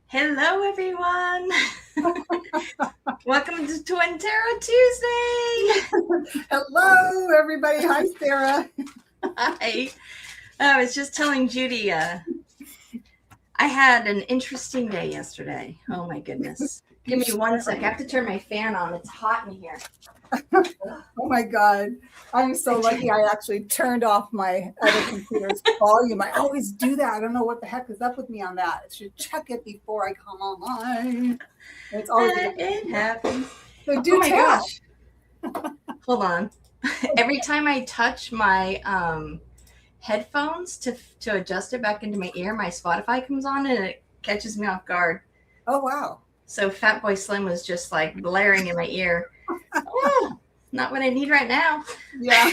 Hello, everyone. Welcome to Twin Tarot Tuesday. Hello, everybody. Hi, Sara. Hi. I was just telling Judy, I had an interesting day yesterday. Oh, my goodness. Give me one sec. I have to turn my fan on. It's hot in here. Oh, my God. I'm so lucky I actually turned off my other computer's volume. I always do that. I don't know what the heck is up with me on that. I should check it before I come online. It's always it happens. So do my tell. Gosh. Hold on. Every time I touch my headphones to adjust it back into my ear, my Spotify comes on and it catches me off guard. Oh, wow. So Fatboy Slim was just like blaring in my ear. Oh, not what I need right now. Yeah.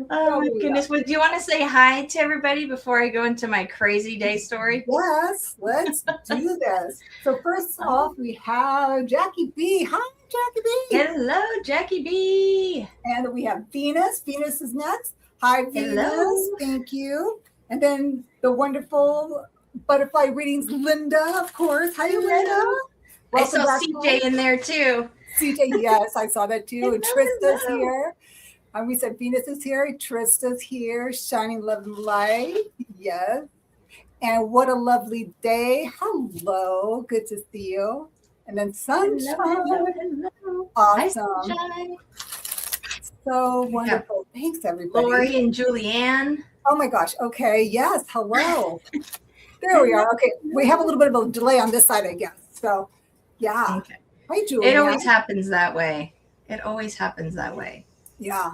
Oh my goodness. Well, do you want to say hi to everybody before I go into my crazy day story? Yes, let's do this. So first off, we have Jackie B. Hi, Jackie B. Hello, Jackie B. And we have Venus. Venus is next. Hi, Venus. Hello. Thank you. And then the wonderful butterfly readings, Linda, of course. Hi, Linda. I saw CJ in there too. CJ, yes, I saw that too. And Trista's here. And we said Venus is here. Trista's here. Shining love and light. Yes. And what a lovely day. Hello. Good to see you. And then Sunshine. Hello. Awesome. Hi, Sunshine. So wonderful. Yeah. Thanks, everybody. Lori and Julianne. Oh my gosh. Okay. Yes. Hello. There we are. Okay. We have a little bit of a delay on this side, I guess. So, yeah. Okay. Hi, Julianne. It always happens that way. It always happens that way. Yeah.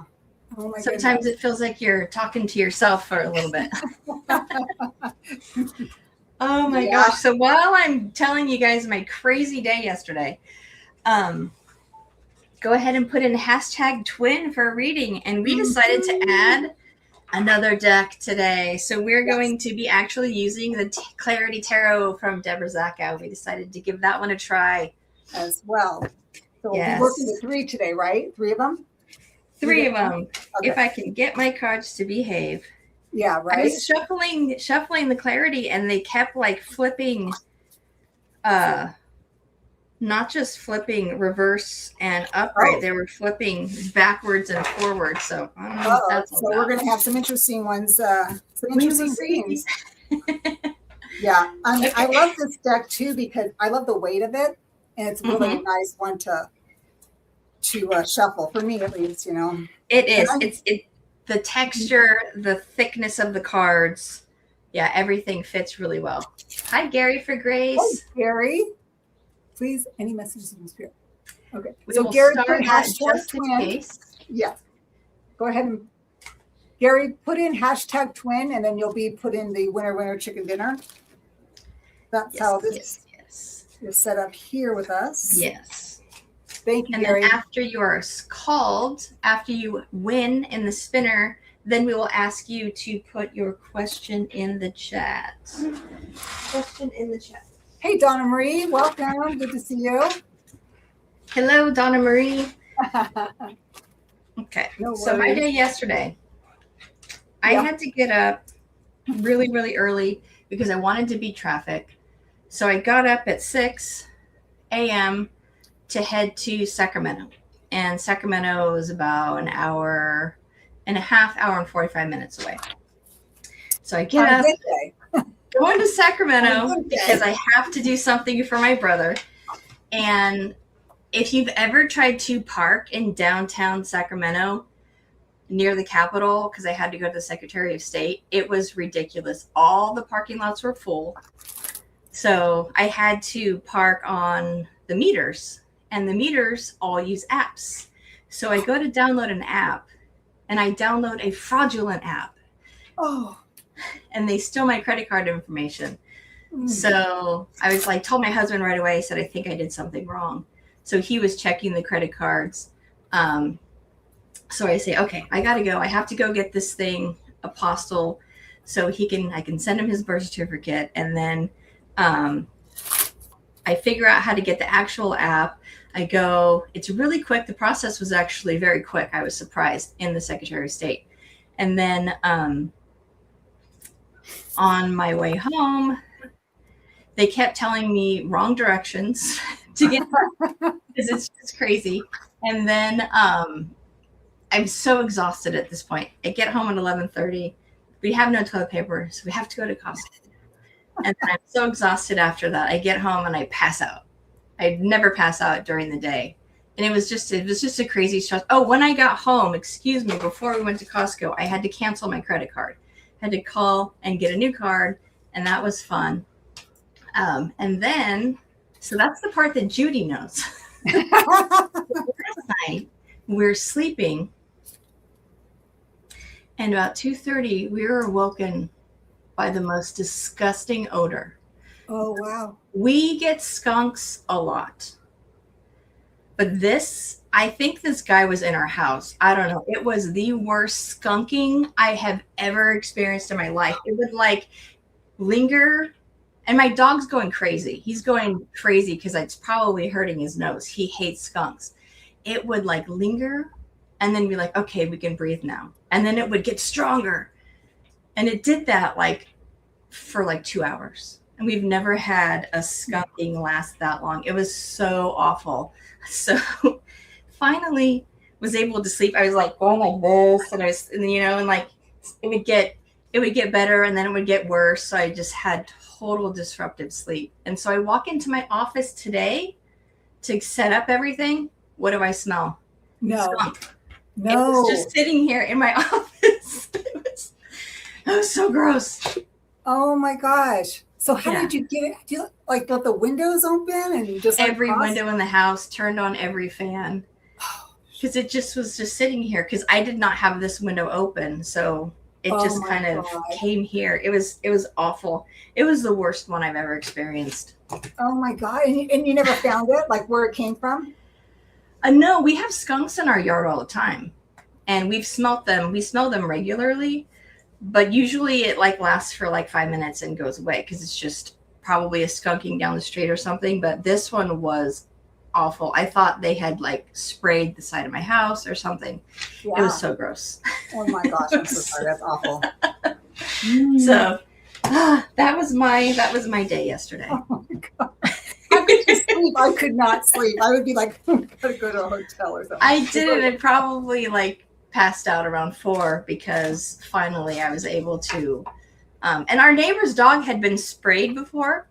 Oh my Sometimes it feels like you're talking to yourself for a little bit. Oh my gosh. So while I'm telling you guys my crazy day yesterday, go ahead and put in hashtag twin for a reading. And we decided to add another deck today. So we're going to be actually using the Clarity Tarot from Deborah Zackow. We decided to give that one a try. As well. So we'll be working with 3 today, right? 3 of them? 3 of them. Okay. If I can get my cards to behave. Yeah, right. I was shuffling the Clarity, and they kept like flipping, not just flipping reverse and upright. They were flipping backwards and forwards. So I don't know what that's so we're going to have some interesting ones, some interesting readings. Yeah, I love this deck too because I love the weight of it, and it's really a nice one to shuffle for me, at least. You know, it is. It's the texture, the thickness of the cards. Yeah, everything fits really well. Hi, Gary for Grace. Hi, Gary. Please, any messages in the spirit? Okay. So Gary, put hashtag twin. Yes. Go ahead and Gary, put in hashtag twin, and then you'll be put in the winner chicken dinner. That's how this is set up here with us. Yes. Thank you, and Gary. Then after you are called, after you win in the spinner, then we will ask you to put your question in the chat. Question in the chat. Hey, Donna Marie, welcome. Good to see you. Hello, Donna Marie. Okay, so my day yesterday, I had to get up really, really early because I wanted to beat traffic. So I got up at 6 a.m. to head to Sacramento. And Sacramento is about an hour and a half, hour and 45 minutes away. So I get up. Going to Sacramento because I have to do something for my brother. And if you've ever tried to park in downtown Sacramento near the Capitol, because I had to go to the Secretary of State, it was ridiculous. All the parking lots were full. So I had to park on the meters, and the meters all use apps. So I go to download an app, and I download a fraudulent app. Oh. And they steal my credit card information. So I was like, told my husband right away, I said, I think I did something wrong. So he was checking the credit cards. So I say, okay, I got to go. I have to go get this thing, Apostle, so I can send him his birth certificate. And then I figure out how to get the actual app. I go, it's really quick. The process was actually very quick. I was surprised in the Secretary of State. And then on my way home, They kept telling me wrong directions to get because it's just crazy. And then I'm so exhausted at this point. I get home at 11:30. We have no toilet paper, so we have to go to Costco. And I'm so exhausted after that. I get home and I pass out. I never pass out during the day. And it was just a crazy stress. Oh, when I got home, excuse me, before we went to Costco, I had to cancel my credit card. I had to call and get a new card, and that was fun. And then, so that's the part that Judy knows. Last night, we're sleeping, and about 2:30, we were awoken by the most disgusting odor. Oh, wow. We get skunks a lot. But this, I think this guy was in our house. I don't know. It was the worst skunking I have ever experienced in my life. It would like linger. And my dog's going crazy. He's going crazy because it's probably hurting his nose. He hates skunks. It would like linger and then be like, okay, we can breathe now. And then it would get stronger. And it did that like for like 2 hours. And we've never had a skunking last that long. It was so awful. So finally was able to sleep. I was like going like this and like it would get better and then it would get worse. So I just had total disruptive sleep. And so I walk into my office today to set up everything. What do I smell? No. Skunk. No. It was just sitting here in my office. It was so gross. Oh my gosh. So how did you get it? Do you like let the windows open and just like every window in the house, turned on every fan? Because it just was just sitting here because I did not have this window open. So it just kind of came here. It was awful. It was the worst one I've ever experienced. Oh my God. And you never found it, like where it came from? No, we have skunks in our yard all the time. And we've smelt them. We smell them regularly. But usually it like lasts for like 5 minutes and goes away because it's just probably a skunking down the street or something. But this one was awful. I thought they had like sprayed the side of my house or something. Yeah. It was so gross. Oh my gosh, I'm so sorry. That's awful. So that was my day yesterday. Oh my God. How could you sleep? I could not sleep. I would be like, gotta go to a hotel or something. I didn't. I probably like passed out around 4 because finally I was able to. And our neighbor's dog had been sprayed before.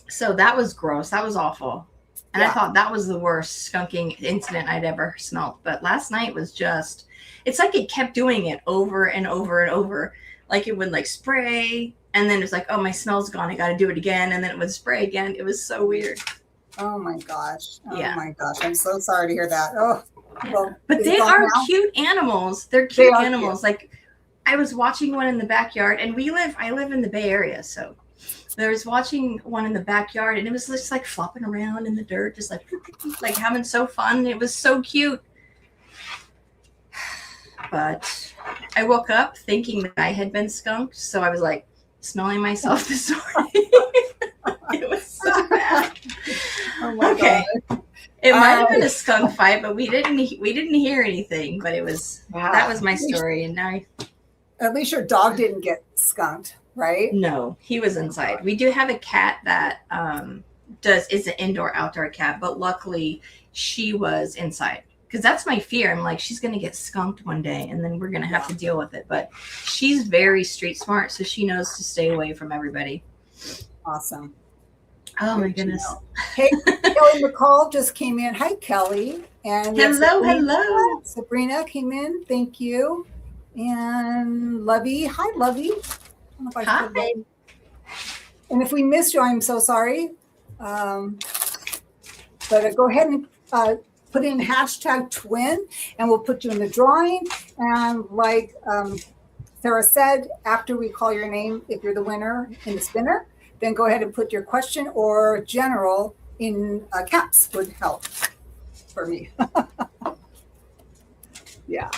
So that was gross. That was awful. And I thought that was the worst skunking incident I'd ever smelled. But last night was just, it's like it kept doing it over and over and over. Like it would like spray and then it's like, oh, my smell's gone. I got to do it again. And then it would spray again. It was so weird. Oh my gosh. Oh my gosh. I'm so sorry to hear that. Oh, well, but they are cute animals. They're cute animals. Cute. Like I was watching one in the backyard and I live in the Bay Area. So there was watching one in the backyard and it was just like flopping around in the dirt, just like having so fun. It was so cute. But I woke up thinking that I had been skunked. So I was like smelling myself this morning. It was so bad. Oh my God. It might have been a skunk fight, but we didn't hear anything. But it was that was my story. And now at least your dog didn't get skunked, right? No, he was inside. We do have a cat that is an indoor-outdoor cat, but luckily she was inside. Because that's my fear. I'm like, she's going to get skunked one day, and then we're going to have to deal with it. But she's very street smart, so she knows to stay away from everybody. Awesome. Oh, my goodness. Hey, Kelly McCall just came in. Hi, Kelly. And hello. Sabrina came in. Thank you. And Lovey. Hi, Lovey. Hi. And if we missed you, I'm so sorry. But go ahead and put in #twin and we'll put you in the drawing. And like Sara said, after we call your name, if you're the winner in the spinner, then go ahead and put your question or general in caps would help for me. Yeah.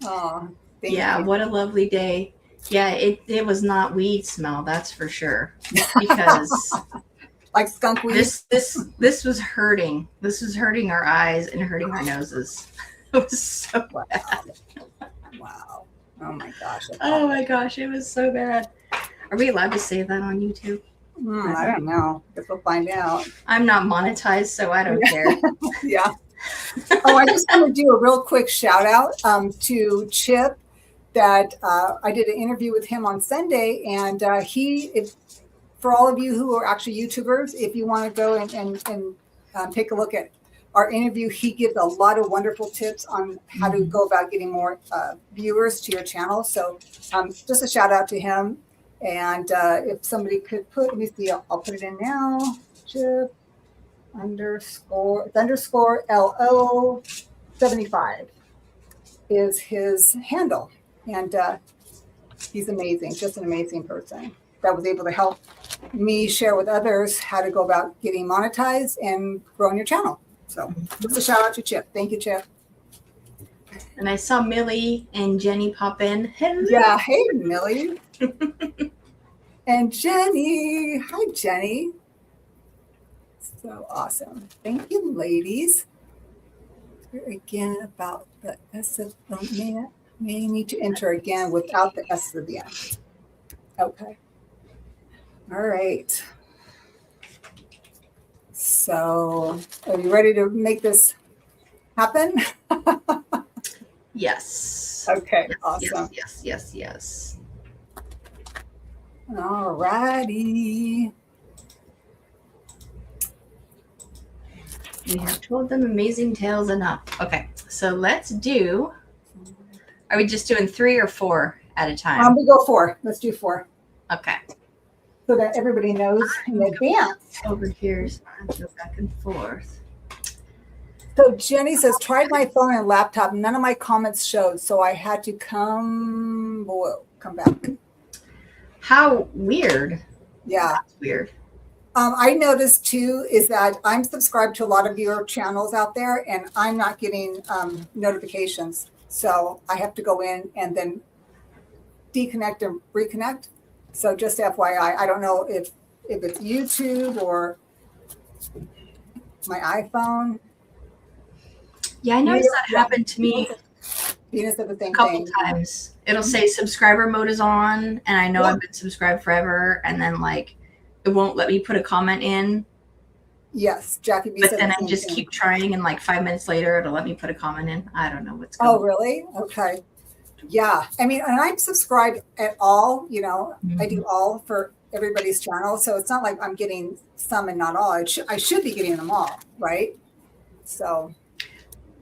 Oh, thank you. What a lovely day. Yeah, it was not weed smell, that's for sure. Because like skunk weed. This was hurting. This was hurting our eyes and hurting our noses. It was so bad. Wow. Oh my gosh. Oh my gosh, it was so bad. Are we allowed to say that on YouTube? I don't know. Guess we'll find out. I'm not monetized, so I don't care. Yeah. Oh, I just want to do a real quick shout out to Chip. That I did an interview with him on Sunday, and for all of you who are actually YouTubers, if you want to go and take a look at our interview, he gives a lot of wonderful tips on how to go about getting more viewers to your channel. So just a shout out to him. And if somebody could let me see, I'll put it in now. Chip _LO 75 is his handle. And he's amazing, just an amazing person that was able to help me share with others how to go about getting monetized and growing your channel. So just a shout out to Chip. Thank you, Chip. And I saw Millie and Jenny pop in. Hello. Yeah, hey, Millie. And Jenny. Hi, Jenny. So awesome. Thank you, ladies. Again, about the S of may need to enter again without the S of the end. Okay. All right. So are you ready to make this happen? Yes. Okay, Yes, awesome. Yes. All righty. We have told them amazing tales enough. Okay, so let's do. Are we just doing 3 or 4 at a time? We go 4. Let's do 4. Okay. So that everybody knows in advance. Over here, so I have to go back and forth. So Jenny says, tried my phone and laptop. None of my comments showed, so I had to come back. How weird. Yeah. That's weird. I noticed too is that I'm subscribed to a lot of your channels out there, and I'm not getting notifications. So I have to go in and then deconnect and reconnect. So just FYI, I don't know if it's YouTube or my iPhone. Yeah, I noticed that happened to me Venus said the same a couple thing. times. It'll say subscriber mode is on, and I know I've been subscribed forever, and then like it won't let me put a comment in. Yes, Jackie B. But said then the I same just thing. keep trying, and like 5 minutes later, it'll let me put a comment in. I don't know what's going on. Oh, really? Okay. Yeah. I mean, and I'm subscribed at all, I do all for everybody's channel. So it's not like I'm getting some and not all. I should be getting them all, right? So.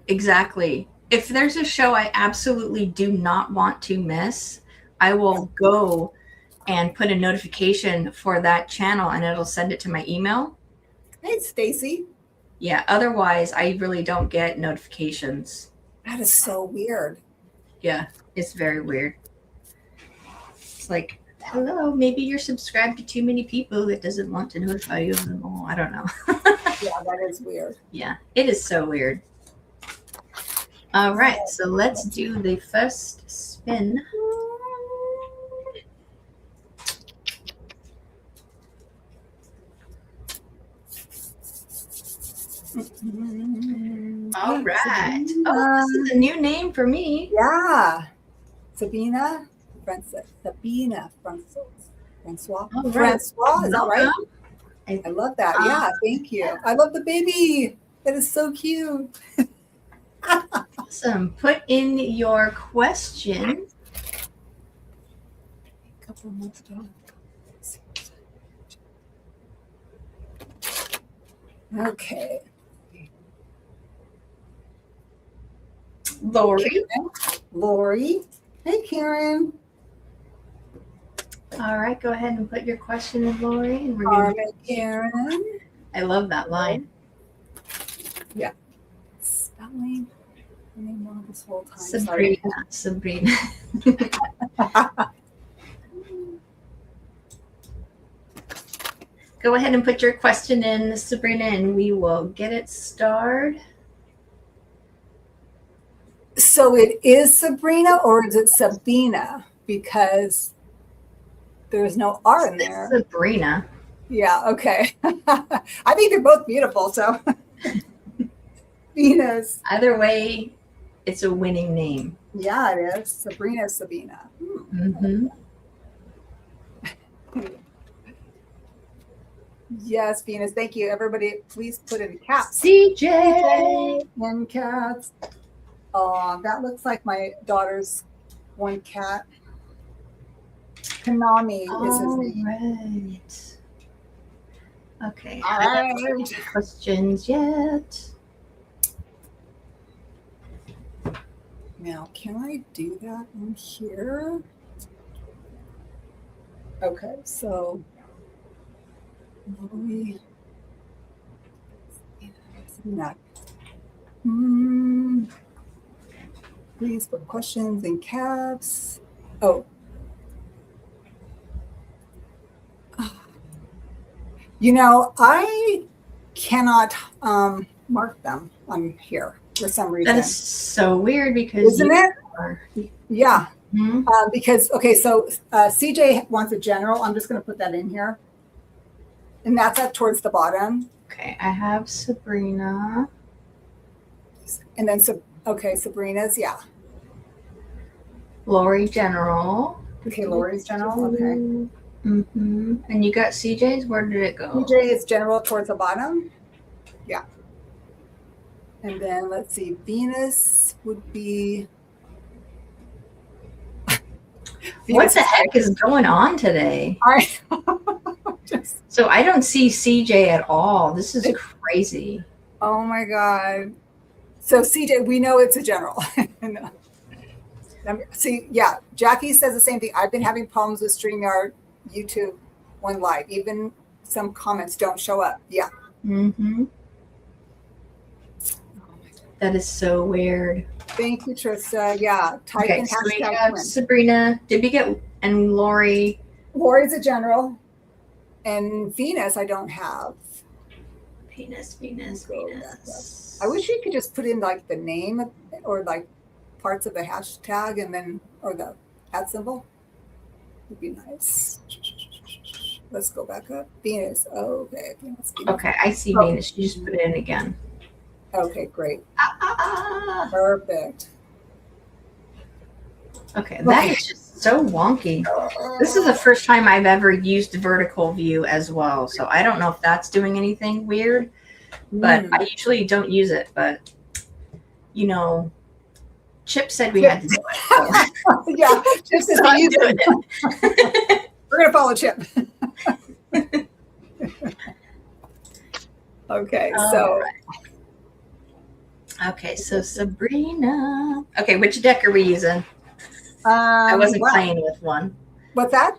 Exactly. If there's a show I absolutely do not want to miss, I will go and put a notification for that channel, and it'll send it to my email. Hey, Stacy. Yeah. Otherwise, I really don't get notifications. That is so weird. Yeah. It's very weird. It's like, hello, maybe you're subscribed to too many people. It doesn't want to notify you of them all. I don't know. Yeah, that is weird. Yeah, it is so weird. All right, so let's do the first spin. All right. Oh, this is a new name for me. Yeah. Sabina Francois. Sabina Francois. Francois. All right. Francois, is that right? I love that. Yeah, thank you. I love the baby. That is so cute. Awesome. Put in your question. Couple months ago. Okay. Lori. Hey, Karen. All right, go ahead and put your question in, Lori. And we're gonna Karen. I love that line. Yeah. Spelling. This whole time. Sabrina. Go ahead and put your question in, Sabrina, and we will get it started. So it is Sabrina, or is it Sabina? Because there's no R in there. It's Sabrina. Yeah, okay. I think they're both beautiful, so. Venus. Either way, it's a winning name. Yeah, it is. Sabina. Yes, Venus. Thank you. Everybody, please put in caps. CJ. And cats. Oh, that looks like my daughter's one cat. Konami is his name. Right. Okay. All I haven't right. any questions yet. Now, can I do that in here? Okay, so not. Please put questions in caps. Oh. I cannot mark them on here for some reason. That is so weird because Isn't it? Yeah. Mm-hmm. Because, okay, so CJ wants a general. I'm just going to put that in here. And that's up towards the bottom. Okay, I have Sabrina. And then, Sabrina's, yeah. Lori General. Okay, Lori's general, okay. Mm-hmm. And you got CJ's? Where did it go? CJ is general towards the bottom. Yeah. And then, let's see, Venus would be... What the heck is going on today? So I don't see CJ at all. This is crazy. Oh my God. So CJ, we know it's a general. See, yeah, Jackie says the same thing. I've been having problems with StreamYard, YouTube, One Live. Even some comments don't show up. Yeah. Mm-hmm. That is so weird. Thank you, Trista. Yeah. Type in so we hashtag have twin. Sabrina. Did we get, and Lori? Lori's a general. And Venus, I don't have. Venus. I wish you could just put in like the name or like parts of the hashtag and then, or the @ symbol. Would be nice. Let's go back up. Venus. Oh, okay. Venus. Okay, I see Venus. You just put it in again. Okay, great. Perfect. Okay, that is just so wonky. This is the first time I've ever used vertical view as well, so I don't know if that's doing anything weird, but I usually don't use it, but Chip said we had to do it. So. Yeah, Chip said so I'm doing it. We're going to follow Chip. Okay, so... Right. Okay, so Sabrina. Okay, which deck are we using? I wasn't playing with one. What's that?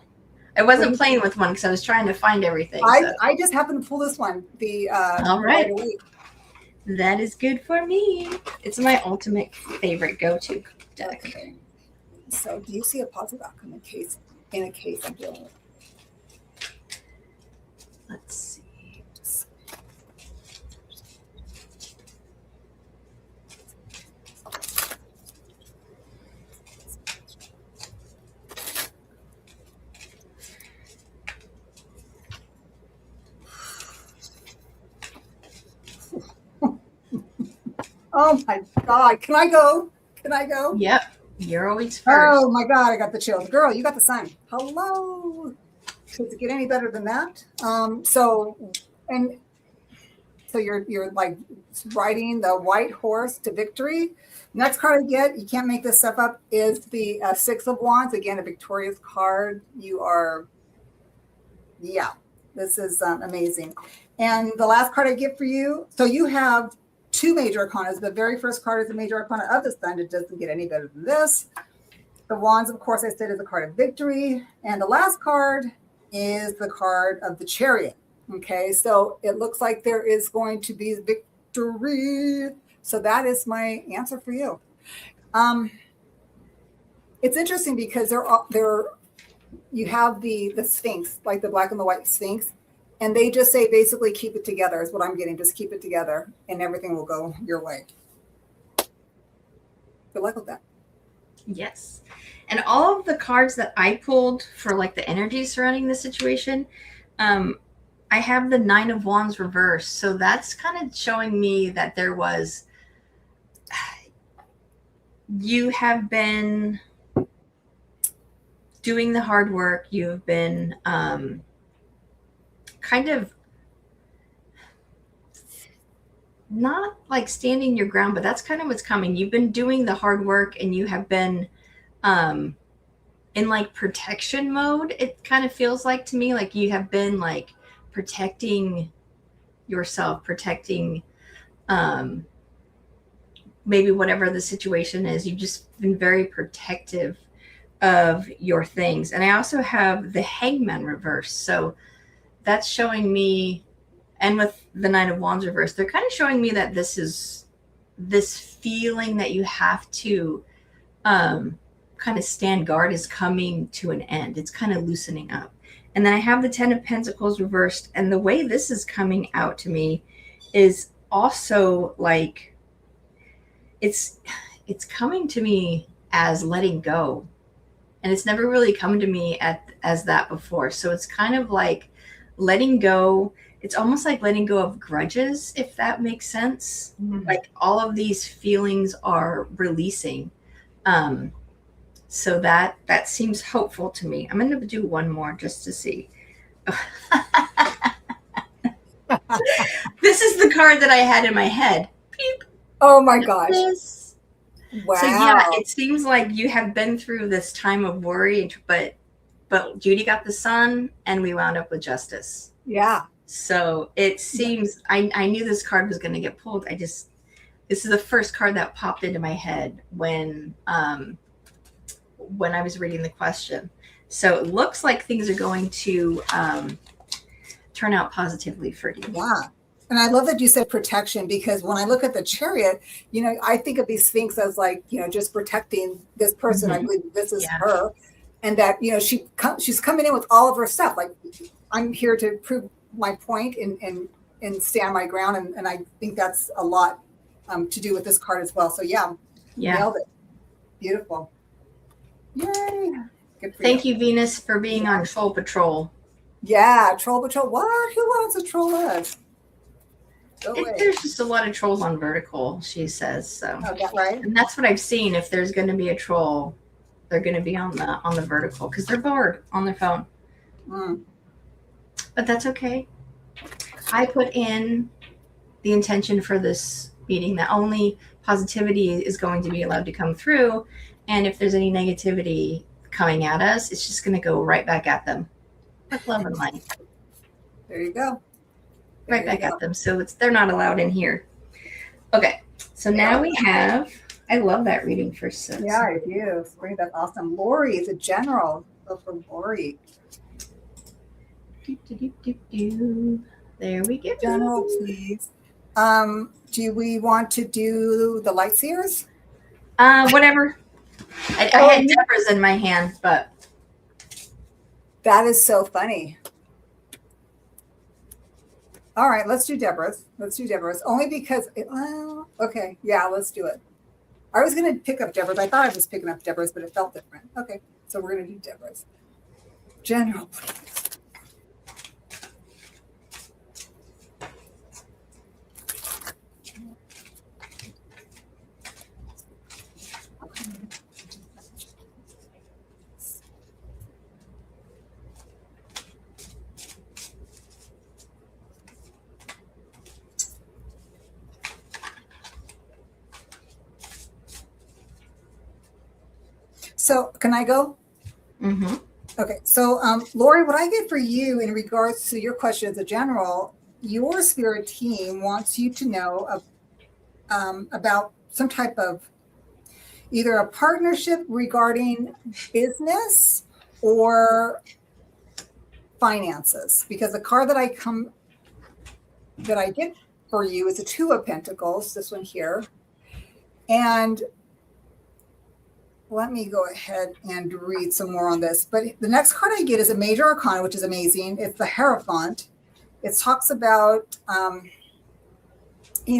I wasn't playing with one because I was trying to find everything. I just happened to pull this one. All right. That is good for me. It's my ultimate favorite go-to deck. Okay. So do you see a positive outcome in a case I'm dealing with? Let's see. Oh my God. Can I go? Yep. You're always first. Oh my God. I got the chills. Girl, you got the sun. Hello. Does it get any better than that? So you're like riding the white horse to victory. Next card I get, you can't make this stuff up, is the 6 of Wands. Again, a victorious card. You are, yeah, this is amazing. And the last card I get for you, so you have 2 major arcanas. The very first card is the major arcana of the sun. It doesn't get any better than this. The Wands, of course, I said is a card of victory. And the last card is the card of the Chariot. Okay, so it looks like there is going to be victory. So that is my answer for you. It's interesting because you have the Sphinx, like the black and the white Sphinx. And they just say, basically, keep it together is what I'm getting. Just keep it together and everything will go your way. Good luck with that. Yes. And all of the cards that I pulled for like the energy surrounding the situation, I have the 9 of Wands reversed. So that's kind of showing me that you have been doing the hard work. You've been kind of not like standing your ground, but that's kind of what's coming. You've been doing the hard work and you have been um, in like protection mode. It kind of feels like to me like you have been like protecting yourself, protecting um, maybe whatever the situation is. You've just been very protective of your things. And I also have the Hangman reverse. So that's showing me, and with the Nine of Wands reverse, they're kind of showing me that this feeling that you have to kind of stand guard is coming to an end. It's kind of loosening up. And then I have the Ten of Pentacles reversed. And the way this is coming out to me is also like it's coming to me as letting go. And it's never really come to me as that before. So it's kind of like letting go. It's almost like letting go of grudges, if that makes sense. Mm-hmm. Like all of these feelings are releasing. So that seems hopeful to me. I'm going to do one more just to see. This is the card that I had in my head. Beep. Oh my gosh. Wow. So yeah, it seems like you have been through this time of worry, but Judy got the Sun and we wound up with Justice. Yeah. So it seems, I knew this card was going to get pulled. This is the first card that popped into my head when I was reading the question. So it looks like things are going to turn out positively for you. Yeah. And I love that you said protection, because when I look at the Chariot, I think of these Sphinx as like, just protecting this person. Mm-hmm. I believe this is her. And that, she's coming in with all of her stuff. Like, I'm here to prove my point and stand my ground. And I think that's a lot to do with this card as well. So yeah. Nailed it. Beautiful. Yay. Good for Thank you, Venus, for being on Troll Patrol. Yeah, Troll Patrol. What? Who wants to troll us? There's just a lot of trolls on vertical, she says. So right. And that's what I've seen. If there's going to be a troll, they're going to be on the vertical because they're bored on their phone. But that's okay. I put in the intention for this meeting that only positivity is going to be allowed to come through, and if there's any negativity coming at us, it's just going to go right back at them with love and light. There you go. Right back at them. So they're not allowed in here. Okay. So now we have, I love that reading for sis. Yeah, I do. Spring, that's awesome. Lori is a general. Go for Lori. There we go. General, please. Do we want to do the light seers? Whatever. I had Deborah's in my hand, but. That is so funny. All right, let's do Deborah's. Only because, okay, yeah, let's do it. I was going to pick up Deborah's. I thought I was picking up Deborah's, but it felt different. Okay, so we're going to do Deborah's. General, please. So can I go? Mm-hmm. Okay. So, Lori, what I get for you in regards to your question as a general, your spirit team wants you to know about some type of either a partnership regarding business or finances, because the card that I get for you is a Two of Pentacles, this one here. And let me go ahead and read some more on this. But the next card I get is a Major Arcana, which is amazing. It's the Hierophant. It talks about,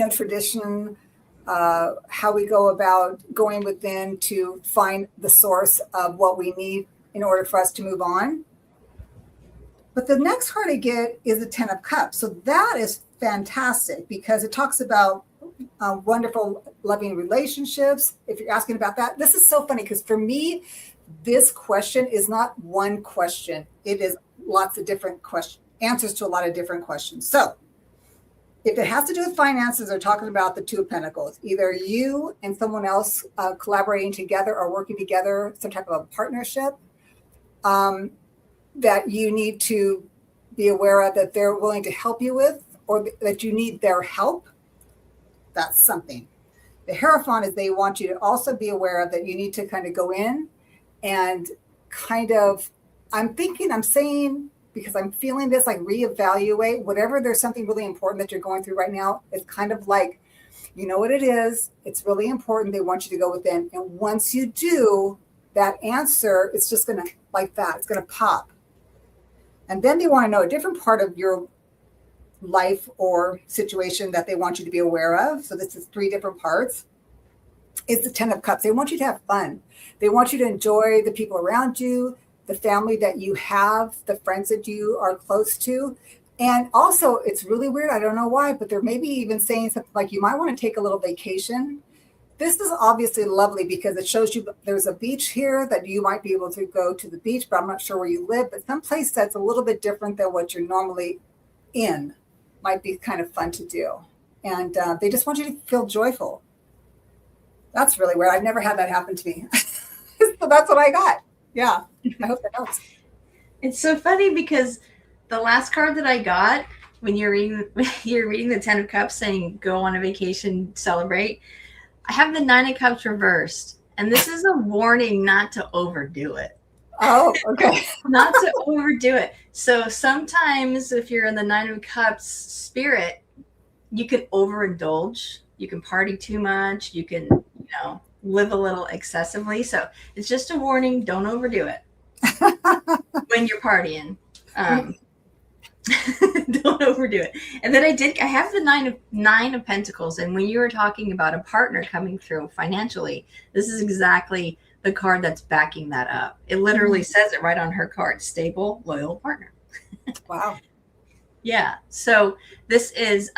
tradition, how we go about going within to find the source of what we need in order for us to move on. But the next card I get is the Ten of Cups. So that is fantastic because it talks about wonderful, loving relationships. If you're asking about that, this is so funny because for me, this question is not one question. It is lots of different questions, answers to a lot of different questions. So if it has to do with finances, they're talking about the Two of Pentacles. Either you and someone else collaborating together or working together, some type of a partnership that you need to be aware of, that they're willing to help you with, or that you need their help. That's something. The Hierophant is they want you to also be aware of that you need to kind of go in and kind of, I'm saying, because I'm feeling this, like reevaluate whatever there's something really important that you're going through right now. It's kind of like, you know what it is. It's really important. They want you to go within. And once you do, that answer, it's just going to, like that, it's going to pop. And then they want to know a different part of your life or situation that they want you to be aware of. So this is 3 different parts. It's the 10 of Cups. They want you to have fun. They want you to enjoy the people around you, the family that you have, the friends that you are close to. And also, it's really weird. I don't know why, but they're maybe even saying something like you might want to take a little vacation. This is obviously lovely because it shows you there's a beach here that you might be able to go to the beach, but I'm not sure where you live. But someplace that's a little bit different than what you're normally in might be kind of fun to do. And they just want you to feel joyful. That's really weird. I've never had that happen to me. So that's what I got. Yeah. I hope that helps. It's so funny because the last card that I got when you're reading the 10 of Cups saying go on a vacation, celebrate, I have the 9 of Cups reversed. And this is a warning not to overdo it. Oh, okay. Not to overdo it. So sometimes if you're in the 9 of Cups spirit, you can overindulge. You can party too much. You can, live a little excessively. So it's just a warning. Don't overdo it when you're partying. Don't overdo it. And then I have the 9 of Pentacles. And when you were talking about a partner coming through financially, this is exactly the card that's backing that up. It literally says it right on her card: stable, loyal partner. Wow. Yeah. So this is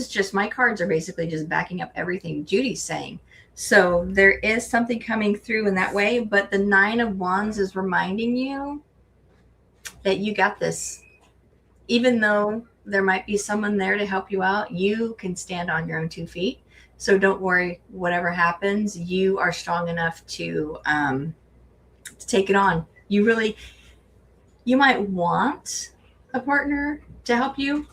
just, my cards are basically just backing up everything Judy's saying. So there is something coming through in that way, but the 9 of Wands is reminding you that you got this. Even though there might be someone there to help you out, you can stand on your own 2 feet. So don't worry, whatever happens, you are strong enough to take it on. You might want a partner to help you.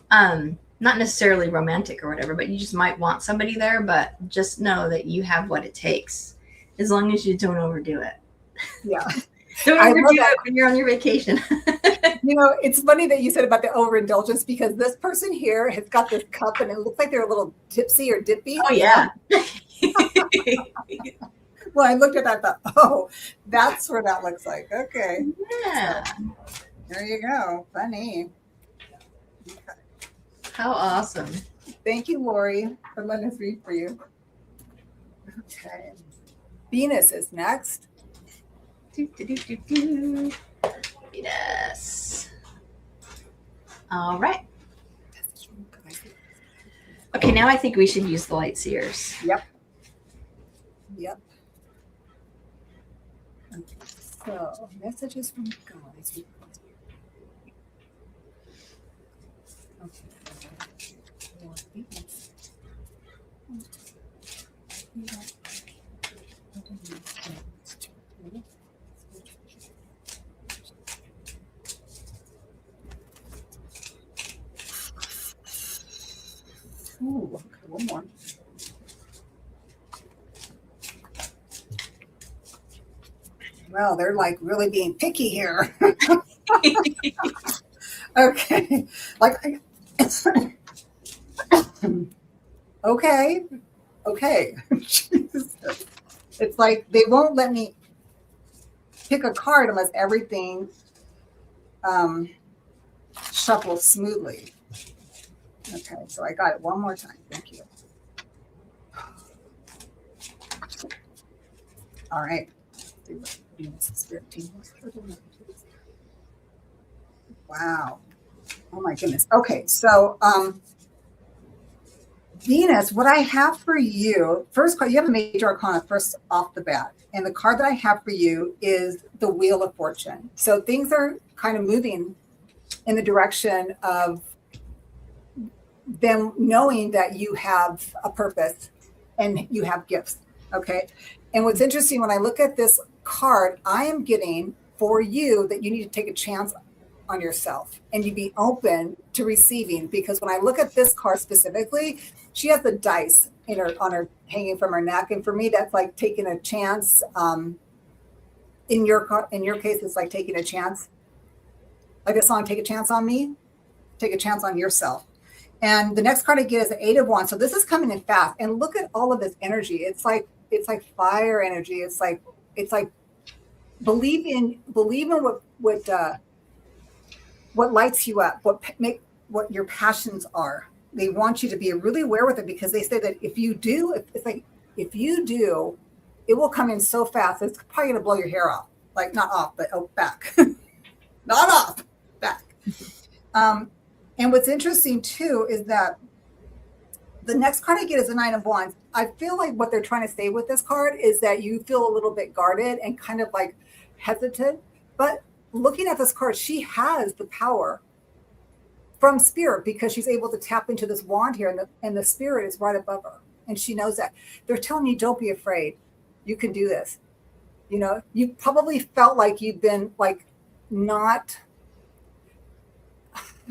Not necessarily romantic or whatever, but you just might want somebody there. But just know that you have what it takes, as long as you don't overdo it. Yeah. Don't overdo it when you're on your vacation. It's funny that you said about the overindulgence, because this person here has got this cup and it looks like they're a little tipsy or dippy. Oh, yeah. Well, I looked at that and thought, oh, that's what that looks like. Okay. Yeah. So, there you go. Funny. Okay. How awesome. Thank you, Lori, for letting us read for you. Okay. Venus is next. Venus. All right. Okay, now I think we should use the light seers. Yep. Okay, so messages from guys. Okay. Ooh, okay, one more. Well, they're like really being picky here. Okay. Okay. It's like they won't let me pick a card unless everything shuffles smoothly. Okay, so I got it one more time. Thank you. All right. Wow. Oh my goodness. Okay, so Venus, what I have for you, first card, you have a major arcana first off the bat. And the card that I have for you is the Wheel of Fortune. So things are kind of moving in the direction of then knowing that you have a purpose and you have gifts. Okay. And what's interesting, when I look at this card, I am getting for you that you need to take a chance on yourself and you be open to receiving. Because when I look at this card specifically, she has the dice on her hanging from her neck. And for me, that's like taking a chance. In your case, it's like taking a chance. Like the song, Take a Chance on Me, take a chance on yourself. And the next card I get is the 8 of Wands. So this is coming in fast. And look at all of this energy. It's like fire energy. It's like believe in what lights you up, what your passions are. They want you to be really aware with it, because they say that if you do, it will come in so fast. It's probably going to blow your hair off. Like not off, but back. Not off, back. And what's interesting too is that the next card I get is the 9 of Wands. I feel like what they're trying to say with this card is that you feel a little bit guarded and kind of like hesitant. But looking at this card, she has the power from spirit, because she's able to tap into this wand here, and the spirit is right above her. And she knows that. They're telling you, don't be afraid. You can do this. You know, you probably felt like you've been like not,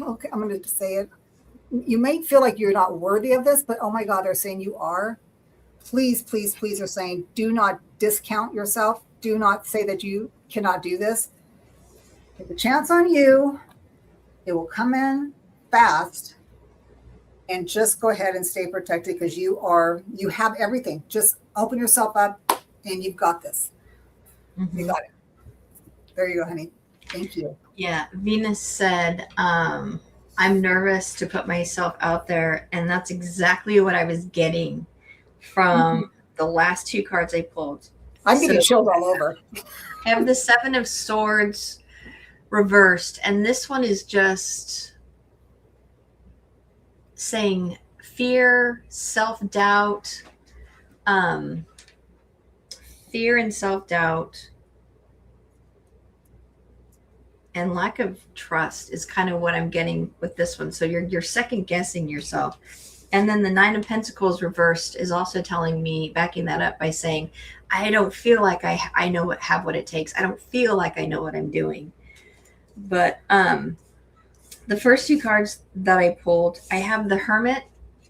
okay, I'm going to say it. You may feel like you're not worthy of this, but oh my God, they're saying you are. Please, please, please, they're saying, do not discount yourself. Do not say that you cannot do this. Take a chance on you. It will come in fast, and just go ahead and stay protected, because you have everything. Just open yourself up and you've got this. Mm-hmm. You got it. There you go, honey. Thank you. Yeah. Venus said, I'm nervous to put myself out there. And that's exactly what I was getting from the last 2 cards I pulled. I'm getting chilled all over. I have the 7 of Swords reversed, and this one is just saying fear, self-doubt, fear and self-doubt and lack of trust is kind of what I'm getting with this one. So you're second guessing yourself. And then the 9 of Pentacles reversed is also telling me, backing that up by saying, I don't feel like I have what it takes. I don't feel like I know what I'm doing. But the first 2 cards that I pulled, I have the Hermit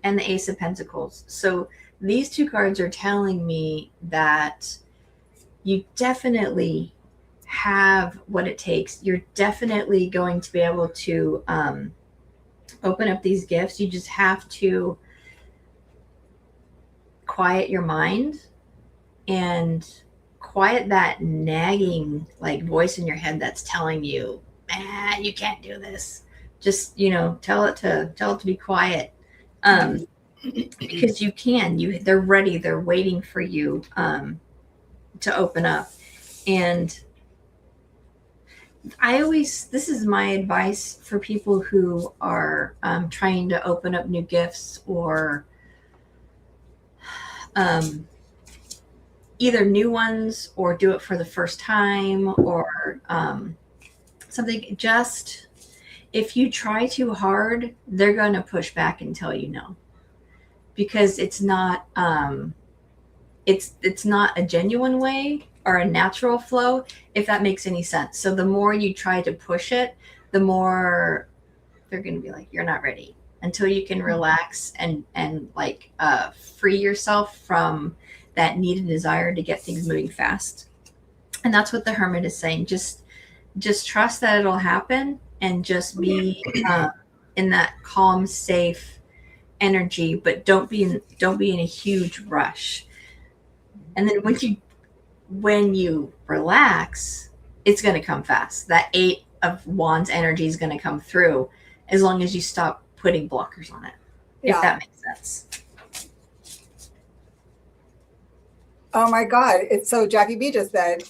and the Ace of Pentacles. So these 2 cards are telling me that you definitely have what it takes. You're definitely going to be able to open up these gifts. You just have to quiet your mind and quiet that nagging like voice in your head that's telling you, man, you can't do this. Just, tell it to be quiet. Because you can. They're ready. They're waiting for you to open up. And this is my advice for people who are trying to open up new gifts, or either new ones, or do it for the first time, or something. Just, if you try too hard, they're going to push back and tell you no, because it's not it's not a genuine way or a natural flow, if that makes any sense. So the more you try to push it, the more they're going to be like, you're not ready, until you can relax and like free yourself from that need and desire to get things moving fast. And that's what the Hermit is saying. Just trust that it'll happen, and just be in that calm, safe energy, but don't be in a huge rush. And then when you relax, it's going to come fast. That 8 of Wands energy is going to come through, as long as you stop putting blockers on it. Yeah. If that makes sense. Oh my God. It's so Jackie B just said,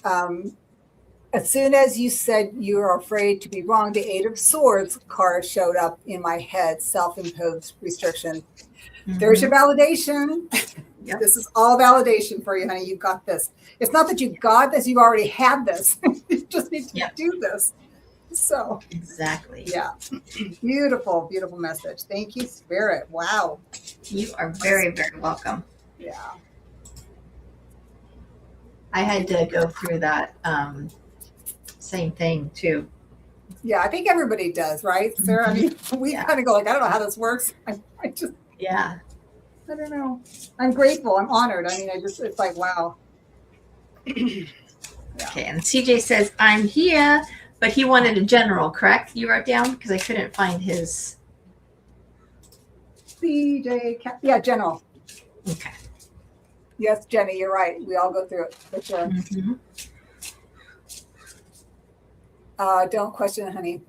as soon as you said you are afraid to be wrong, the 8 of Swords card showed up in my head, self-imposed restriction. Mm-hmm. There's your validation. Yep. This is all validation for you, honey. You got this. It's not that you got this, you already had this. You just need to do this. So exactly. yeah, beautiful, beautiful message. Thank you, Spirit. Wow. You are very, very welcome. Yeah. I had to go through that same thing too. Yeah, I think everybody does, right, Sarah? I mean, we Yeah. kind of go like, I don't know how this works. I just, Yeah. I don't know. I'm grateful. I'm honored. I mean, it's like, wow. Okay, and CJ says, I'm here, but he wanted a general, correct? You wrote down? Because I couldn't find his. CJ, yeah, General. Okay. Yes, Jenny, you're right. We all go through it for sure. Mm-hmm. Don't question it, honey.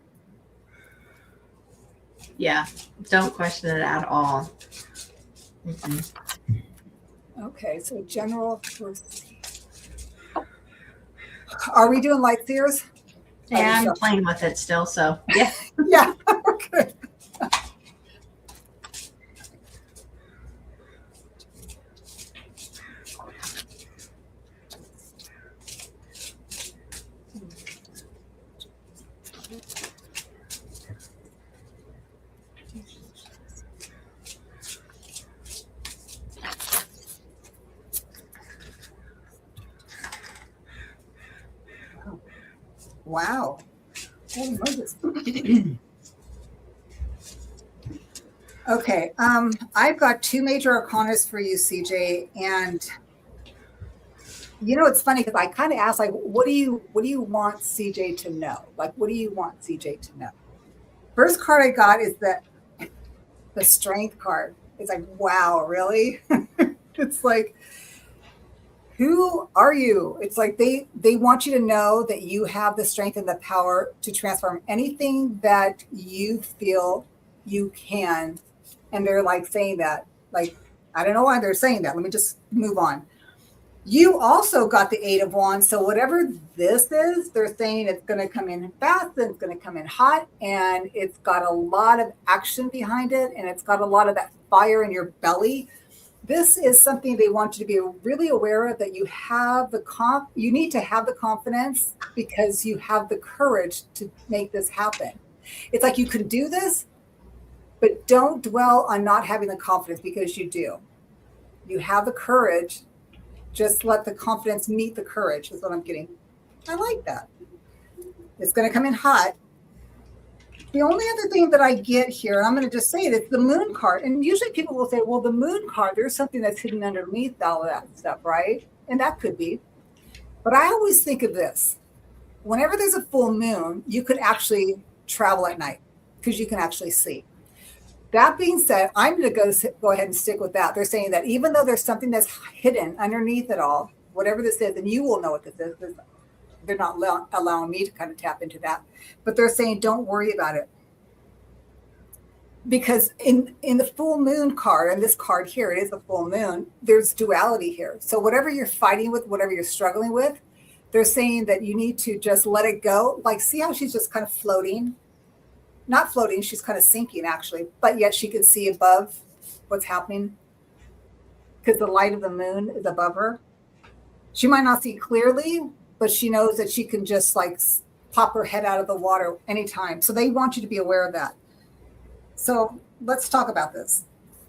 Yeah, don't question it at all. Mm-mm. Okay, so General. Are we doing light seers? Yeah, I'm playing with it still, so yeah. Yeah, okay. Wow. Holy Moses. Okay. I've got two major arcanas for you, CJ. And you know, it's funny because I kind of asked, like, what do you want CJ to know? Like, what do you want CJ to know? First card I got is the strength card. It's like, wow, really? It's like, who are you? It's like they want you to know that you have the strength and the power to transform anything that you feel you can. And they're like saying that, like, I don't know why they're saying that. Let me just move on. You also got the Eight of Wands. So whatever this is, they're saying it's going to come in fast and it's going to come in hot, and it's got a lot of action behind it, and it's got a lot of that fire in your belly. This is something they want you to be really aware of, that you have you need to have the confidence because you have the courage to make this happen. It's like you can do this, but don't dwell on not having the confidence, because you do. You have the courage. Just let the confidence meet the courage is what I'm getting. I like that. It's going to come in hot. The only other thing that I get here, and I'm going to just say it, it's the moon card. And usually people will say, well, the moon card, there's something that's hidden underneath all of that stuff, right? And that could be. But I always think of this. Whenever there's a full moon, you could actually travel at night because you can actually see. That being said, I'm going to go ahead and stick with that. They're saying that even though there's something that's hidden underneath it all, whatever this is, and you will know what this is, they're not allowing me to kind of tap into that. But they're saying, don't worry about it. Because in the full moon card, and this card here, it is a full moon, there's duality here. So whatever you're fighting with, whatever you're struggling with, they're saying that you need to just let it go. Like, see how she's just kind of floating? Not floating, she's kind of sinking actually, but yet she can see above what's happening because the light of the moon is above her. She might not see clearly, but she knows that she can just like pop her head out of the water anytime. So they want you to be aware of that. So let's talk about this.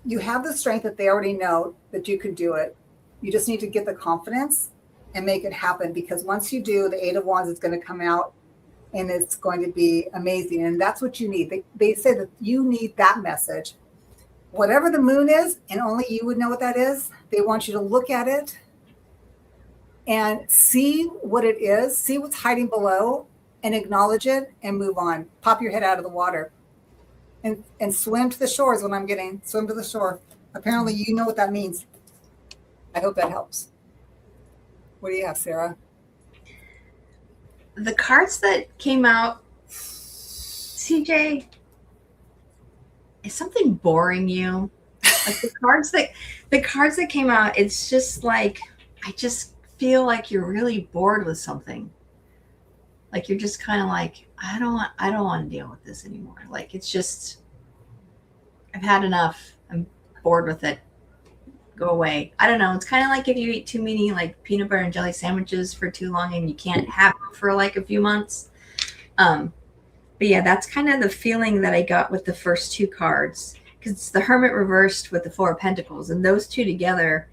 You have the strength that they already know that you can do it. You just need to get the confidence and make it happen, because once you do, the Eight of Wands is going to come out and it's going to be amazing. And that's what you need. They say that you need that message. Whatever the moon is, and only you would know what that is, they want you to look at it and see what it is, see what's hiding below, and acknowledge it and move on. Pop your head out of the water and swim to the shore is what I'm getting. Swim to the shore. Apparently you know what that means. I hope that helps. What do you have, Sarah? The cards that came out, CJ, is something boring you? Like the cards that came out, it's just like, I just feel like you're really bored with something. Like you're just kind of like, I don't want to deal with this anymore. Like it's just, I've had enough. I'm bored with it. Go away. I don't know. It's kind of like if you eat too many like peanut butter and jelly sandwiches for too long and you can't have them for like a few months. But yeah, that's kind of the feeling that I got with the first two cards, because it's the Hermit reversed with the Four of Pentacles, and those two together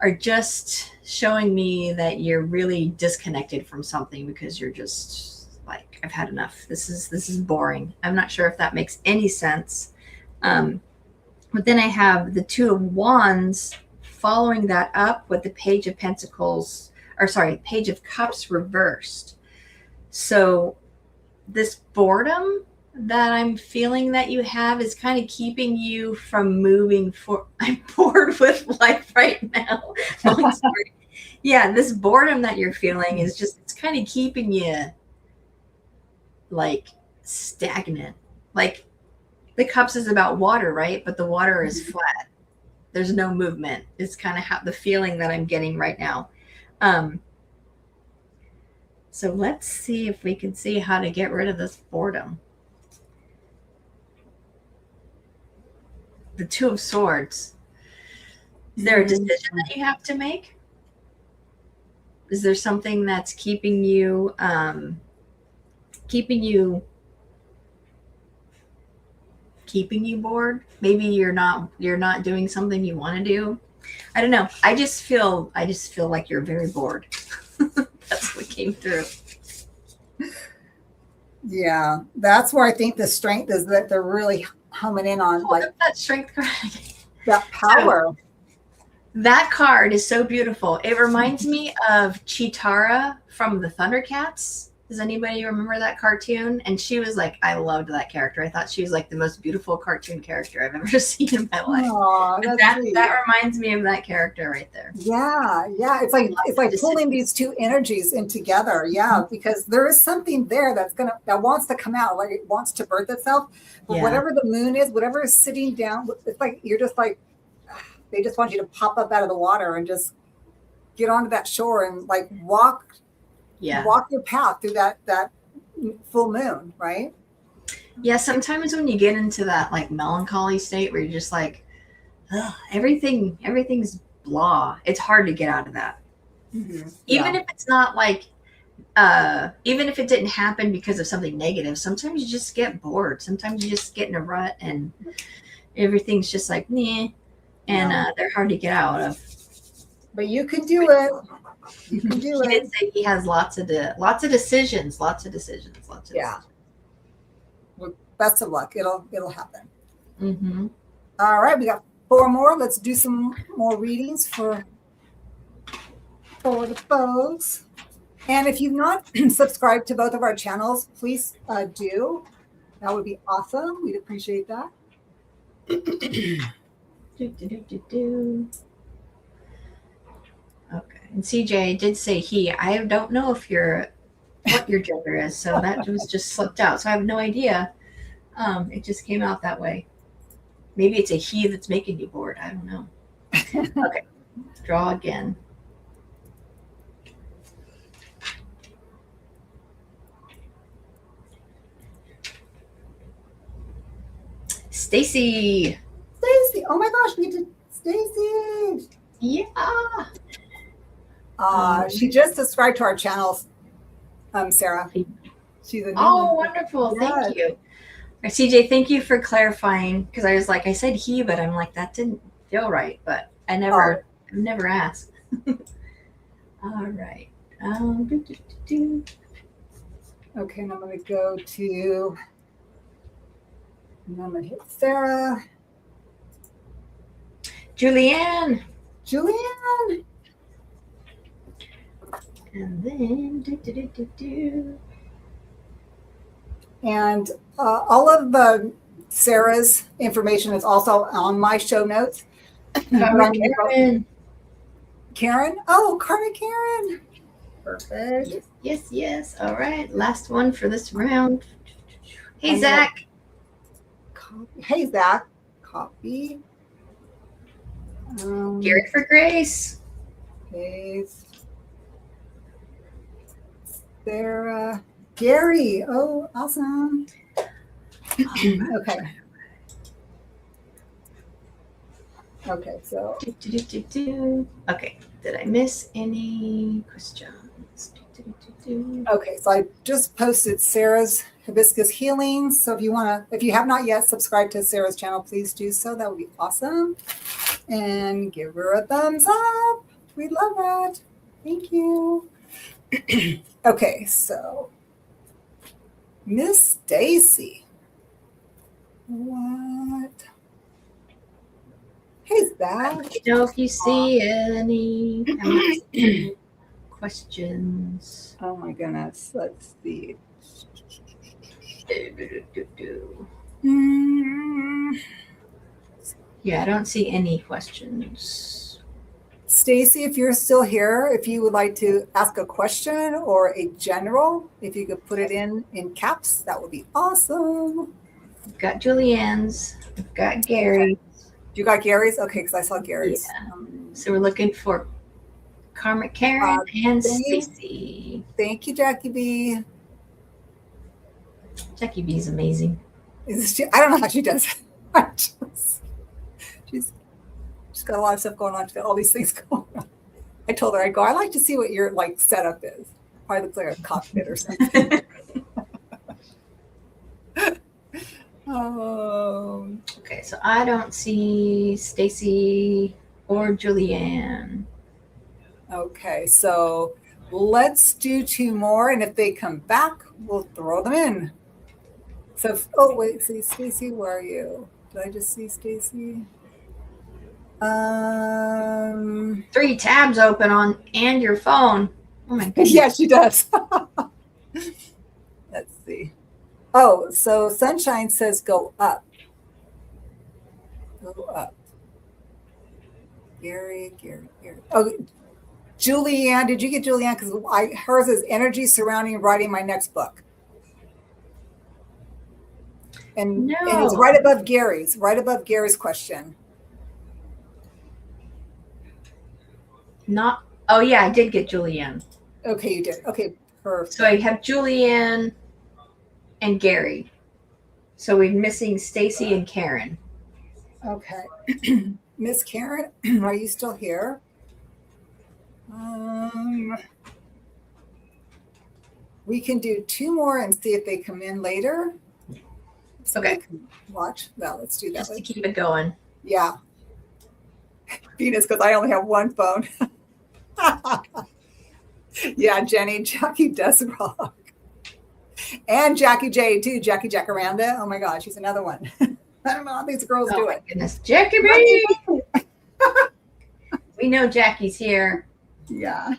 are just showing me that you're really disconnected from something because you're just like, I've had enough. This is boring. I'm not sure if that makes any sense. But then I have the Two of Wands following that up with the Page of Pentacles, or sorry, Page of Cups reversed. So this boredom that I'm feeling that you have is kind of keeping you from moving forward. I'm bored with life right now. Yeah, this boredom that you're feeling is just, it's kind of keeping you like stagnant. Like the cups is about water, right? But the water is flat. There's no movement. It's kind of how the feeling that I'm getting right now. So let's see if we can see how to get rid of this boredom. The Two of Swords. Is there a decision that you have to make? Is there something that's keeping you bored? Maybe you're not doing something you want to do. I don't know. I just feel like you're very bored. That's what came through. Yeah, that's where I think the strength is, that they're really homing in on like that strength card. That power. So, that card is so beautiful. It reminds me of Chitara from the Thundercats. Does anybody remember that cartoon? And she was like, I loved that character. I thought she was like the most beautiful cartoon character I've ever seen in my life. Aww, that reminds me of that character right there. Yeah, yeah. It's like pulling these two energies in together. Yeah, because there is something there that wants to come out, like it wants to birth itself. But whatever the moon is, whatever is sitting down, it's like you're just like, they just want you to pop up out of the water and just get onto that shore and like walk your path through that full moon, right? Yeah, sometimes when you get into that like melancholy state where you're just like, everything's blah, it's hard to get out of that. Even if it's not like even if it didn't happen because of something negative, sometimes you just get bored. Sometimes you just get in a rut and everything's just like meh, and they're hard to get out of. But you can do it. You can do it. He did say he has lots of decisions. Yeah. Well, best of luck. It'll happen. All right, we got 4 more. Let's do some more readings for the folks. And if you've not subscribed to both of our channels, please do. That would be awesome. We'd appreciate that. Okay. And CJ did say he. I don't know what your gender is, so that was just slipped out. So I have no idea. It just came out that way. Maybe it's a he that's making you bored. I don't know. Okay. Draw again. Stacy. Oh my gosh, we did Stacy. Yeah. She just subscribed to our channels, Sara. She's a wonderful. Yes. Thank you. CJ, thank you for clarifying, because I was like, I said he, but I'm like, that didn't feel right, but I've never asked. All right. Okay, and I'm going to go to, and I'm going to hit Sara. Julianne. And then And all of Sarah's information is also on my show notes. Karen. Karen? Oh, Karen. Perfect. Yes. All right. Last one for this round. Hey, Zach. Hey, Zach. Copy. Gary for Grace. Paste. Sarah. Gary. Oh, awesome. Okay. Okay, so. Okay. Did I miss any questions? Okay, so I just posted Sarah's hibiscus healing. So if you have not yet subscribed to Sara's channel, please do so. That would be awesome. And give her a thumbs up. We'd love that. Thank you. Okay, so Miss Stacy. What? Hey, Zach. Let me know if you see any questions. Oh my goodness. Let's see. Yeah, I don't see any questions. Stacy, if you're still here, if you would like to ask a question or a general, if you could put it in caps, that would be awesome. We've got Julianne's. We've got Gary. You got Gary's? Okay, because I saw Gary's. Yeah. So we're looking for Karmic Karen and Stacy. Thank you, Jackie B. Jackie B is amazing. I don't know how she does it. She's got a lot of stuff going on today, all these things going on. I told her, I like to see what your like setup is. Probably looks like a cockpit or something. Okay, so I don't see Stacy or Julianne. Okay, so let's do 2 more, and if they come back, we'll throw them in. So, wait, see, Stacy, where are you? Did I just see Stacy? 3 tabs open on and your phone. Oh my goodness. Yeah, she does. Let's see. Oh, so Sunshine says go up. Go up. Gary. Oh, Julianne, did you get Julianne? Because hers is energy surrounding writing my next book. And it's right above Gary's question. Oh yeah, I did get Julianne. Okay, you did. Okay, perfect. So I have Julianne and Gary. So we're missing Stacy and Karen. Okay. Miss Karen, are you still here? We can do 2 more and see if they come in later. So okay. Watch. Well, let's do that. Just to keep it going. Yeah. Venus, because I only have 1 phone. Yeah, Jenny, Jackie does rock. And Jackie J too, Jackie Jacaranda. Oh my God, she's another one. I don't know how these girls do it. Goodness. Jackie B! We know Jackie's here. Yeah.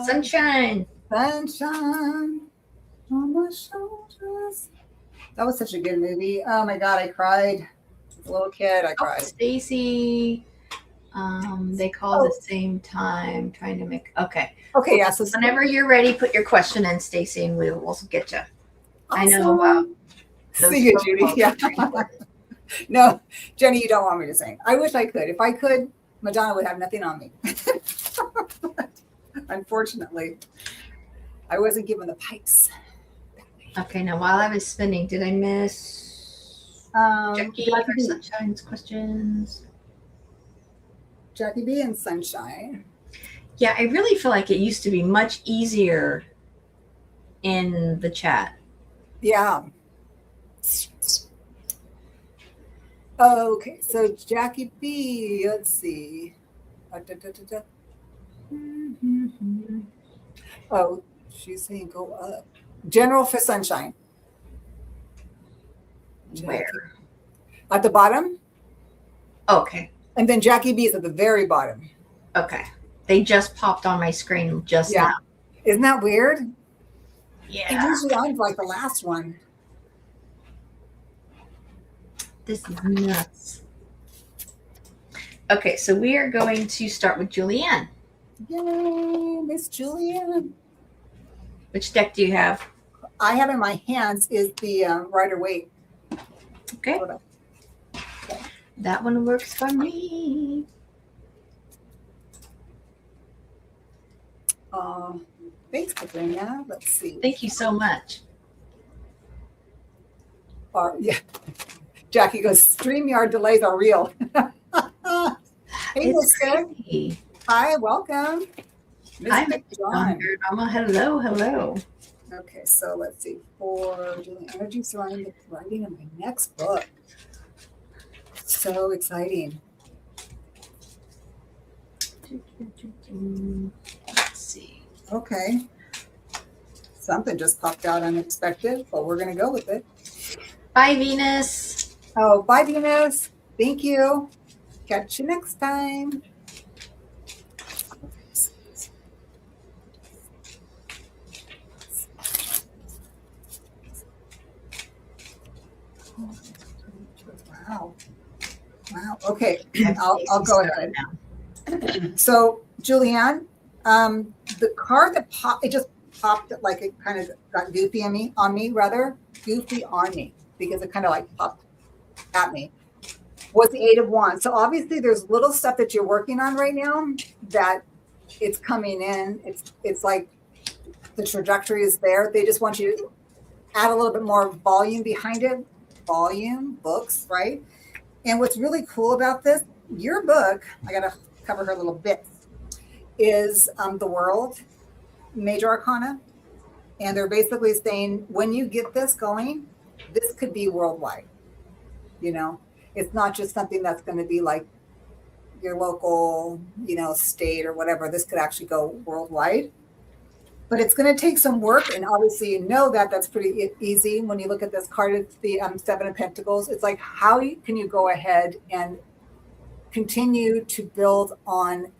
Sunshine on my shoulders. That was such a good movie. Oh my God, I cried. As a little kid, I cried. Stacy. They call the same time, trying to make. Okay, yeah. So whenever you're ready, put your question in, Stacy, and we'll get you. Awesome. I know about. See you, Judy. Yeah. No, Jenny, you don't want me to sing. I wish I could. If I could, Madonna would have nothing on me. Unfortunately, I wasn't given the pipes. Okay, now while I was spinning, did I miss Jackie or Sunshine's questions? Jackie B and Sunshine. Yeah, I really feel like it used to be much easier in the chat. Yeah. Okay, so Jackie B, let's see. Oh, she's saying go up. General for Sunshine. Where? At the bottom. Okay. And then Jackie B is at the very bottom. Okay. They just popped on my screen just now. Isn't that weird? Yeah. It's usually on like the last one. This is nuts. Okay, so we are going to start with Julianne. Yay, Miss Julianne. Which deck do you have? I have in my hands is the Rider-Waite. Okay. That one works for me. Thanks, Katrina. Let's see. Thank you so much. Yeah. Jackie goes, StreamYard delays are real. Hey, It's Mister. crazy. Hi, welcome. Hi, Mr. Mr. John John. Paranormal. Hello, hello. Okay, so let's see. For doing energy surrounding the writing of my next book. So exciting. Let's see. Okay. Something just popped out unexpected, but we're going to go with it. Bye, Venus. Oh, bye, Venus. Thank you. Catch you next time. Wow. Wow. Okay. I'll go ahead. So, Julianne, the card that popped, it just popped like it kind of got goofy on me, because it kind of like popped at me, was the 8 of Wands. So obviously there's little stuff that you're working on right now that it's coming in. It's like the trajectory is there. They just want you to add a little bit more volume behind it. Volume, books, right? And what's really cool about this, your book, I got to cover her little bits, is the World, Major Arcana. And they're basically saying, when you get this going, this could be worldwide. You know, it's not just something that's going to be like your local, state or whatever. This could actually go worldwide. But it's going to take some work. And obviously, that's pretty easy. When you look at this card, it's the 7 of Pentacles. It's like, how can you go ahead and continue to build on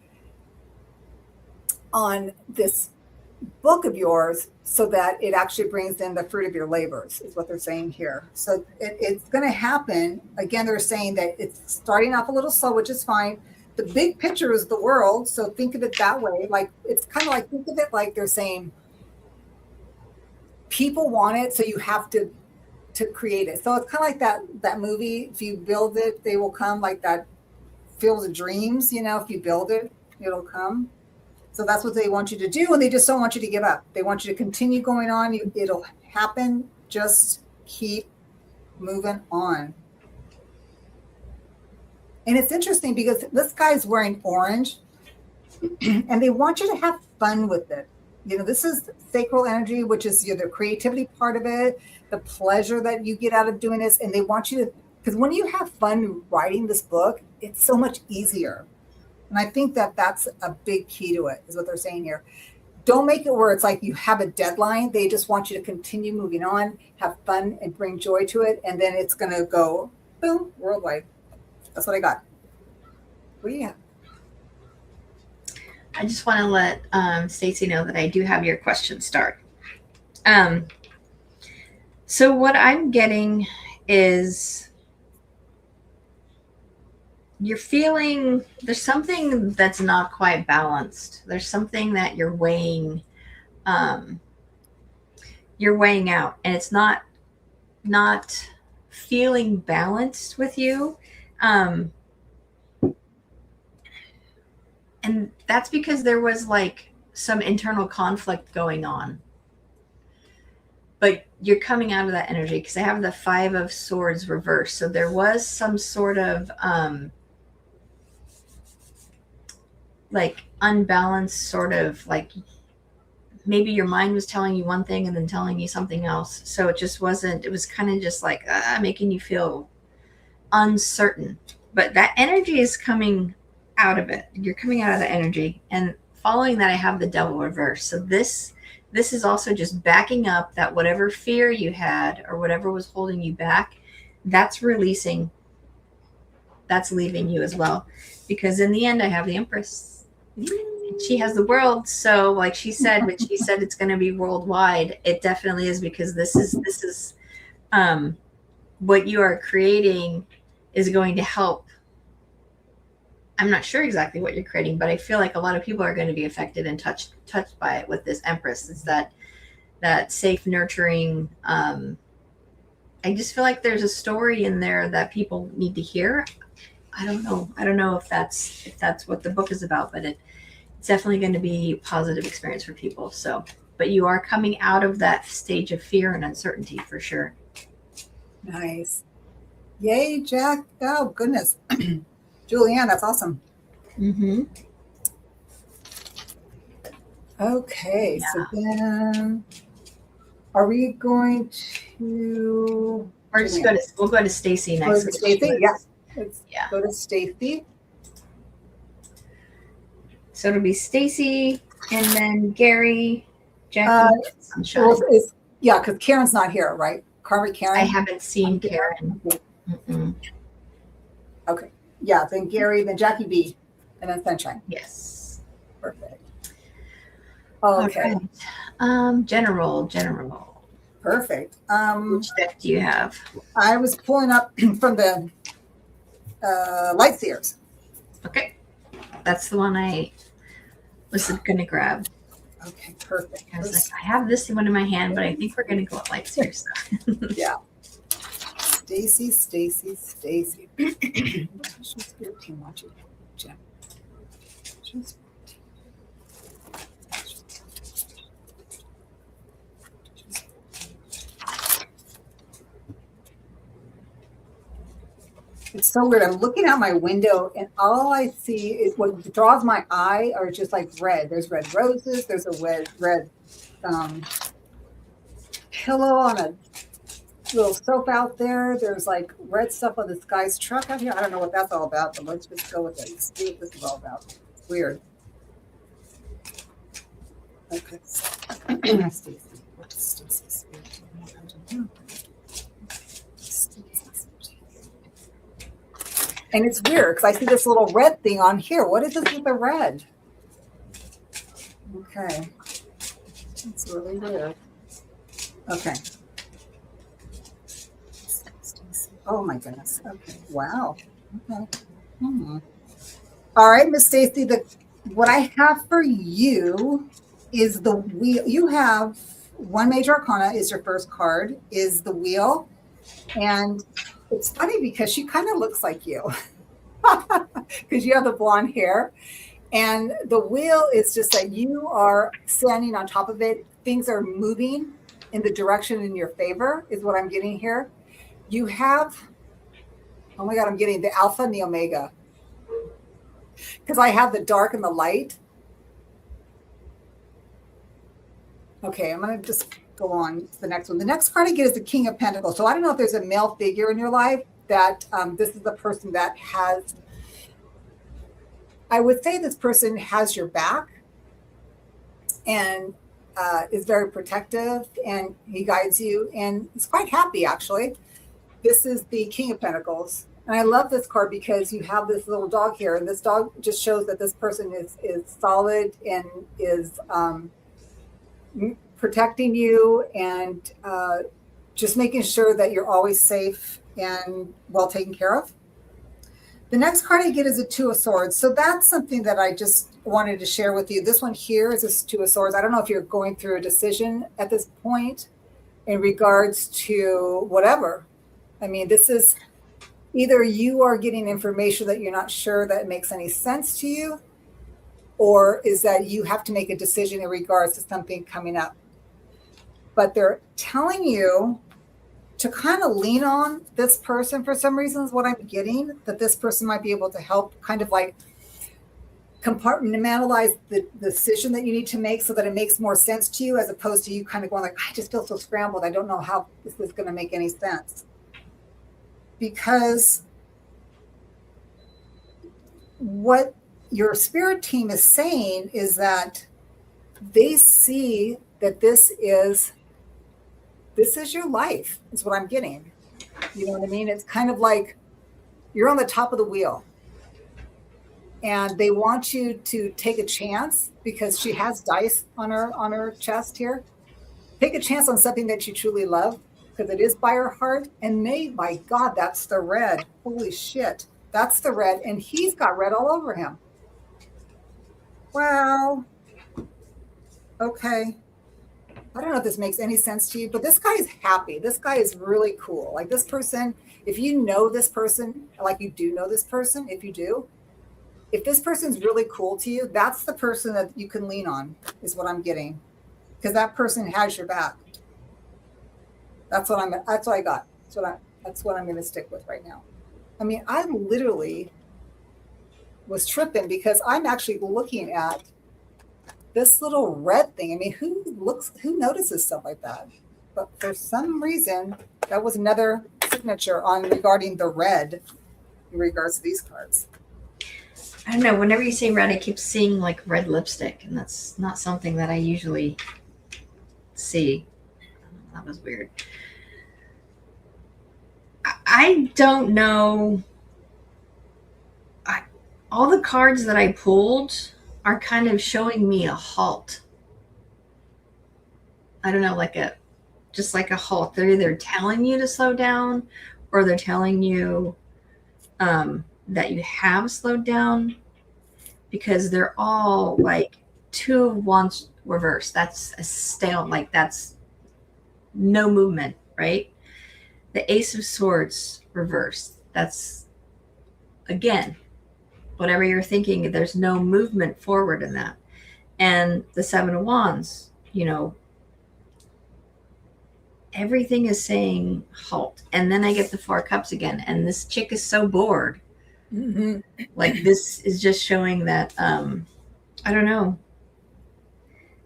this book of yours so that it actually brings in the fruit of your labors, is what they're saying here. So it's going to happen. Again, they're saying that it's starting off a little slow, which is fine. The big picture is the world. So think of it that way. Like, it's kind of like, think of it like they're saying people want it, so you have to create it. So it's kind of like that movie, if you build it, they will come, like that Field of Dreams, if you build it, it'll come. So that's what they want you to do, and they just don't want you to give up. They want you to continue going on. It'll happen. Just keep moving on. And it's interesting because this guy's wearing orange, and they want you to have fun with it. This is sacral energy, which is the creativity part of it, the pleasure that you get out of doing this. And they want you to, because when you have fun writing this book, it's so much easier. And I think that that's a big key to it, is what they're saying here. Don't make it where it's like you have a deadline. They just want you to continue moving on, have fun, and bring joy to it. And then it's going to go, boom, worldwide. That's what I got. What do you have? I just want to let Stacy know that I do have your question start. So what I'm getting is you're feeling there's something that's not quite balanced. There's something that you're weighing out, and it's not feeling balanced with you. And that's because there was like some internal conflict going on. But you're coming out of that energy, because I have the 5 of Swords reversed. So there was some sort of like unbalanced, sort of like maybe your mind was telling you one thing and then telling you something else. So it just wasn't, it was kind of just like making you feel uncertain. But that energy is coming out of it. You're coming out of the energy. And following that, I have the Devil reverse. So this is also just backing up that whatever fear you had or whatever was holding you back, that's releasing. That's leaving you as well. Because in the end, I have the Empress. She has the world. So like she said, when she said it's going to be worldwide, it definitely is, because this is what you are creating is going to help. I'm not sure exactly what you're creating, but I feel like a lot of people are going to be affected and touched by it with this Empress. It's that safe, nurturing. I just feel like there's a story in there that people need to hear. I don't know if that's what the book is about, but it's definitely going to be a positive experience for people. So, but you are coming out of that stage of fear and uncertainty for sure. Nice. Yay, Jack. Oh, goodness. Julianne, that's awesome. Mm-hmm. Okay, so then are we going to We'll go to Stacy go next. to Stacy? Yeah. Let's Yeah. go to Stacy. So it'll be Stacy and then Gary, Jackie, Sunshine. Well, yeah, because Karen's not here, right? Karen. I haven't seen Karen. Okay. Okay. Yeah, then Gary, then Jackie B, and then Sunshine. Yes. Perfect. Okay. Right. General. Perfect. Which deck do you have? I was pulling up from the Light Seers. Okay. That's the one I was going to grab. Okay, perfect. I was like, I have this one in my hand, but I think we're going to go with Light Seers stuff. Yeah. Stacy. She's 13, watching. Jim. It's so weird. I'm looking out my window and all I see is what draws my eye are just like red. There's red roses. There's a red pillow on a little sofa out there. There's like red stuff on this guy's truck out here. I don't know what that's all about, but let's just go with it. Let's see what this is all about. It's weird. Okay. And it's weird because I see this little red thing on here. What is this with the red? Okay. It's really weird. Okay. Oh my goodness. Okay. Wow. Okay. All right, Miss Stacy, what I have for you is the wheel. You have one major arcana is your first card, is the wheel. And it's funny because she kind of looks like you because you have the blonde hair. And the wheel is just that you are standing on top of it. Things are moving in the direction in your favor is what I'm getting here. You have, oh my God, I'm getting the alpha and the omega. Because I have the dark and the light. Okay, I'm going to just go on to the next one. The next card I get is the King of Pentacles. So I don't know if there's a male figure in your life that this is the person that has, I would say this person has your back and is very protective and he guides you and is quite happy actually. This is the King of Pentacles. And I love this card because you have this little dog here and this dog just shows that this person is solid and is protecting you and just making sure that you're always safe and well taken care of. The next card I get is a Two of Swords. So that's something that I just wanted to share with you. This one here is a Two of Swords. I don't know if you're going through a decision at this point in regards to whatever. I mean, this is either you are getting information that you're not sure that makes any sense to you, or is that you have to make a decision in regards to something coming up. But they're telling you to kind of lean on this person for some reasons, what I'm getting, that this person might be able to help kind of like compartmentalize the decision that you need to make so that it makes more sense to you as opposed to you kind of going like, I just feel so scrambled. I don't know how this is going to make any sense. Because what your spirit team is saying is that they see that this is your life, is what I'm getting. You know what I mean? It's kind of like you're on the top of the wheel and they want you to take a chance because she has dice on her chest here. Take a chance on something that you truly love because it is by her heart. And my God, that's the red. Holy shit. That's the red. And he's got red all over him. Wow. Okay. I don't know if this makes any sense to you, but this guy is happy. This guy is really cool. Like this person, if you know this person, like you do know this person, if you do, if this person's really cool to you, that's the person that you can lean on, is what I'm getting. Because that person has your back. That's what I got. That's what I'm going to stick with right now. I mean, I literally was tripping because I'm actually looking at this little red thing. I mean, who notices stuff like that? But for some reason, that was another signature on regarding the red in regards to these cards. I don't know. Whenever you say red, I keep seeing like red lipstick, and that's not something that I usually see. That was weird. I don't know. All the cards that I pulled are kind of showing me a halt. I don't know, just like a halt. They're either telling you to slow down, or they're telling you that you have slowed down, because they're all like 2 of Wands reversed. That's a stale, like that's no movement, right? The Ace of Swords reversed. That's, again, whatever you're thinking, there's no movement forward in that. And the 7 of Wands, everything is saying halt. And then I get the 4 Cups again, and this chick is so bored. Mm-hmm. Like, this is just showing that, I don't know.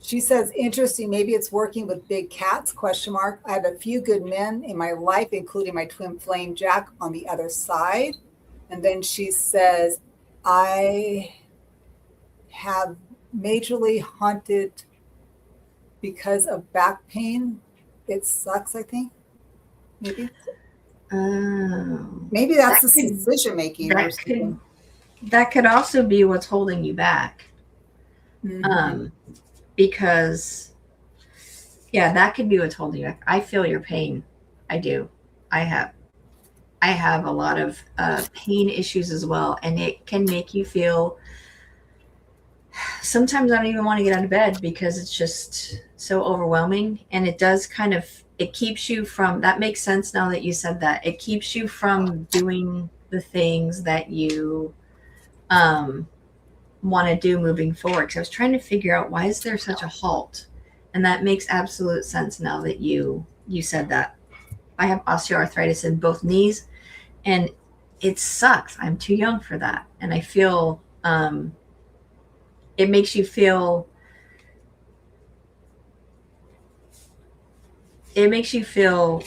She says, interesting, maybe it's working with big cats, ? I have a few good men in my life, including my twin flame Jack on the other side. And then she says, I have majorly haunted because of back pain. It sucks, I think. Maybe. Maybe that's the decision making or something. That could also be what's holding you back. Mm-hmm. Because, yeah, that could be what's holding you back. I feel your pain. I do. I have a lot of pain issues as well, and it can make you feel. Sometimes I don't even want to get out of bed because it's just so overwhelming, and it does it keeps you from. That makes sense now that you said that. It keeps you from doing the things that you want to do moving forward. Because I was trying to figure out, why is there such a halt, and that makes absolute sense now that you said that. I have osteoarthritis in both knees, and it sucks. I'm too young for that, and I feel it makes you feel. It makes you feel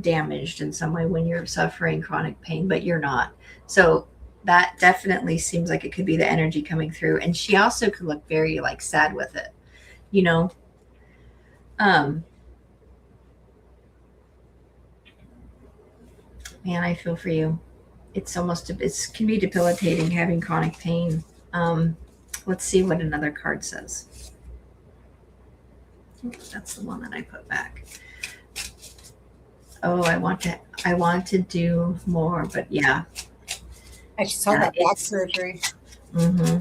damaged in some way when you're suffering chronic pain, but you're not. So that definitely seems like it could be the energy coming through. And she also could look very like sad with it, Man, I feel for you. It can be debilitating having chronic pain. Let's see what another card says. That's the one that I put back. Oh, I want to do more, but yeah. I just saw that back surgery. Mm-hmm.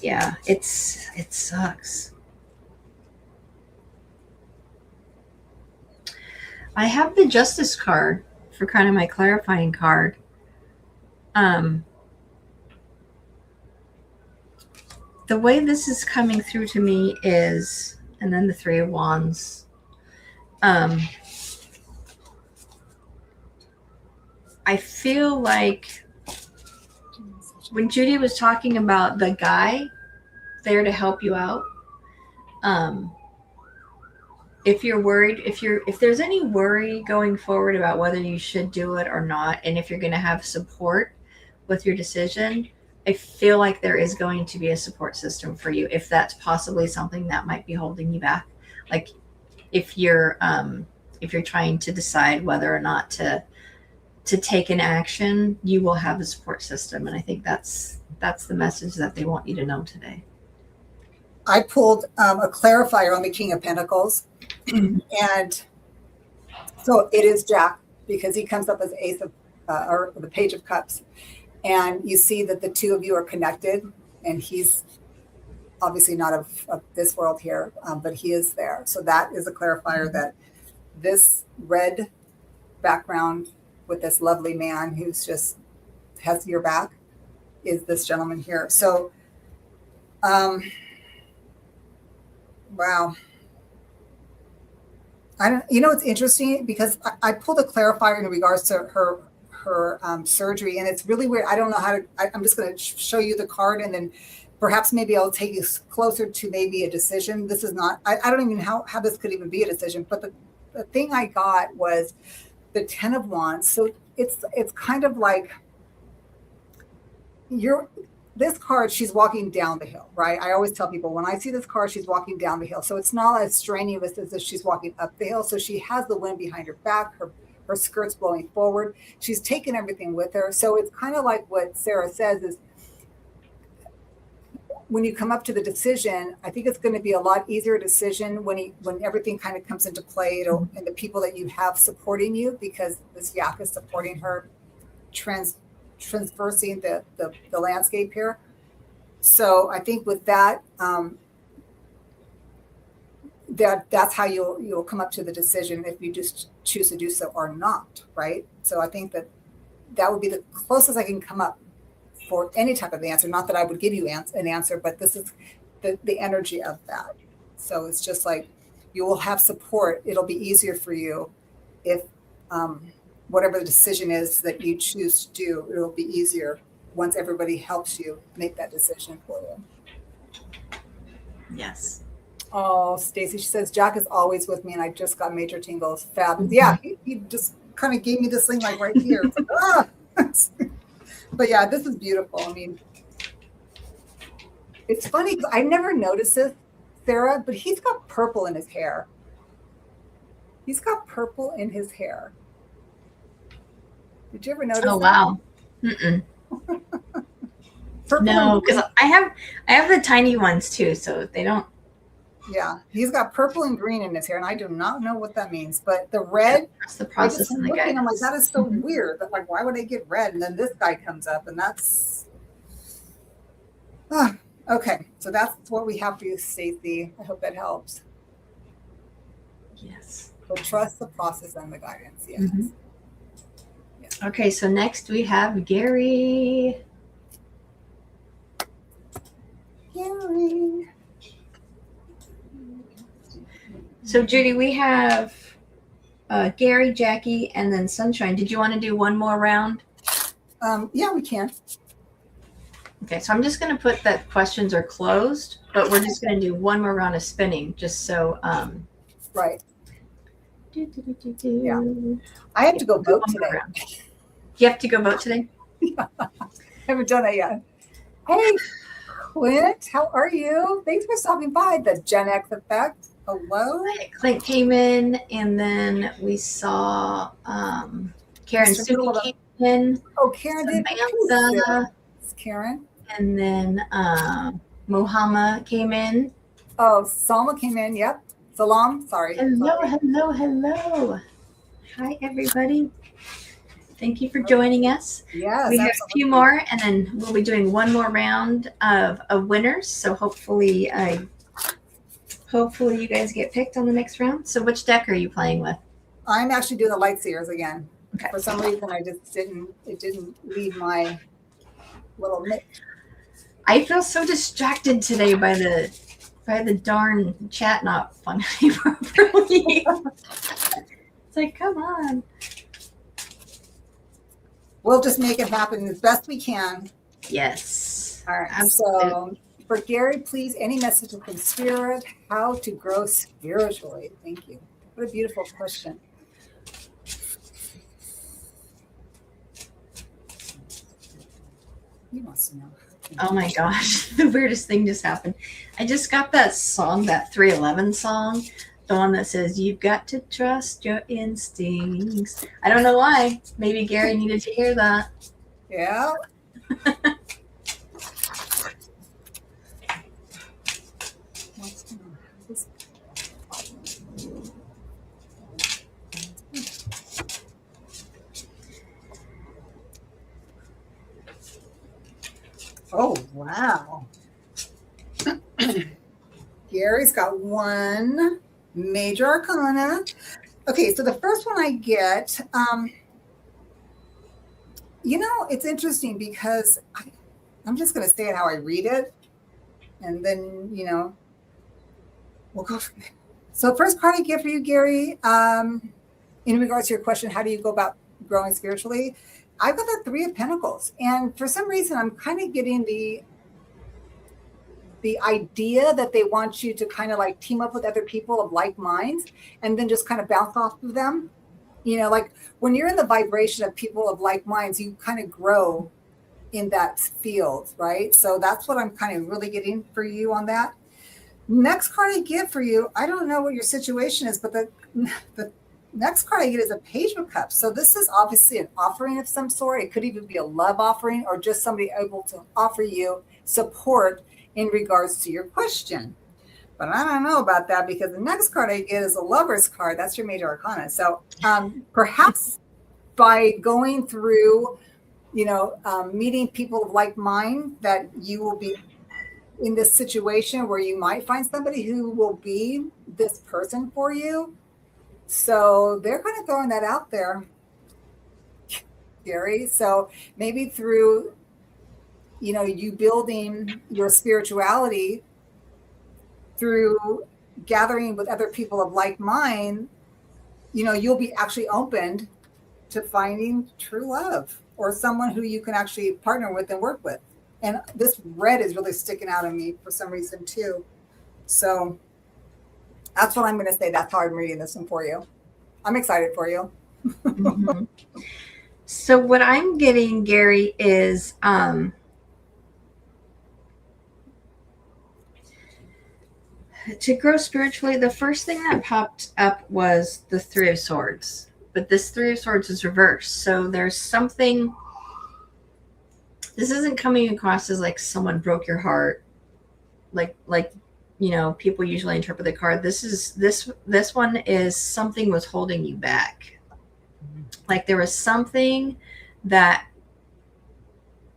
Yeah, it sucks. I have the Justice card for kind of my clarifying card. The way this is coming through to me is, and then the 3 of Wands. I feel like when Judy was talking about the guy there to help you out, if you're worried, if there's any worry going forward about whether you should do it or not, and if you're going to have support with your decision, I feel like there is going to be a support system for you, if that's possibly something that might be holding you back. Like if you're trying to decide whether or not to take an action, you will have a support system. And I think that's the message that they want you to know today. I pulled a clarifier on the King of Pentacles. And so it is Jack, because he comes up as Ace of, or the Page of Cups. And you see that the 2 of you are connected, and he's obviously not of this world here, but he is there. So that is a clarifier that this red background with this lovely man who's just has your back is this gentleman here. So, wow. It's interesting because I pulled a clarifier in regards to her surgery. And it's really weird. I don't know how to, I'm just going to show you the card, and then perhaps maybe I'll take you closer to maybe a decision. This is not, I don't even know how this could even be a decision, but the thing I got was the 10 of Wands. So it's kind of like this card, she's walking down the hill, right? I always tell people when I see this card, she's walking down the hill. So it's not as strenuous as if she's walking up the hill. So she has the wind behind her back, her skirt's blowing forward. She's taken everything with her. So it's kind of like what Sara says is, when you come up to the decision, I think it's going to be a lot easier decision when everything kind of comes into play, and the people that you have supporting you, because this yak is supporting her, transversing the landscape here. So I think with that, that's how you'll come up to the decision if you just choose to do so or not, right? So I think that would be the closest I can come up for any type of answer. Not that I would give you an answer, but this is the energy of that. So it's just like you will have support. It'll be easier for you if whatever the decision is that you choose to do, it'll be easier once everybody helps you make that decision for you. Yes. Oh, Stacy, she says, Jack is always with me and I just got major tingles. Fabulous. Yeah, he just kind of gave me this thing like right here. It's like, ah. But yeah, this is beautiful. I mean, it's funny because I never noticed this, Sara, but he's got purple in his hair. He's got purple in his hair. Did you ever notice? Oh, wow. No, because I have the tiny ones too, so they don't. Yeah, he's got purple and green in his hair, and I do not know what that means. But the red, that's the process in the guidance. I'm like, that is so weird. But like, why would I get red? And then this guy comes up, and that's okay. So that's what we have for you, Stacey. I hope that helps. Yes. So trust the process and the guidance. Yes. Yeah. Okay, so next we have Gary. Gary. So Judy, we have Gary, Jackie, and then Sunshine. Did you want to do one more round? Yeah, we can. Okay, so I'm just going to put that questions are closed, but we're just going to do one more round of spinning, just so. Right. Yeah. I have to go vote today. You have to go vote today? Yeah. I haven't done it yet. Hey, Clint, how are you? Thanks for stopping by. The Gen X Effect. Hello. Clint came in, and then we saw Karen Suki came in. Oh, Karen did. It's Karen. And then Muhammad came in. Oh, Salma came in. Yep. Salam. Sorry. Hello. Hi, everybody. Thank you for joining us. Yes. We have a few more, and then we'll be doing one more round of winners. So hopefully you guys get picked on the next round. So which deck are you playing with? I'm actually doing the Light Seers again. Okay. For some reason, it didn't leave my little mitt. I feel so distracted today by the darn chat not functioning properly. It's like, come on. We'll just make it happen as best we can. Yes. All right. Absolutely. So for Gary, please, any message from Spirit, how to grow spiritually? Thank you. What a beautiful question. He wants to know. Oh my gosh, the weirdest thing just happened. I just got that song, that 311 song, the one that says, "You've got to trust your instincts." I don't know why. Maybe Gary needed to hear that. Yeah. Oh, wow. Gary's got one major arcana. Okay, so the first one I get, it's interesting because I'm just going to say it how I read it. And then, we'll go from there. So first card I get for you, Gary, in regards to your question, how do you go about growing spiritually? I've got the Three of Pentacles. And for some reason, I'm kind of getting the idea that they want you to kind of like team up with other people of like minds and then just kind of bounce off of them. You know, like when you're in the vibration of people of like minds, you kind of grow in that field, right? So that's what I'm kind of really getting for you on that. Next card I get for you, I don't know what your situation is, but the next card I get is a Page of Cups. So this is obviously an offering of some sort. It could even be a love offering or just somebody able to offer you support in regards to your question. But I don't know about that because the next card I get is a Lover's card. That's your major arcana. So perhaps by going through, meeting people of like mind, that you will be in this situation where you might find somebody who will be this person for you. So they're kind of throwing that out there, Gary. So maybe through, you building your spirituality through gathering with other people of like mind, you'll be actually opened to finding true love or someone who you can actually partner with and work with. And this red is really sticking out of me for some reason too. So that's what I'm going to say. That's how I'm reading this one for you. I'm excited for you. Mm-hmm. So what I'm getting, Gary, is to grow spiritually, the first thing that popped up was the Three of Swords. But this Three of Swords is reversed. So there's something, this isn't coming across as like someone broke your heart. Like people usually interpret the card. This one is something was holding you back. Like there was something that,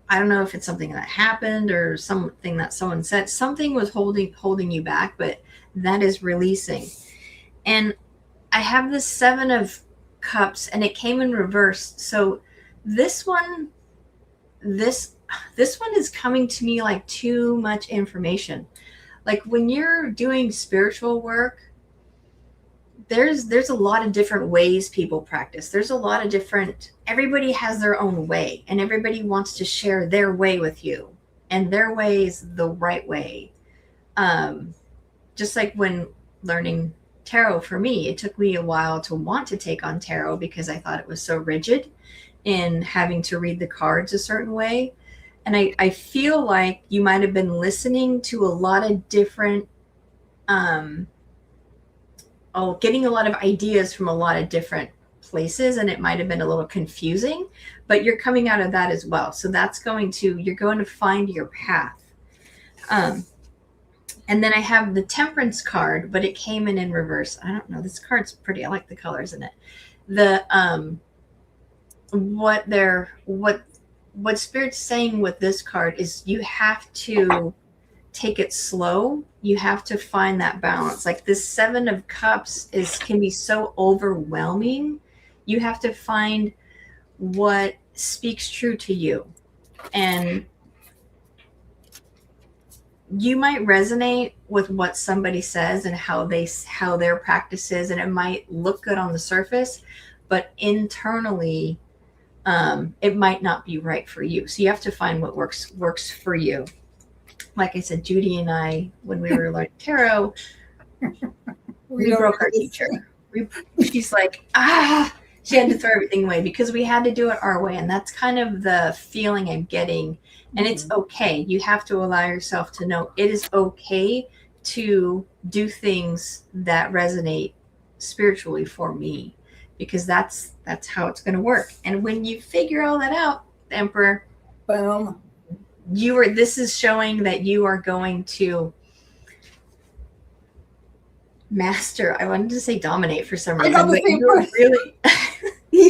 I don't know if it's something that happened or something that someone said, something was holding you back, but that is releasing. And I have this Seven of Cups and it came in reverse. So this one is coming to me like too much information. Like when you're doing spiritual work, there's a lot of different ways people practice. There's a lot of different, everybody has their own way and everybody wants to share their way with you, and their way is the right way. Just like when learning tarot, for me, it took me a while to want to take on tarot because I thought it was so rigid in having to read the cards a certain way. And I feel like you might have been listening to a lot of different, getting a lot of ideas from a lot of different places, and it might have been a little confusing, but you're coming out of that as well. So you're going to find your path. And then I have the Temperance card, but it came in reverse. I don't know. This card's pretty. I like the colors in it. What Spirit's saying with this card is you have to take it slow. You have to find that balance. Like this Seven of Cups can be so overwhelming. You have to find what speaks true to you. And you might resonate with what somebody says and how their practice is, and it might look good on the surface, but internally, it might not be right for you. So you have to find what works for you. Like I said, Judy and I, when we were learning tarot, we broke our teacher. She's like, she had to throw everything away because we had to do it our way. And that's kind of the feeling I'm getting. And it's okay. You have to allow yourself to know it is okay to do things that resonate spiritually for me, because that's how it's going to work. And when you figure all that out, Emperor, boom, this is showing that you are going to master. I wanted to say dominate for some reason. I got the same word. Really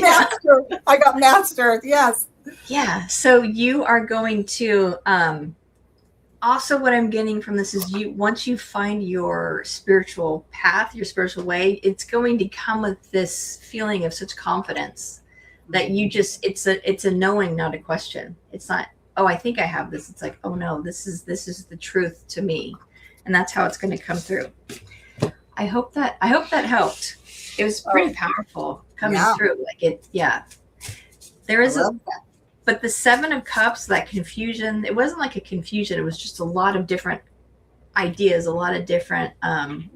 master. I got master. Yes. Yeah. So you are going to also, what I'm getting from this is once you find your spiritual path, your spiritual way, it's going to come with this feeling of such confidence that it's a knowing, not a question. It's not, oh, I think I have this. It's like, oh no, this is the truth to me. And that's how it's going to come through. I hope that helped. It was pretty powerful coming through. Like it, yeah. There I is love that. but the Seven of Cups, that confusion, it wasn't like a confusion. It was just a lot of different ideas, a lot of different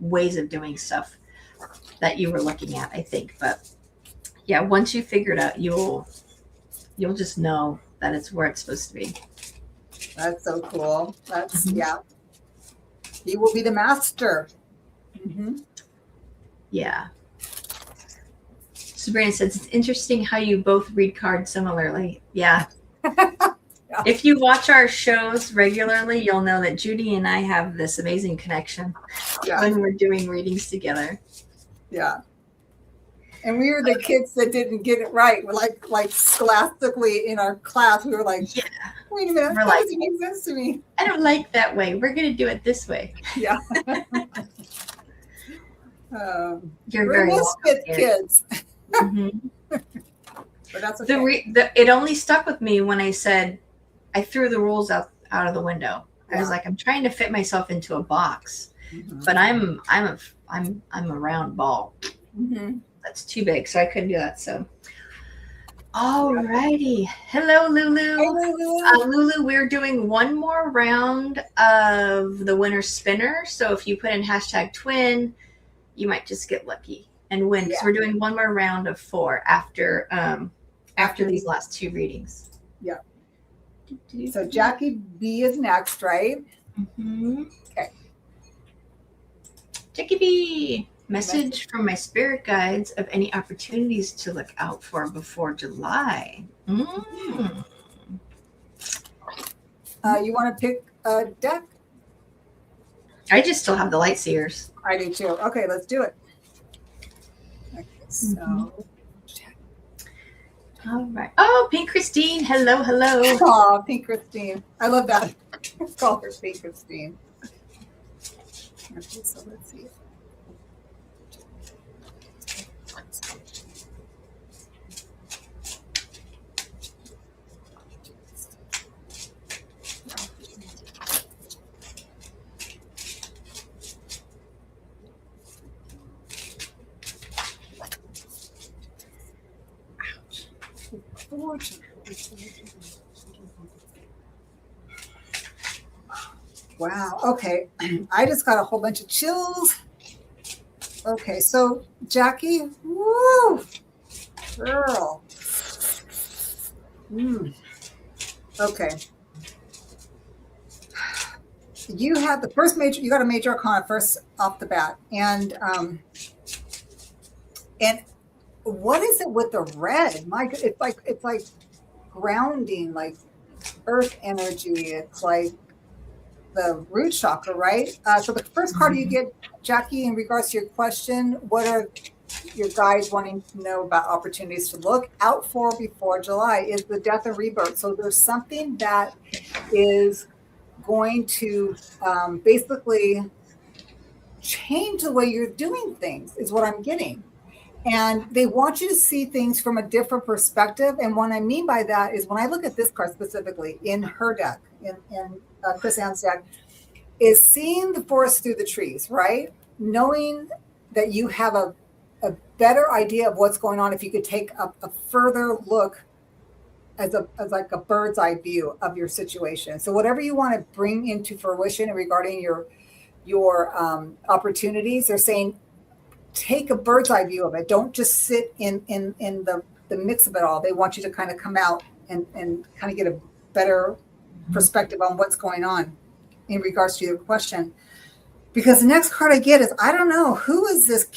ways of doing stuff that you were looking at, I think. But yeah, once you figure it out, you'll just know that it's where it's supposed to be. That's so cool. That's yeah. He will be the master. Yeah. Sabrina says it's interesting how you both read cards similarly. Yeah. If you watch our shows regularly, you'll know that Judy and I have this amazing connection when we're doing readings together. Yeah. And we were the kids that didn't get it right. We're like scholastically in our class, we were like, yeah, wait a minute, that doesn't make sense to me. I don't like that way. We're going to do it this way. Yeah. You're very misfit kids. But that's okay. It only stuck with me when I said I threw the rules out of the window. I was like, I'm trying to fit myself into a box, but I'm a round ball. That's too big, so I couldn't do that. So, all righty. Hello, Lulu. Hey, Lulu. Lulu, we're doing one more round of the winner spinner. So if you put in #twin, you might just get lucky and win. Because we're doing one more round of 4 after these last 2 readings. Yeah. So Jackie B is next, right? Okay. Jackie B. Message from my spirit guides of any opportunities to look out for before July. You want to pick a deck? I just still have the light seers. I do too. Okay, let's do it. Okay, so. All right. Oh, Pink Christine. Hello, hello. Oh, Pink Christine. I love that. Call her Pink Christine. Okay, so let's see. Wow. Okay. I just got a whole bunch of chills. Okay. So Jackie, woo, girl. Okay. You have the first major, you got a major arcana first off the bat. And what is it with the red? It's like grounding, like earth energy. It's like the root chakra, right? So the first card you get, Jackie, in regards to your question, what are your guides wanting to know about opportunities to look out for before July is the death and rebirth. So there's something that is going to basically change the way you're doing things is what I'm getting. And they want you to see things from a different perspective. And what I mean by that is when I look at this card specifically in her deck, in Chris Ann's deck, is seeing the forest through the trees, right? Knowing that you have a better idea of what's going on if you could take a further look as like a bird's eye view of your situation. So whatever you want to bring into fruition regarding your opportunities, they're saying, take a bird's eye view of it. Don't just sit in the mix of it all. They want you to kind of come out and kind of get a better perspective on what's going on in regards to your question. Because the next card I get is, I don't know, who is this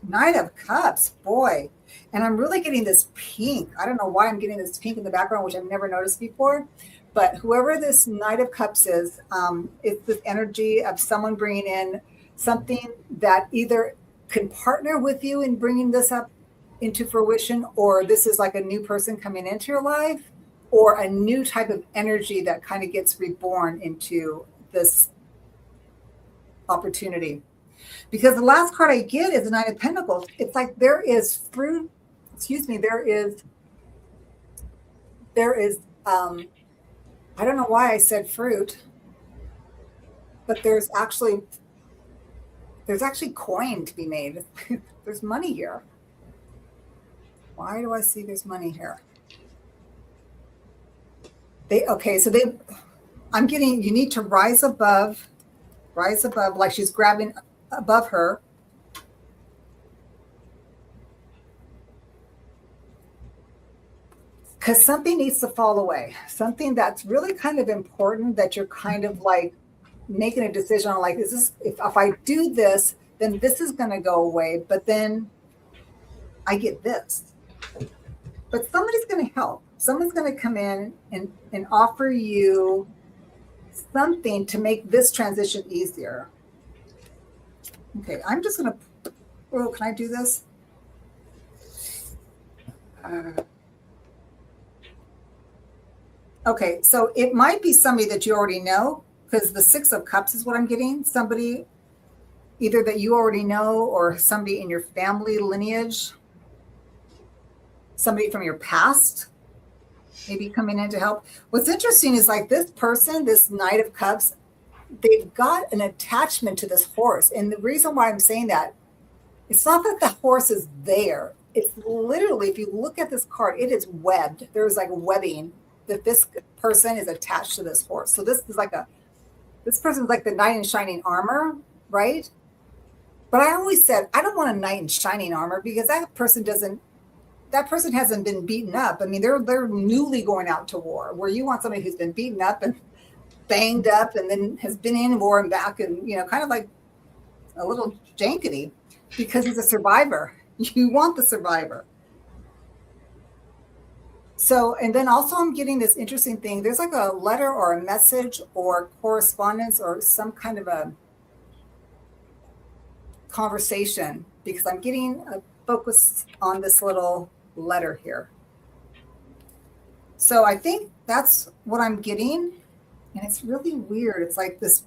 Knight of Cups? Boy. And I'm really getting this pink. I don't know why I'm getting this pink in the background, which I've never noticed before. But whoever this Knight of Cups is, it's this energy of someone bringing in something that either can partner with you in bringing this up into fruition, or this is like a new person coming into your life, or a new type of energy that kind of gets reborn into this opportunity. Because the last card I get is the Nine of Pentacles. It's like there is fruit, there is I don't know why I said fruit, but there's actually coin to be made. There's money here. Why do I see there's money here? I'm getting, you need to rise above, like she's grabbing above her. Because something needs to fall away. Something that's really kind of important that you're kind of like making a decision on, like, is this, if I do this, then this is going to go away, but then I get this. But somebody's going to help. Someone's going to come in and offer you something to make this transition easier. Okay, I'm just going to, oh, can I do this? Okay, so it might be somebody that you already know, because the Six of Cups is what I'm getting. Somebody either that you already know or somebody in your family lineage, somebody from your past, maybe coming in to help. What's interesting is like this person, this Knight of Cups, they've got an attachment to this horse. And the reason why I'm saying that, it's not that the horse is there. It's literally, if you look at this card, it is webbed. There's like webbing that this person is attached to this horse. So this is like this person's like the knight in shining armor, right? But I always said, I don't want a knight in shining armor, because that person hasn't been beaten up. I mean, they're newly going out to war, where you want somebody who's been beaten up and banged up and then has been in war and back, and, you know, kind of like a little jankety, because he's a survivor. You want the survivor. So, and then also I'm getting this interesting thing. There's like a letter or a message or correspondence or some kind of a conversation, because I'm getting a focus on this little letter here. So I think that's what I'm getting. And it's really weird. It's like this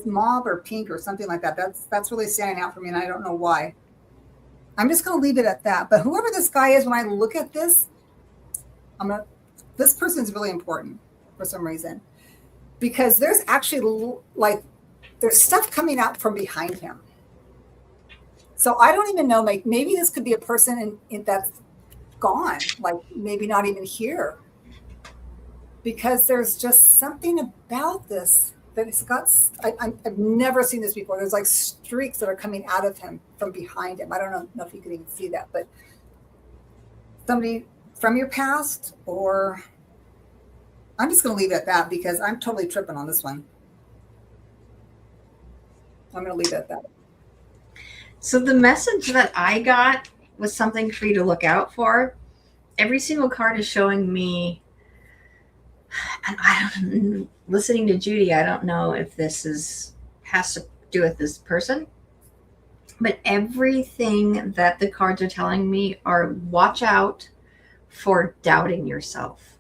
mauve or pink or something like that. That's really standing out for me, and I don't know why. I'm just going to leave it at that. But whoever this guy is, when I look at this, this person's really important for some reason, because there's actually like there's stuff coming out from behind him. So I don't even know, like maybe this could be a person that's gone, like maybe not even here, because there's just something about this that it's got. I've never seen this before. There's like streaks that are coming out of him from behind him. I don't know if you can even see that, but somebody from your past, or I'm just going to leave it at that, because I'm totally tripping on this one. I'm going to leave it at that. So the message that I got was something for you to look out for. Every single card is showing me, and listening to Judy, I don't know if this has to do with this person, but everything that the cards are telling me are watch out for doubting yourself.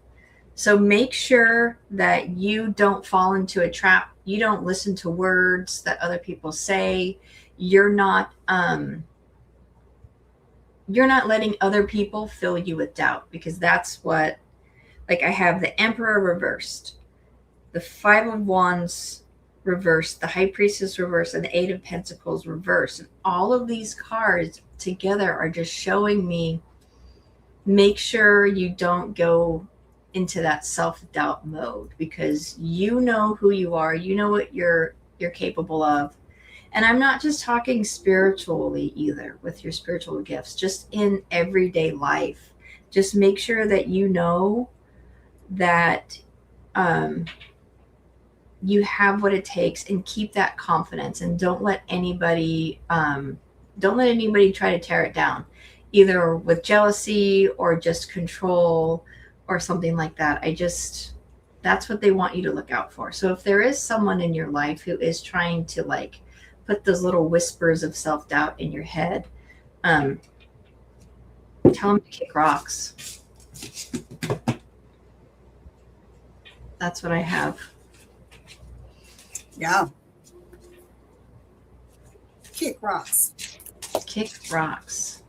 So make sure that you don't fall into a trap. You don't listen to words that other people say. You're not letting other people fill you with doubt, because that's what, like I have the Emperor reversed, the Five of Wands reversed, the High Priestess reversed, and the Eight of Pentacles reversed. And all of these cards together are just showing me, make sure you don't go into that self-doubt mode, because you know who you are, you know what you're capable of. And I'm not just talking spiritually either, with your spiritual gifts, just in everyday life. Just make sure that you know that you have what it takes, and keep that confidence, and don't let anybody try to tear it down, either with jealousy or just control or something like that. That's what they want you to look out for. So if there is someone in your life who is trying to like put those little whispers of self-doubt in your head, tell them to kick rocks. That's what I have. Yeah. Kick rocks. Kick rocks.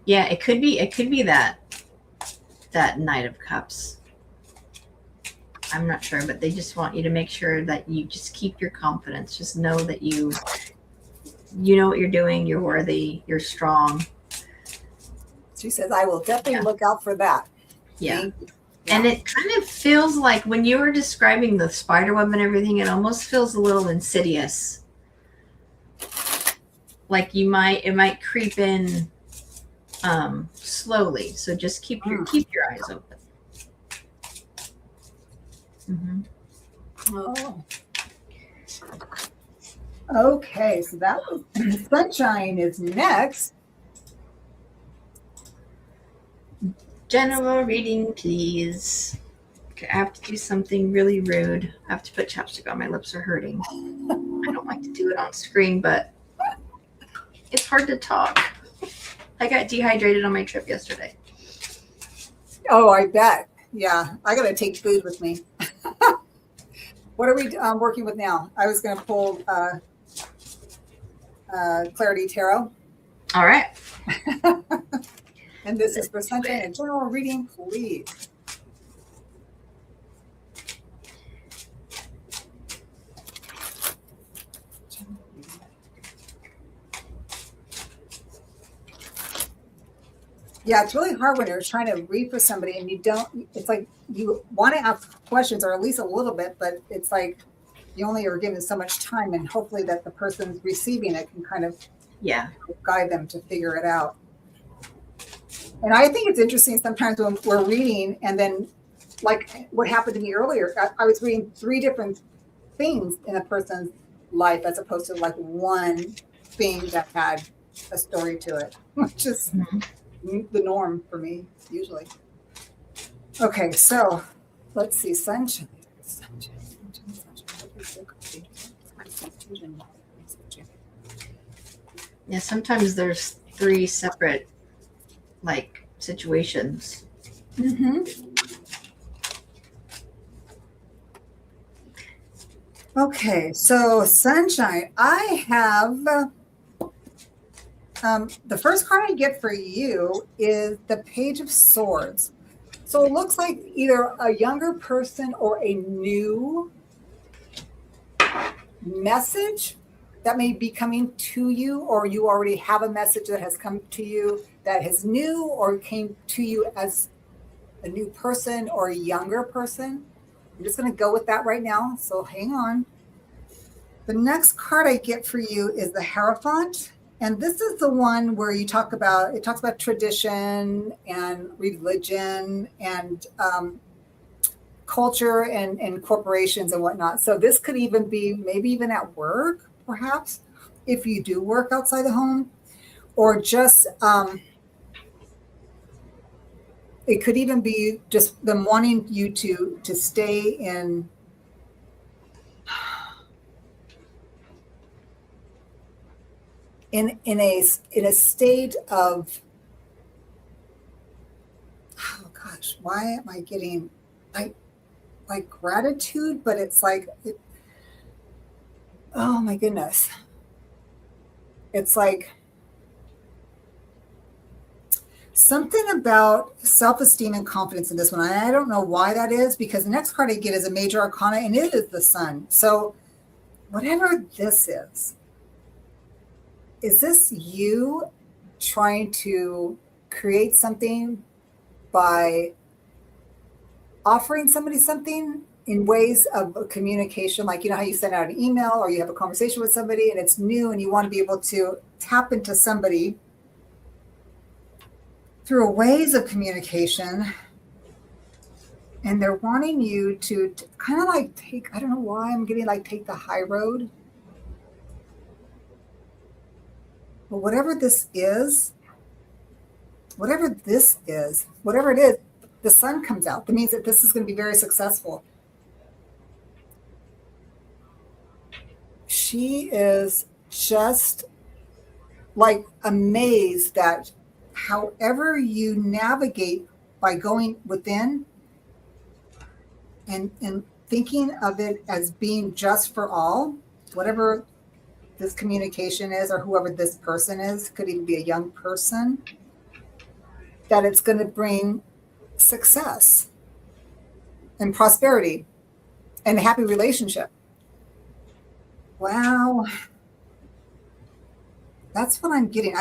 Yeah, it could be that Knight of Cups. I'm not sure, but they just want you to make sure that you just keep your confidence. Just know that you know what you're doing. You're worthy. You're strong. She says, I will definitely look out for that. Yeah. And it kind of feels like when you were describing the spider web and everything, it almost feels a little insidious. Like it might creep in slowly. So just keep your eyes open. Oh. Okay, so that was Sunshine is next. General reading, please. Okay, I have to do something really rude. I have to put chapstick on. My lips are hurting. I don't like to do it on screen, but it's hard to talk. I got dehydrated on my trip yesterday. Oh, I bet. Yeah, I got to take food with me. What are we working with now? I was going to pull Clarity Tarot. All right. And this is for Sunshine and general reading, please. Yeah, it's really hard when you're trying to read for somebody and you don't, it's like you want to ask questions or at least a little bit, but it's like you only are given so much time, and hopefully that the person's receiving it can kind of guide them to figure it out. And I think it's interesting sometimes when we're reading and then like what happened to me earlier, I was reading 3 different things in a person's life as opposed to like one thing that had a story to it, which is the norm for me usually. Okay, so let's see. Sunshine. Yeah, sometimes there's 3 separate like situations. Okay, so Sunshine, I have the first card I get for you is the Page of Swords. So it looks like either a younger person or a new message that may be coming to you, or you already have a message that has come to you that is new or came to you as a new person or a younger person. I'm just going to go with that right now, so hang on. The next card I get for you is the Hierophant. And this is the one where it talks about tradition and religion and culture and corporations and whatnot. So this could even be maybe even at work, perhaps, if you do work outside the home, or just it could even be just them wanting you to stay in a state of, oh gosh, why am I getting like gratitude, but it's like oh my goodness, it's like something about self-esteem and confidence in this one. I don't know why that is, because the next card I get is a major arcana, and it is the Sun. So whatever this is this you trying to create something by offering somebody something in ways of communication? Like, you know how you send out an email or you have a conversation with somebody and it's new and you want to be able to tap into somebody through ways of communication, and they're wanting you to kind of like take, I don't know why I'm getting like take the high road. But whatever this is, whatever it is, the Sun comes out. That means that this is going to be very successful. She is just like amazed that however you navigate by going within and thinking of it as being just for all, whatever this communication is, or whoever this person is, could even be a young person, that it's going to bring success and prosperity and a happy relationship. Wow. That's what I'm getting.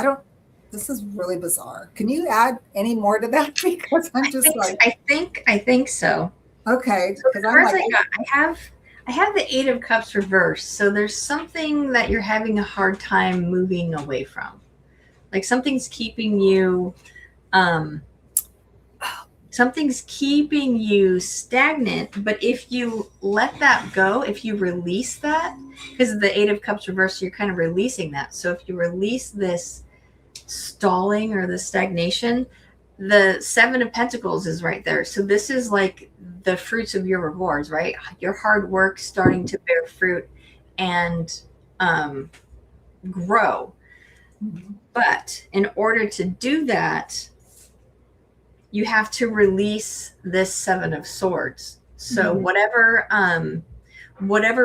This is really bizarre. Can you add any more to that? Because I'm just I think so. Okay. So the cards I got, I have the Eight of Cups reversed. So there's something that you're having a hard time moving away from. Like something's keeping you stagnant, but if you let that go, if you release that, because the Eight of Cups reversed, you're kind of releasing that. So if you release this stalling or the stagnation, the Seven of Pentacles is right there. So this is like the fruits of your rewards, right? Your hard work starting to bear fruit and grow. But in order to do that, you have to release this Seven of Swords. So whatever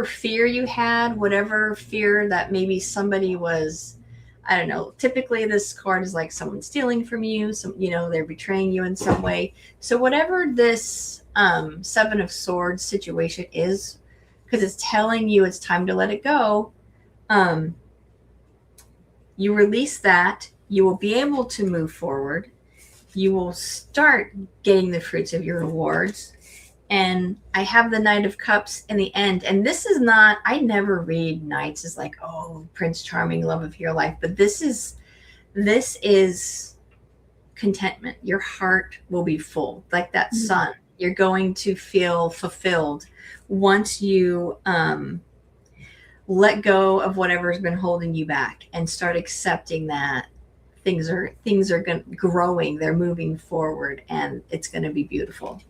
fear you had, whatever fear that maybe somebody was, I don't know, typically this card is like someone stealing from you, they're betraying you in some way. So whatever this Seven of Swords situation is, because it's telling you it's time to let it go, you release that, you will be able to move forward. You will start getting the fruits of your rewards. And I have the Knight of Cups in the end. And this is not, I never read knights as like, oh, Prince Charming, love of your life. But this is contentment. Your heart will be full, like that sun. You're going to feel fulfilled once you let go of whatever's been holding you back and start accepting that things are growing, they're moving forward, and it's going to be beautiful.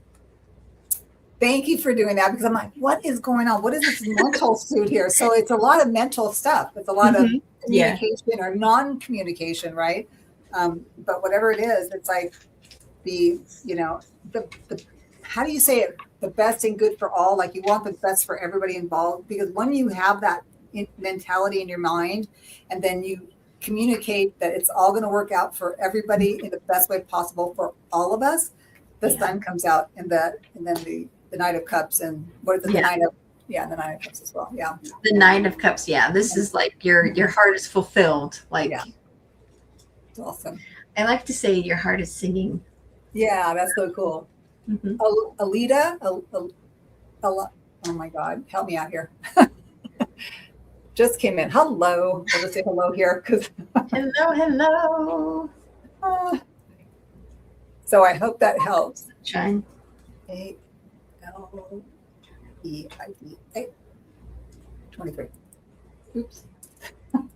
Thank you for doing that, because I'm like, what is going on? What is this mental suit here? So it's a lot of mental stuff. It's a lot of communication or non-communication, right? But whatever it is, it's like the how do you say it? The best and good for all. Like you want the best for everybody involved, because when you have that mentality in your mind, and then you communicate that it's all going to work out for everybody in the best way possible for all of us, the sun comes out, and then the Knight of Cups, and what is it? The Knight of Cups as well. Yeah. The Knight of Cups. Yeah. This is like your heart is fulfilled. Like, it's awesome. I like to say your heart is singing. Yeah. That's so cool. Alita. Oh my God. Help me out here. Just came in. Hello. I'll just say hello here. Hello. So I hope that helps. Shine. ALEID. 23. Oops.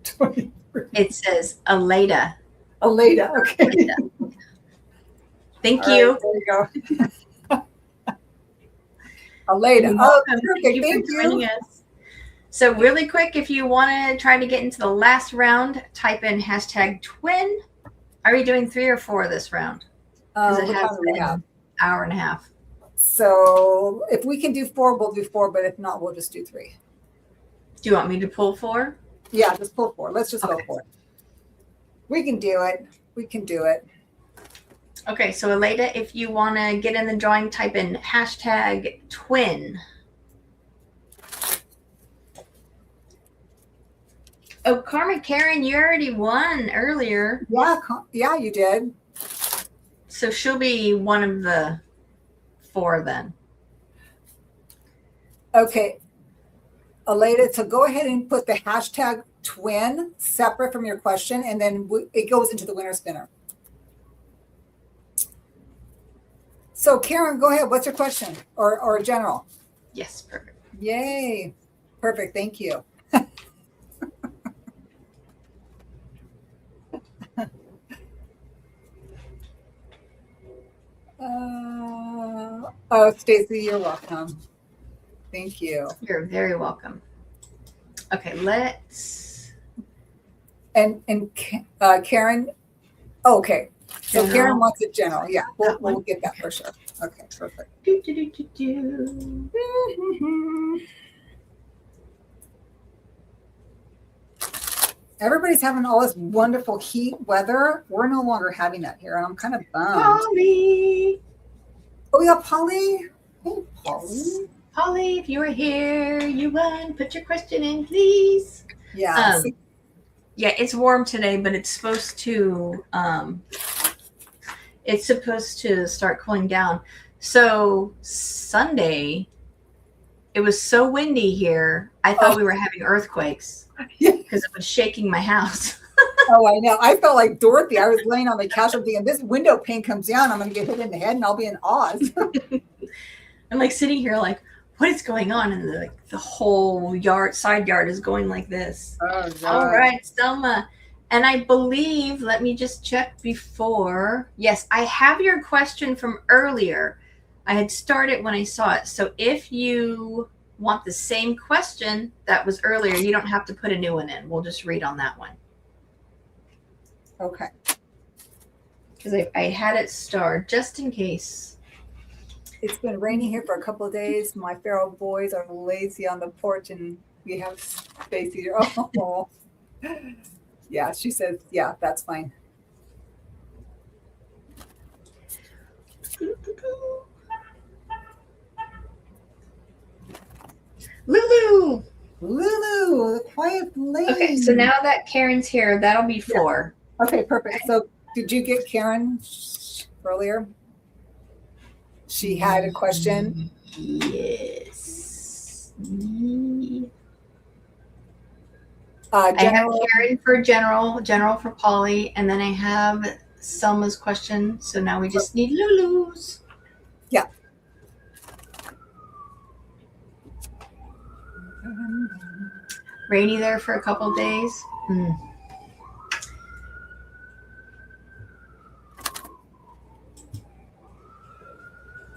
23. It says Aleda. Aleda. Okay. Aleda. Thank you. Right, there you go. Aleda. Oh, perfect. Thank you. So really quick, if you want to try to get into the last round, type in #twin. Are we doing 3 or 4 this round? Because it has been an hour and a half. So if we can do 4, we'll do 4. But if not, we'll just do 3. Do you want me to pull 4? Yeah, just pull 4. Let's just go for it. We can do it. We can do it. Okay, so Aleda, if you want to get in the drawing, type in #twin. Oh, Karmic Karen, you already won earlier. Yeah, you did. So she'll be one of the 4 then. Okay. Aleda, so go ahead and put the #twin separate from your question, and then it goes into the winner spinner. So Karen, go ahead. What's your question or general? Yes, perfect. Yay. Perfect. Thank you. Stacey, you're welcome. Thank you. You're very welcome. Okay, let's. And Karen. Oh, okay. So Karen wants it general. Yeah, we'll get that for sure. Okay, perfect. Everybody's having all this wonderful heat weather. We're no longer having that here, and I'm kind of bummed. Polly. Oh, we got Polly. Hey, Polly. Yes. Polly, if you are here, you won. Put your question in, please. Yeah. Yeah, it's warm today, but it's supposed to start cooling down. So Sunday, it was so windy here. I thought we were having earthquakes because it was shaking my house. Oh, I know. I felt like Dorothy. I was laying on the couch and thinking, this window pane comes down, I'm going to get hit in the head and I'll be in Oz. I'm like sitting here like, what is going on? And the whole side yard is going like this. Oh, all right, Selma. And I believe, let me just check before. Yes, I have your question from earlier. I had started when I saw it. So if you want the same question that was earlier, you don't have to put a new one in. We'll just read on that one. Okay. Because I had it starred just in case. It's been raining here for a couple of days. My feral boys are lazy on the porch and we have space here. Oh, yeah, she says, yeah, that's fine. Lulu, the quiet lane. Okay, so now that Karen's here, that'll be 4. Yeah. Okay, perfect. Okay. So did you get Karen earlier? She had a question. Yes. I have Karen for general for Polly, and then I have Selma's question. So now we just need Lulu's. Yeah. Rainy there for a couple days.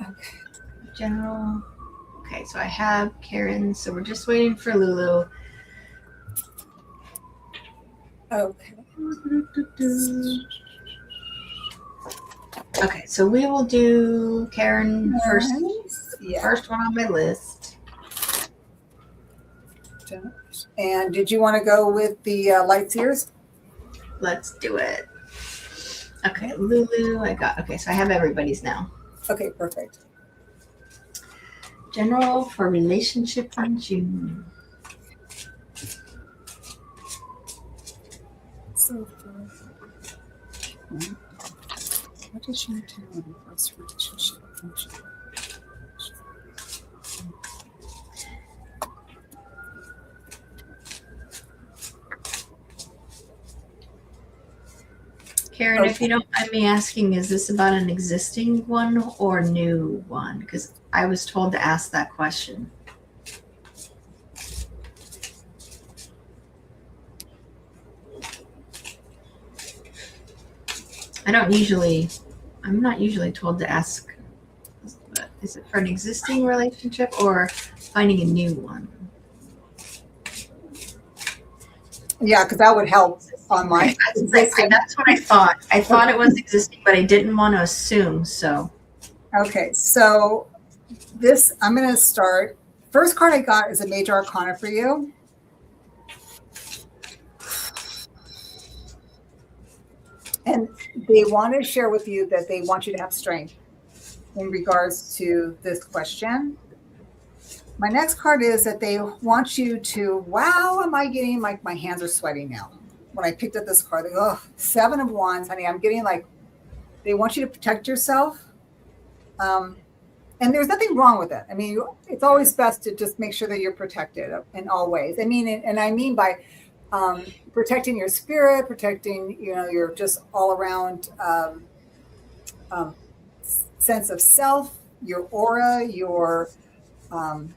Okay. General. Okay, so I have Karen. So we're just waiting for Lulu. Okay. Okay, so we will do Karen first. Yeah. First one on my list. And did you want to go with the lights ears? Let's do it. Okay, Lulu, okay, so I have everybody's now. Okay, perfect. General for relationship in June. So, what did she do in the first relationship? Karen, if you don't mind me asking, is this about an existing one or new one? Because I was told to ask that question. I'm not usually told to ask, is it for an existing relationship or finding a new one? Yeah, because that would help on my That's what I thought. I thought it was existing, but I didn't want to assume, so. Okay, so this, I'm going to start. First card I got is a major arcana for you. And they want to share with you that they want you to have strength in regards to this question. My next card is that they want you to, wow, am I getting like my hands are sweating now. When I picked up this card, they go, oh, 7 of Wands, honey, I'm getting like, they want you to protect yourself. And there's nothing wrong with it. I mean, it's always best to just make sure that you're protected in all ways. I mean, and I mean by protecting your spirit, protecting, your just all around sense of self, your aura, your, I'm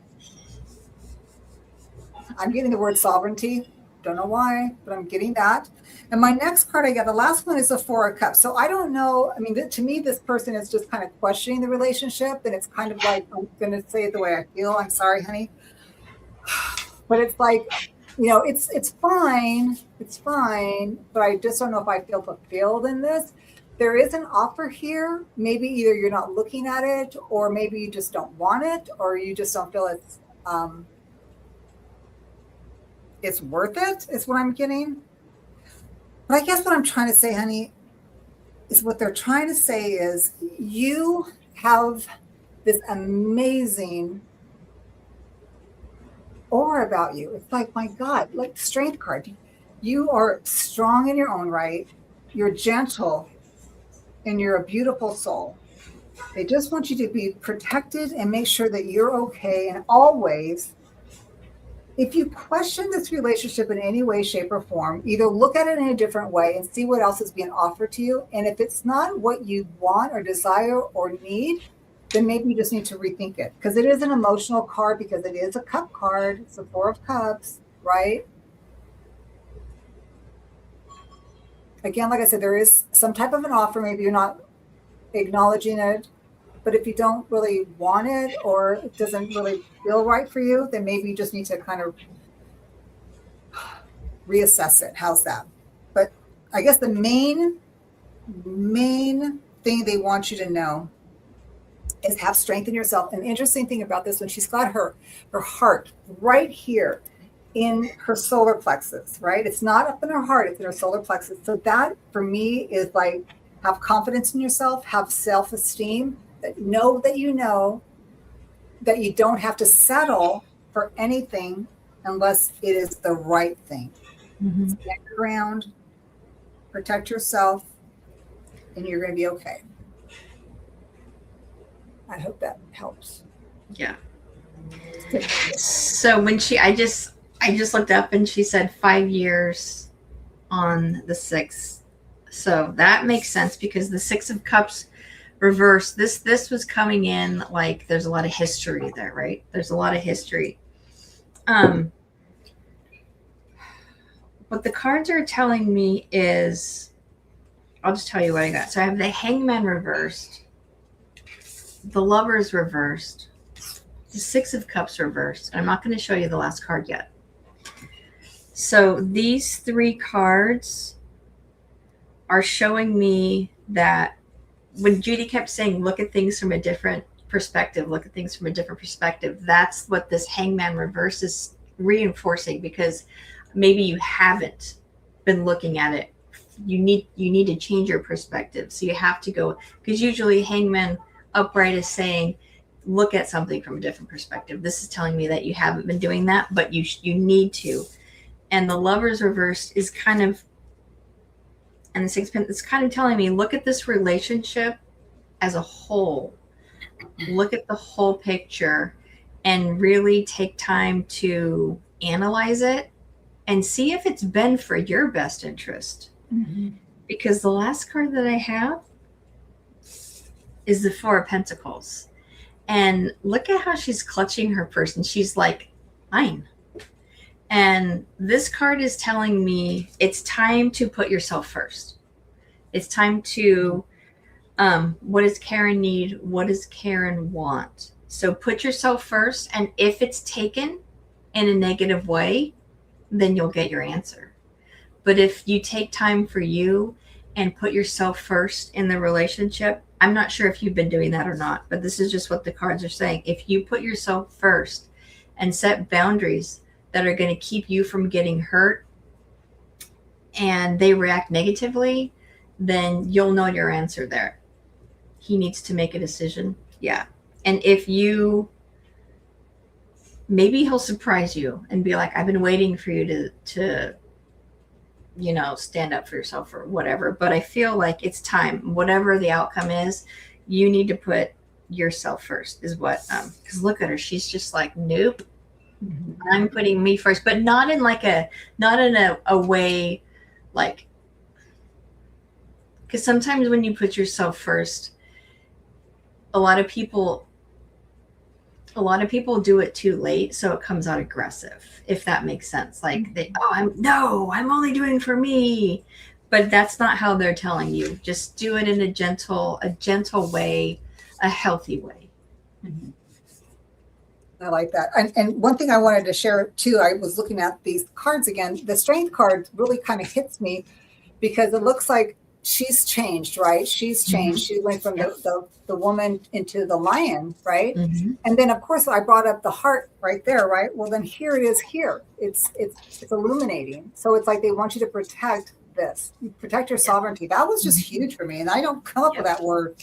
getting the word sovereignty. Don't know why, but I'm getting that. And my next card I got, the last one is the 4 of Cups. So I don't know. I mean, to me, this person is just kind of questioning the relationship. And it's kind of like, I'm going to say it the way I feel. I'm sorry, honey. But it's like, it's fine. It's fine. But I just don't know if I feel fulfilled in this. There is an offer here. Maybe either you're not looking at it, or maybe you just don't want it, or you just don't feel it's worth it, is what I'm getting. But I guess what I'm trying to say, honey, is what they're trying to say is you have this amazing aura about you. It's like, my God, like strength card. You are strong in your own right. You're gentle and you're a beautiful soul. They just want you to be protected and make sure that you're okay. And always, if you question this relationship in any way, shape, or form, either look at it in a different way and see what else is being offered to you. And if it's not what you want or desire or need, then maybe you just need to rethink it, because it is an emotional card, because it is a cup card. It's the Four of Cups, right? Again, like I said, there is some type of an offer. Maybe you're not acknowledging it, but if you don't really want it or it doesn't really feel right for you, then maybe you just need to kind of reassess it. How's that? But I guess the main thing they want you to know is have strength in yourself. And the interesting thing about this one, she's got her heart right here in her solar plexus, right? It's not up in her heart, it's in her solar plexus. So that for me is like, have confidence in yourself, have self-esteem, that know that you don't have to settle for anything unless it is the right thing. Mm-hmm. Stand your ground, protect yourself, and you're going to be okay. I hope that helps. Yeah. So when I just looked up and she said 5 years on the 6th. So that makes sense, because the 6 of Cups reverse, this was coming in like there's a lot of history there, right? There's a lot of history. What the cards are telling me is, I'll just tell you what I got. So I have the Hangman reversed, the Lovers reversed, the 6 of Cups reversed. I'm not going to show you the last card yet. So these 3 cards are showing me that when Judy kept saying, look at things from a different perspective, look at things from a different perspective, that's what this Hangman reverse is reinforcing, because maybe you haven't been looking at it. You need to change your perspective. So you have to go, because usually Hangman upright is saying, look at something from a different perspective. This is telling me that you haven't been doing that, but you need to. And the Lovers reversed is kind of, and the 6 Pentacles is kind of telling me, look at this relationship as a whole. Look at the whole picture and really take time to analyze it and see if it's been for your best interest. Mm-hmm. Because the last card that I have is the 4 of Pentacles. And look at how she's clutching her purse, and she's like, mine. And this card is telling me it's time to put yourself first. It's time to, what does Karen need? What does Karen want? So put yourself first. And if it's taken in a negative way, then you'll get your answer. But if you take time for you and put yourself first in the relationship, I'm not sure if you've been doing that or not, but this is just what the cards are saying. If you put yourself first and set boundaries that are going to keep you from getting hurt and they react negatively, then you'll know your answer there. He needs to make a decision. Yeah. And if you, maybe he'll surprise you and be like, I've been waiting for you to stand up for yourself or whatever. But I feel like it's time. Whatever the outcome is, you need to put yourself first is what, because look at her. She's just like, nope. Mm-hmm. I'm putting me first, but not in a way like, because sometimes when you put yourself first, a lot of people do it too late, so it comes out aggressive, if that makes sense. Like, I'm only doing for me, but that's not how they're telling you. Just do it in a gentle way, a healthy way. Mm-hmm. I like that. And one thing I wanted to share too, I was looking at these cards again. The Strength card really kind of hits me because it looks like she's changed, right? She's changed. Mm-hmm. She went from the woman into the lion, right? Mm-hmm. And then of course I brought up the heart right there, right? Well, then here it is here. It's illuminating. So it's like they want you to protect this, protect your sovereignty. That was just huge for me. And I don't come up with that word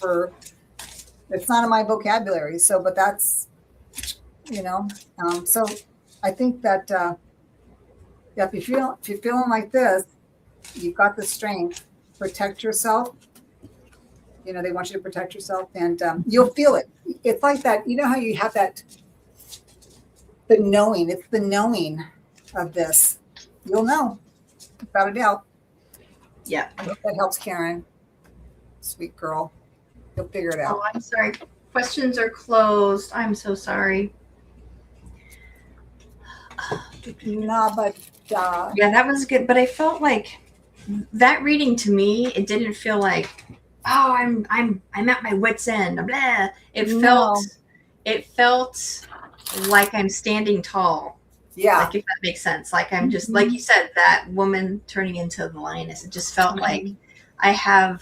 it's not in my vocabulary. So, but that's, so I think that Yeah, if you're feeling like this, you've got the strength. Protect yourself. You know, they want you to protect yourself, and you'll feel it. It's like that. You know how you have that, the knowing. It's the knowing of this. You'll know, without a doubt. Yeah. I hope that helps, Karen. Sweet girl. You'll figure it out. Oh, I'm sorry. Questions are closed. I'm so sorry. No, but Yeah, that was good. But I felt like that reading to me, it didn't feel like, oh, I'm at my wit's end. Blah. It felt like I'm standing tall. Yeah. Like, if that makes sense. Like, I'm just, like you said, that woman turning into the lioness. It just felt like I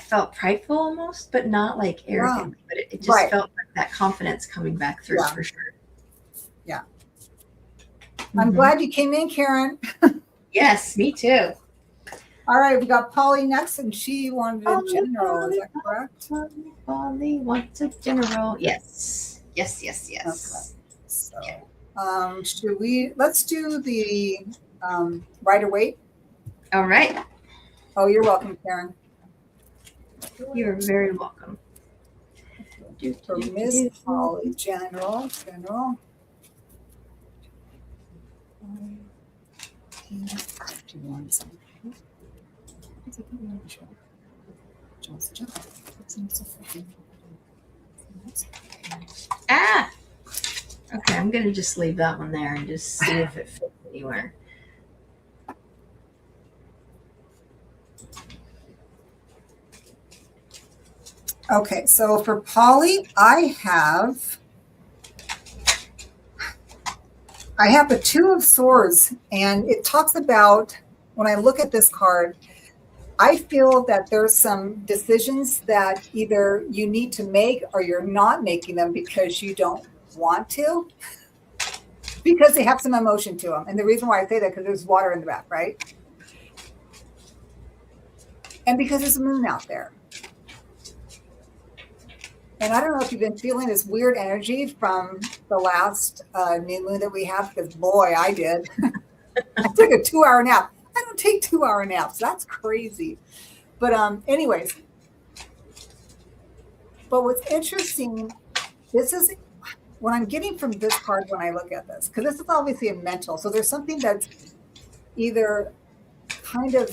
felt prideful almost, but not like arrogant. But it just felt like that confidence coming back through for sure. Yeah. I'm glad you came in, Karen. Yes, me too. All right, we got Polly next, and she wanted a general. Is that correct? Polly wants a general. Yes. Okay. So, let's do the Rider-Waite. All right. Oh, you're welcome, Karen. You're very welcome. For Miss Polly, general. Ah. Okay, I'm gonna just leave that one there and just see if it fits anywhere. Okay, so for Polly, I have the Two of Swords, and it talks about, when I look at this card, I feel that there's some decisions that either you need to make or you're not making them because you don't want to, because they have some emotion to them. And the reason why I say that, because there's water in the back, right? And because there's a moon out there. And I don't know if you've been feeling this weird energy from the last new moon that we have, because boy, I did. I took a 2-hour nap. I don't take 2-hour naps. That's crazy. But anyways, but what's interesting, this is what I'm getting from this card when I look at this, because this is obviously a mental. So there's something that's either kind of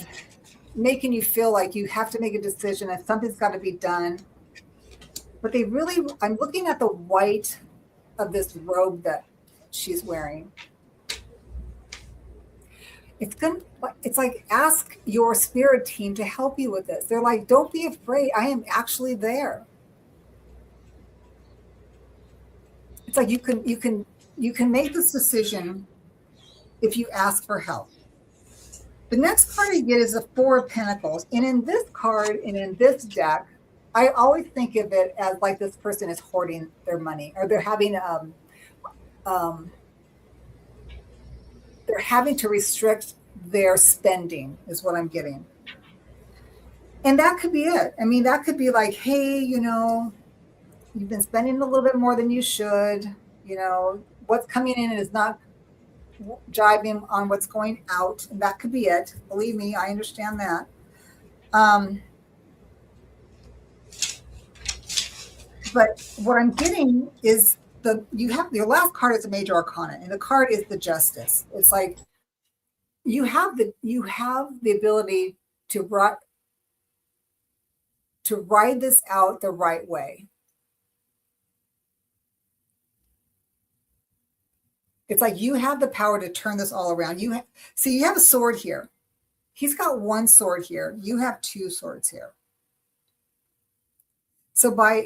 making you feel like you have to make a decision and something's got to be done. But I'm looking at the white of this robe that she's wearing. It's like, ask your spirit team to help you with this. They're like, don't be afraid. I am actually there. It's like you can make this decision if you ask for help. The next card I get is the Four of Pentacles. And in this card and in this deck, I always think of it as like this person is hoarding their money, or they're having to restrict their spending, is what I'm getting. And that could be it. I mean, that could be like, hey, you've been spending a little bit more than you should. What's coming in is not jiving on what's going out. And that could be it. Believe me, I understand that. But what I'm getting is your last card is a major arcana, and the card is the Justice. It's like you have the ability to ride this out the right way. It's like you have the power to turn this all around. You have a sword here. He's got one sword here. You have two swords here. So by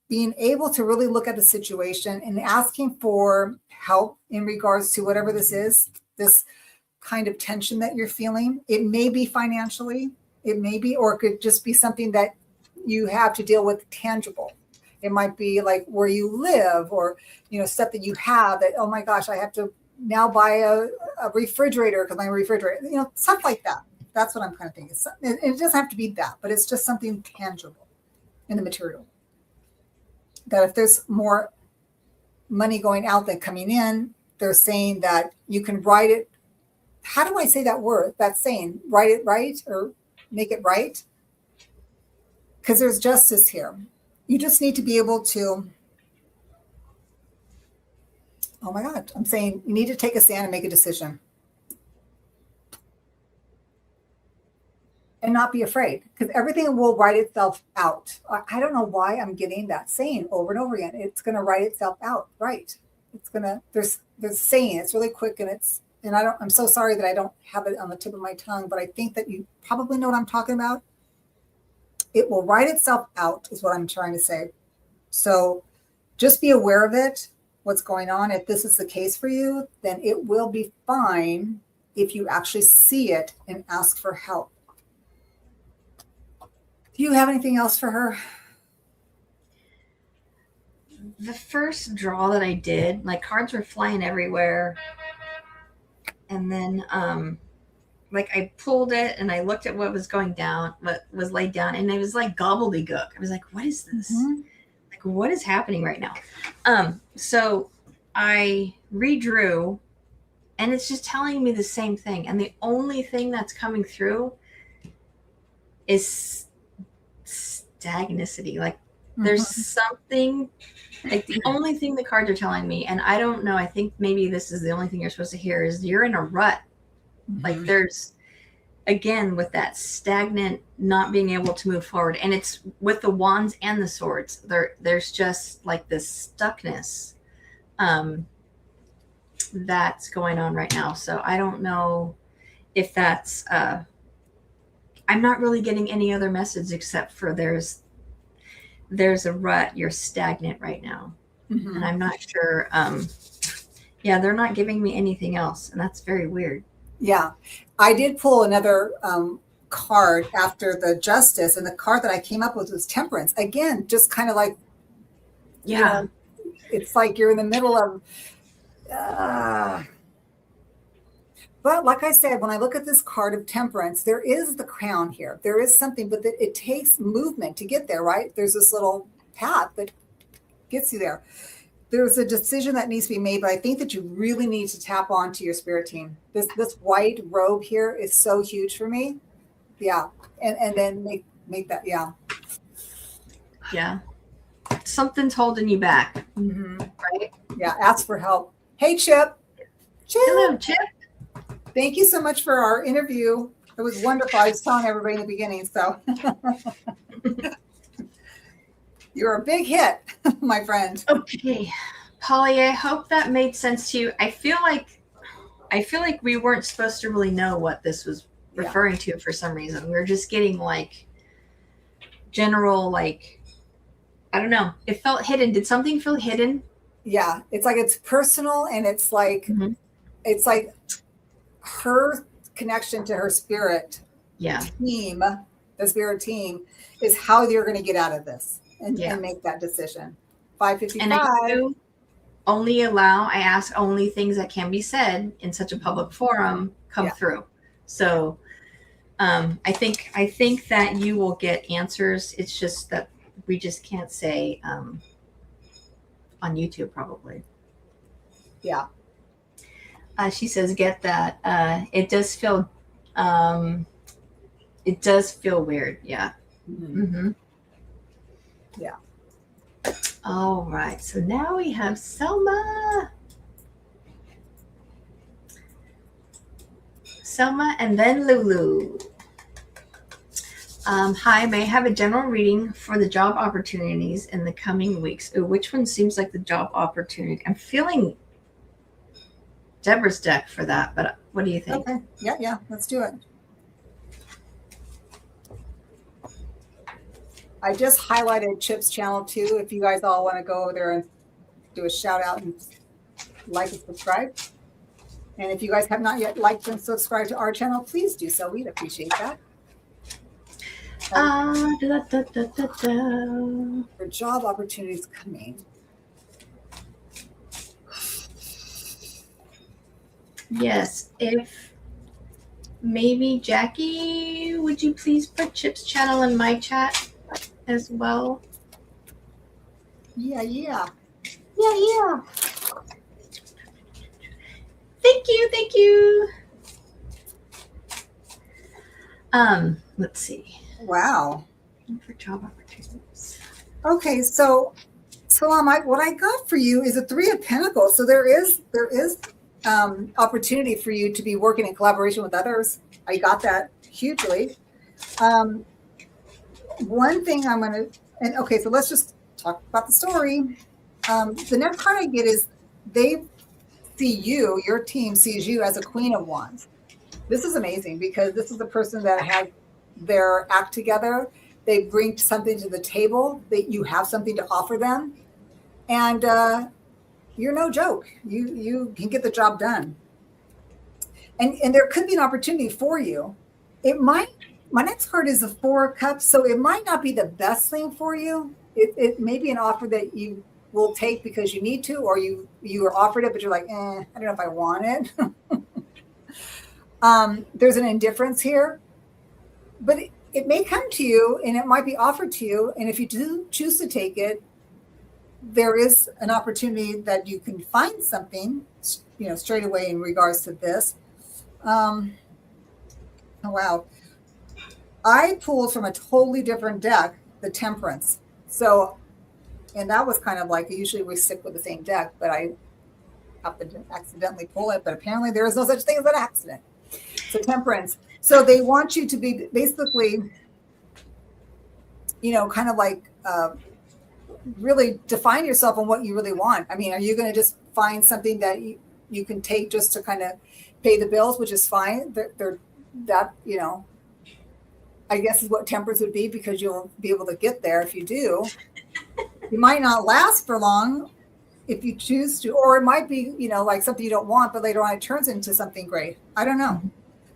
being able to really look at the situation and asking for help in regards to whatever this is, this kind of tension that you're feeling, it may be financially, or it could just be something that you have to deal with tangible. It might be like where you live, or, stuff that you have that, oh my gosh, I have to now buy a refrigerator because my refrigerator, stuff like that. That's what I'm kind of thinking. It doesn't have to be that, but it's just something tangible in the material. That if there's more money going out than coming in, they're saying that you can write it. How do I say that word? That saying, write it right or make it right? Because there's justice here. You just need to be able to, oh my God, I'm saying you need to take a stand and make a decision. And not be afraid, because everything will write itself out. I don't know why I'm getting that saying over and over again. It's going to write itself out, right? It's going to, there's saying, it's really quick, and I'm so sorry that I don't have it on the tip of my tongue, but I think that you probably know what I'm talking about. It will write itself out is what I'm trying to say. So just be aware of it, what's going on. If this is the case for you, then it will be fine if you actually see it and ask for help. Do you have anything else for her? The first draw that I did, like cards were flying everywhere. And then like I pulled it and I looked at what was going down, what was laid down, and it was like gobbledygook. I was like, what is this? Mm-hmm. Like, what is happening right now? So I redrew, and it's just telling me the same thing. And the only thing that's coming through is stagnicity. Like there's something, like the only thing the cards are telling me, and I don't know, I think maybe this is the only thing you're supposed to hear, is you're in a rut. Like there's, again, with that stagnant, not being able to move forward. And it's with the wands and the swords, there's just like this stuckness that's going on right now. So I don't know if that's I'm not really getting any other message except for there's a rut, you're stagnant right now. And I'm not sure. Yeah, they're not giving me anything else, and that's very weird. Yeah, I did pull another card after the justice, and the card that I came up with was temperance. Again, just kind of like, yeah, it's like you're in the middle of, but like I said, when I look at this card of temperance, there is the crown here. There is something, but it takes movement to get there, right? There's this little path that gets you there. There's a decision that needs to be made, but I think that you really need to tap onto your spirit team. This white robe here is so huge for me. Yeah. And then make that, yeah. Yeah. Something's holding you back. Right? Yeah. Ask for help. Hey, Chip. Hello, Chip. Thank you so much for our interview. It was wonderful. I was telling everybody in the beginning, so. You're a big hit, my friend. Okay. Polly, I hope that made sense to you. I feel like we weren't supposed to really know what this was referring to for some reason. We were just getting like general, like, I don't know. It felt hidden. Did something feel hidden? Yeah. It's like it's personal, and it's like it's like her connection to her spirit team, the spirit team, is how you're going to get out of this. And make that decision. 555. And I ask only things that can be said in such a public forum come through. So I think that you will get answers. It's just that we just can't say on YouTube probably. Yeah. She says, get that. It does feel weird. Yeah. Yeah. All right. So now we have Selma. Selma and then Lulu. Hi, may I have a general reading for the job opportunities in the coming weeks? Ooh, which one seems like the job opportunity? I'm feeling Deborah's deck for that, but what do you think? Okay. Yeah. Let's do it. I just highlighted Chip's channel too. If you guys all want to go over there and do a shout out and like and subscribe. And if you guys have not yet liked and subscribed to our channel, please do so. We'd appreciate that. For job opportunities coming. Yes, if maybe Jackie, would you please put Chip's channel in my chat as well? Yeah. you. Let's see. Wow. For job opportunities. Okay, so what I got for you is a 3 of Pentacles. So there is opportunity for you to be working in collaboration with others. I got that hugely. One thing so let's just talk about the story. The next card I get is they see you, your team sees you as a Queen of Wands. This is amazing because this is the person that has their act together. They bring something to the table, that you have something to offer them. And you're no joke. You can get the job done. And there could be an opportunity for you. My next card is the 4 of Cups, so it might not be the best thing for you. It may be an offer that you will take because you need to, or you were offered it, but you're like, I don't know if I want it. There's an indifference here, but it may come to you and it might be offered to you. And if you do choose to take it, there is an opportunity that you can find something, straight away in regards to this. Oh, wow. I pulled from a totally different deck, the Temperance. So, and that was kind of like, usually we stick with the same deck, but I happened to accidentally pull it, but apparently there is no such thing as an accident. So Temperance. So they want you to be basically, kind of like really define yourself on what you really want. I mean, are you going to just find something that you can take just to kind of pay the bills, which is fine. I guess is what Temperance would be, because you'll be able to get there if you do. You might not last for long if you choose to, or it might be, like something you don't want, but later on it turns into something great. I don't know.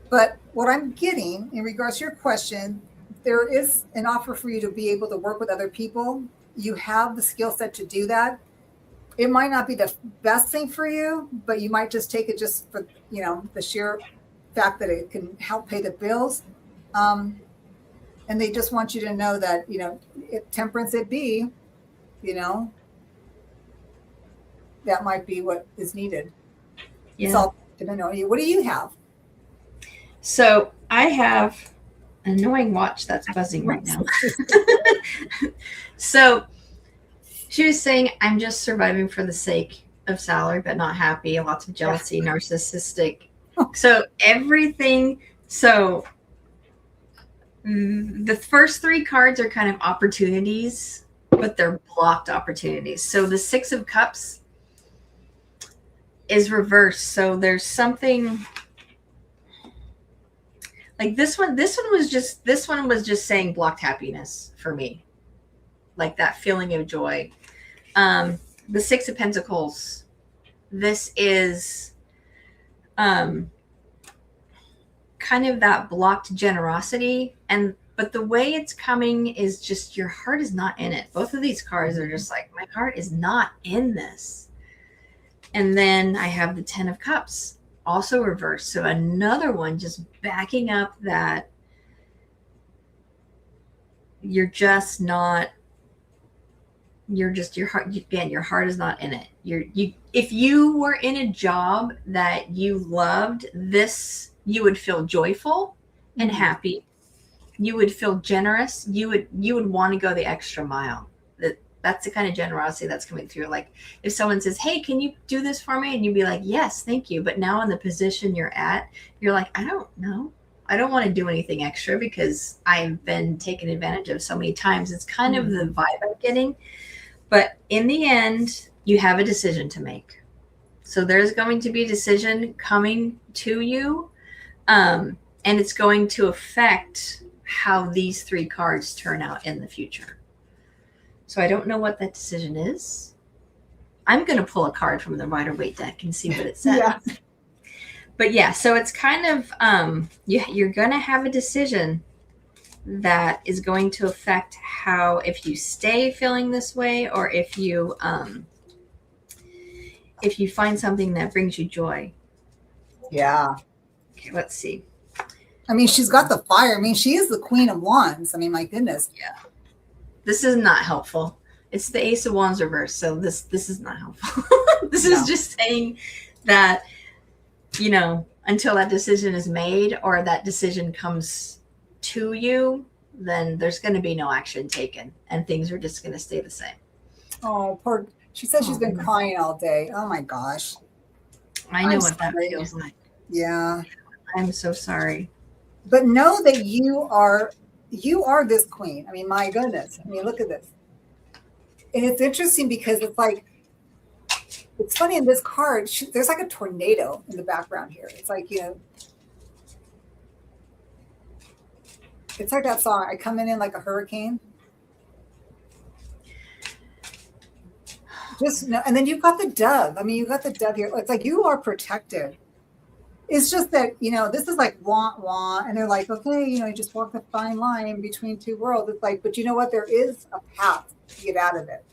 But what I'm getting in regards to your question, there is an offer for you to be able to work with other people. You have the skill set to do that. It might not be the best thing for you, but you might just take it just for, the sheer fact that it can help pay the bills. And they just want you to know that, if Temperance it be, that might be what is needed. Yeah. So I know you. What do you have? So I have an annoying watch that's buzzing right now. So she was saying, I'm just surviving for the sake of salary, but not happy. Lots of jealousy, narcissistic. So everything. So the first 3 cards are kind of opportunities, but they're blocked opportunities. So the 6 of Cups is reversed. So there's something like this one was just saying blocked happiness for me. Like that feeling of joy. The 6 of Pentacles. This is kind of that blocked generosity, but the way it's coming is just your heart is not in it. Both of these cards are just like, my heart is not in this. And then I have the 10 of Cups also reversed. So another one just backing up that your heart, again, your heart is not in it. If you were in a job that you loved, you would feel joyful and happy. You would feel generous. You would want to go the extra mile. That's the kind of generosity that's coming through. Like if someone says, hey, can you do this for me? And you'd be like, yes, thank you. But now in the position you're at, you're like, I don't know. I don't want to do anything extra because I've been taken advantage of so many times. It's kind of the vibe I'm getting. But in the end, you have a decision to make. So there's going to be a decision coming to you. And it's going to affect how these 3 cards turn out in the future. So I don't know what that decision is. I'm going to pull a card from the Rider-Waite deck and see what it says. Yeah. But yeah, so it's kind of, you're going to have a decision that is going to affect how, if you stay feeling this way, or if you find something that brings you joy. Yeah. Okay, let's see. I mean, she's got the fire. I mean, she is the Queen of Wands. I mean, my goodness. Yeah. This is not helpful. It's the Ace of Wands reversed. So this is not helpful. This is just saying that, until that decision is made or that decision comes to you, then there's going to be no action taken and things are just going to stay the same. Oh, poor. She says she's been crying all day. Oh my gosh. I know what that feels like. Yeah. I'm so sorry. But know that you are this queen. I mean, my goodness. I mean, look at this. And it's interesting because it's like, it's funny in this card, there's like a tornado in the background here. It's like, you know, it's like that song, I come in like a hurricane. Just know, and then you've got the dove. I mean, you've got the dove here. It's like you are protected. It's just that, you know, this is like wah, wah. And they're like, okay, you know, you just walk the fine line between two worlds. It's like, but you know what? There is a path to get out of it.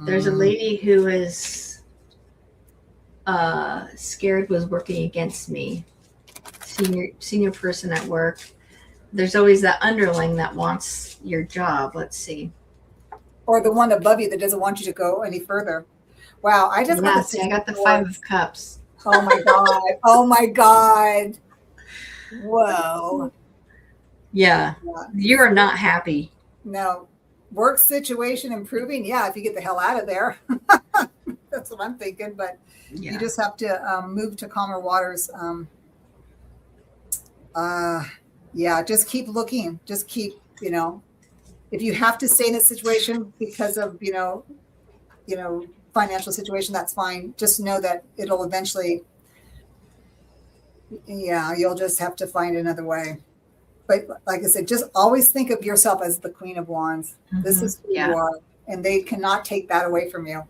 There's a lady who is scared was working against me. Senior person at work. There's always that underling that wants your job. Let's see. Or the one above you that doesn't want you to go any further. Wow, I just I got the 5 of Cups. Oh my God. Oh my God. Whoa. Yeah. You are not happy. No. Work situation improving. Yeah, if you get the hell out of there. That's what I'm thinking. But you just have to move to calmer waters. Yeah, just keep looking. Just keep, you know, if you have to stay in a situation because of, you know, financial situation, that's fine. Just know that it'll eventually, you'll just have to find another way. But like I said, just always think of yourself as the Queen of Wands. This is who you are, and they cannot take that away from you.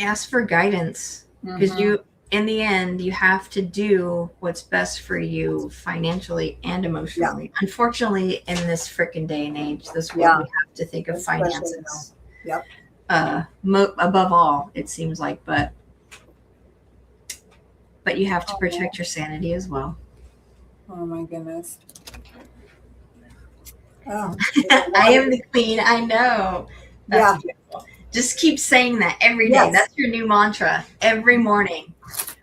Ask for guidance because in the end, you have to do what's best for you financially and emotionally. Yeah. Unfortunately, in this freaking day and age, this world, we have to think of finances. Yep. Above all, it seems like, but you have to protect your sanity as well. Oh my goodness. Oh, I am the queen. I know. That's beautiful. Just keep saying that every day. Yes. That's your new mantra every morning.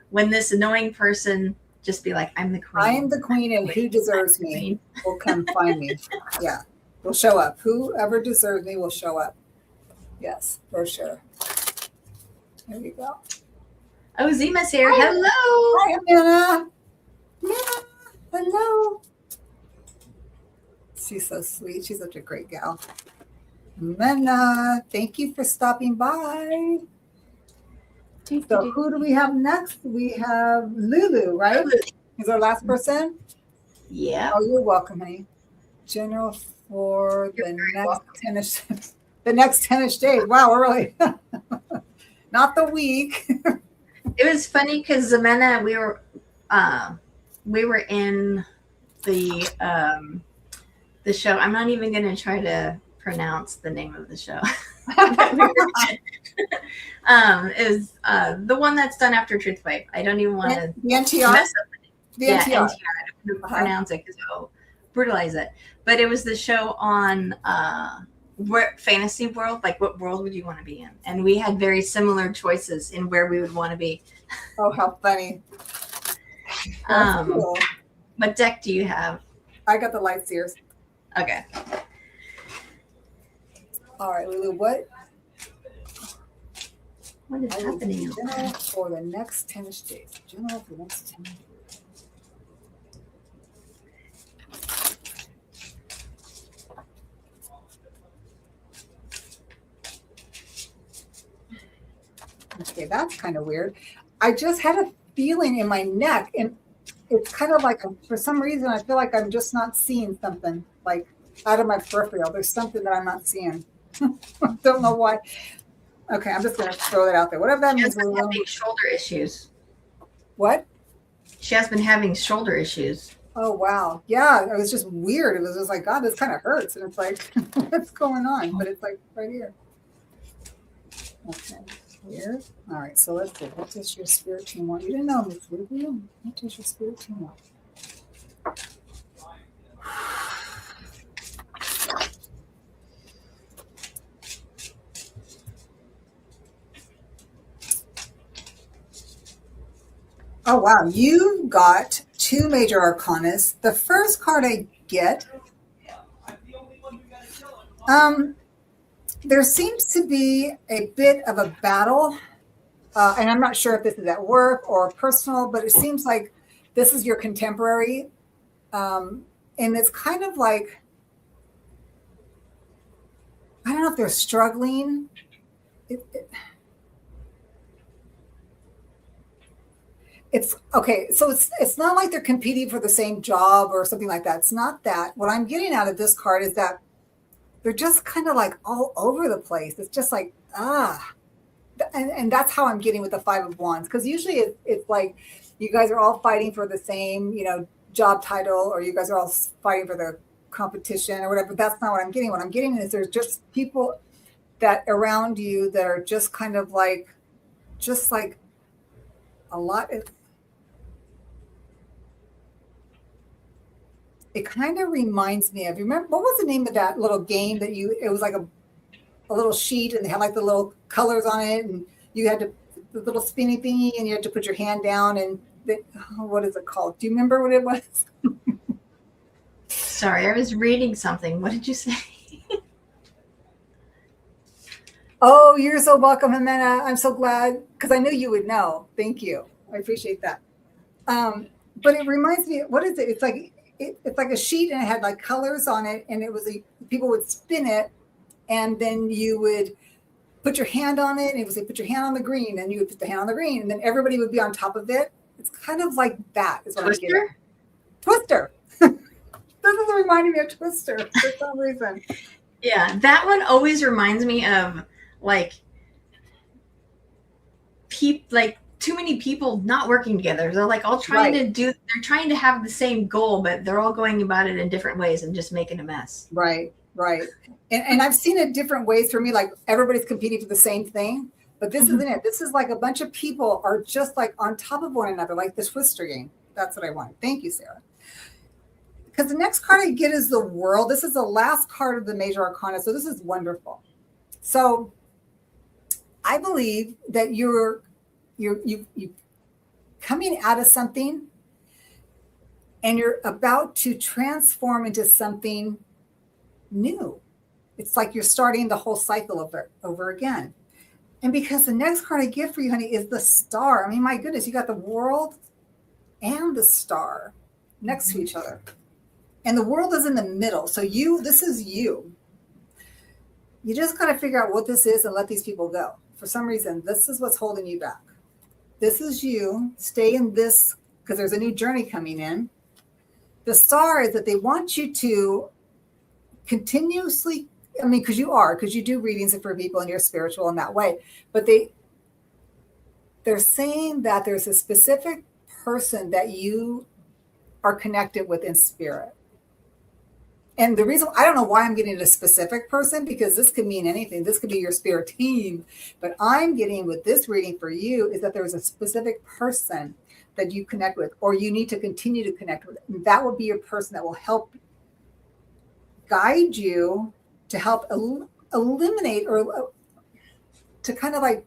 When this annoying person, just be like, I'm the queen. I am the queen, and who deserves me will come find me. Yeah, will show up. Whoever deserves me will show up. Yes, for sure. There you go. Oh, Zima's here. Hi. Hello. Hi, Amanda. Yeah. Hello. She's so sweet. She's such a great gal. Amanda, thank you for stopping by. So who do we have next? We have Lulu, right? Is our last person? Yeah. Oh, you're welcome, honey. General for the next tennis days. Wow, early. Not the week. It was funny because Zamena, we were in the show. I'm not even going to try to pronounce the name of the show. Is the one that's done after Truth Wave. I don't even want to mess up the NTR. NTR. I don't pronounce it because I'll brutalize it. But it was the show on fantasy world. Like, what world would you want to be in? And we had very similar choices in where we would want to be. Oh, how funny! Cool. What deck do you have? I got the Light Seers. Okay. All right, Lulu. What is happening? General for the next 10 days. General for the next 10 days. Okay, that's kind of weird. I just had a feeling in my neck, and it's kind of like, for some reason, I feel like I'm just not seeing something like out of my peripheral. There's something that I'm not seeing. I don't know why. Okay, I'm just going to throw that out there. Whatever that means. She has been having shoulder issues. What? She has been having shoulder issues. Oh, wow. Yeah, it was just weird. It was just like, God, this kind of hurts. And it's like, what's going on? But it's like right here. Okay, here. All right, so let's see. What does your spirit team want you to know, Miss Ruby? What does your spirit team want? Oh, wow. You got 2 major arcanas. The first card I get, there seems to be a bit of a battle. And I'm not sure if this is at work or personal, but it seems like this is your contemporary. And it's kind of like, I don't know if they're struggling. It's okay. So it's not like they're competing for the same job or something like that. It's not that. What I'm getting out of this card is that they're just kind of like all over the place. It's just like, and that's how I'm getting with the 5 of Wands. Because usually it's like you guys are all fighting for the same, job title, or you guys are all fighting for the competition or whatever. That's not what I'm getting. What I'm getting is there's just people that around you that are just kind of like, just like a lot of, it kind of reminds me of, you remember, what was the name of that little game that it was like a little sheet and they had like the little colors on it and you had to, the little spinny thingy and you had to put your hand down and what is it called? Do you remember what it was? Sorry, I was reading something. What did you say? Oh, you're so welcome, Jimena. I'm so glad because I knew you would know. Thank you. I appreciate that. But it reminds me, what is it? It's like a sheet and it had like colors on it and it was people would spin it and then you would put your hand on it and it was like, put your hand on the green and you would put the hand on the green and then everybody would be on top of it. It's kind of like that is what I'm getting. Twister. This is reminding me of Twister for some reason. Yeah, that one always reminds me of like too many people not working together. They're like all trying they're trying to have the same goal, but they're all going about it in different ways and just making a mess. Right. And I've seen it different ways for me, like everybody's competing for the same thing, but this isn't it. This is like a bunch of people are just like on top of one another, like the Twister game. That's what I want. Thank you, Sara. Because the next card I get is the World. This is the last card of the major arcana. So this is wonderful. So I believe that you're coming out of something and you're about to transform into something new. It's like you're starting the whole cycle over again. And because the next card I get for you, honey, is the Star. I mean, my goodness, you got the World and the Star next to each other. And the World is in the middle. So this is you. You just got to figure out what this is and let these people go. For some reason, this is what's holding you back. This is you. Stay in this because there's a new journey coming in. The Star is that they want you to continuously, because you do readings for people and you're spiritual in that way. But they're saying that there's a specific person that you are connected with in spirit. And the reason, I don't know why I'm getting a specific person, because this could mean anything. This could be your spirit team. But I'm getting with this reading for you is that there's a specific person that you connect with, or you need to continue to connect with. And that will be your person that will help guide you to help eliminate or to kind of like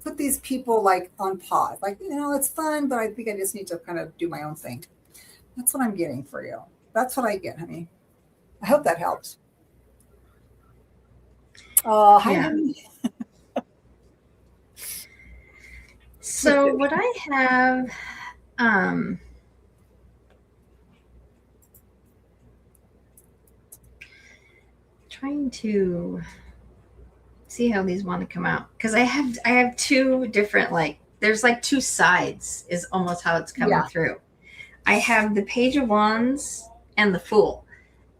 put these people like on pause. Like, it's fun, but I think I just need to kind of do my own thing. That's what I'm getting for you. That's what I get, honey. I hope that helps. Oh, hi, honey. So what I have, trying to see how these want to come out, because I have 2 different, there's like 2 sides is almost how it's coming through. I have the Page of Wands and the Fool.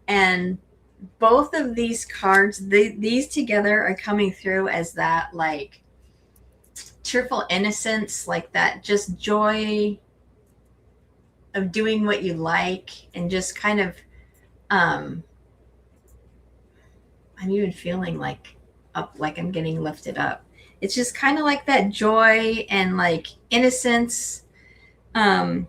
And both of these cards, these together are coming through as that like cheerful innocence, like that just joy of doing what you like and just kind of, I'm even feeling like I'm getting lifted up. It's just kind of like that joy and like innocence, of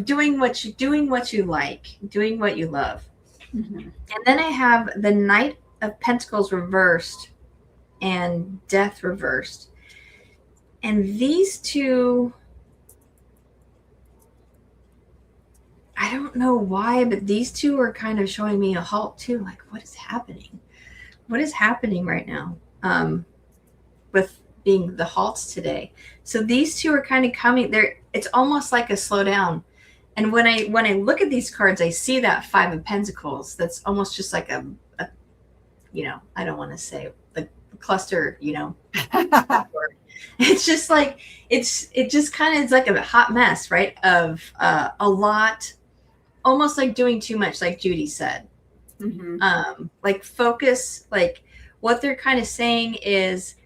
doing what you like, doing what you love. Mm-hmm. And then I have the Knight of Pentacles reversed and Death reversed. And these 2 I don't know why, but these two are kind of showing me a halt too. Like, what is happening? What is happening right now? With being the halts today. So these two are kind of coming there. It's almost like a slowdown. And when I look at these cards, I see that Five of Pentacles. That's almost just like a I don't want to say the cluster, it's just like it just kind of is like a hot mess, right? Of a lot, almost like doing too much, like Judy said. Mm-hmm. Like focus, like what they're kind of saying is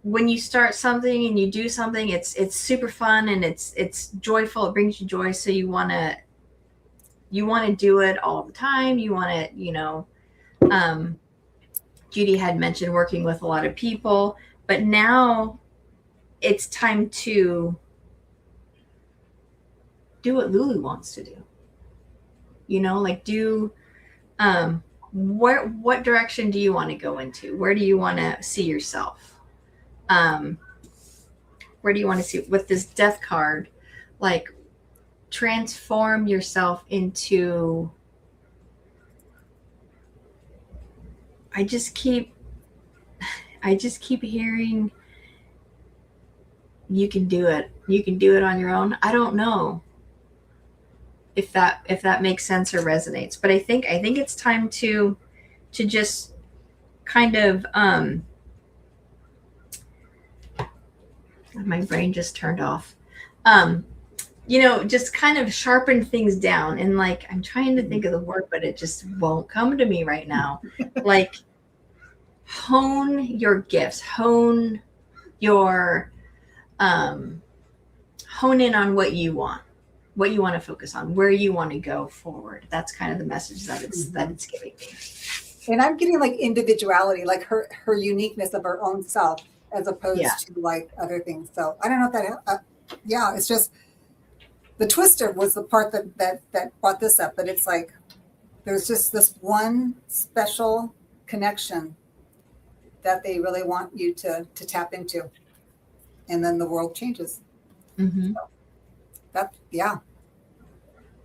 when you start something and you do something, it's super fun and it's joyful. It brings you joy. So you want to do it all the time. You want to, Judy had mentioned working with a lot of people, but now it's time to do what Lulu wants to do. Like do what direction do you want to go into? Where do you want to see yourself? Where do you want to see with this death card? Like transform yourself into. I just keep hearing you can do it. You can do it on your own. I don't know if that makes sense or resonates, but I think it's time to just kind of my brain just turned off. Just kind of sharpen things down, and like I'm trying to think of the word, but it just won't come to me right now. Like hone your gifts, hone your hone in on what you want to focus on, where you want to go forward. That's kind of the message that it's giving me. And I'm getting like individuality, like her uniqueness of her own self, as opposed to like other things. So I don't know if that, it's just the twister was the part that brought this up. But it's like there's just this one special connection that they really want you to tap into, and then the world changes. Mm-hmm. So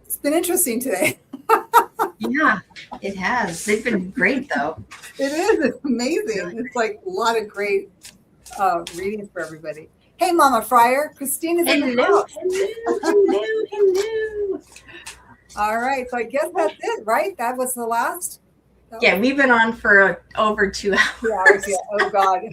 it's been interesting today. Yeah, it has. They've been great, though. It is. It's amazing. It's like a lot of great readings for everybody. Hey, Mama Fryer. Christina's in the house. Hello. All right. So I guess that's it, right? That was the last? Yeah, we've been on for over 2 hours. 2 hours, yeah. Oh, God.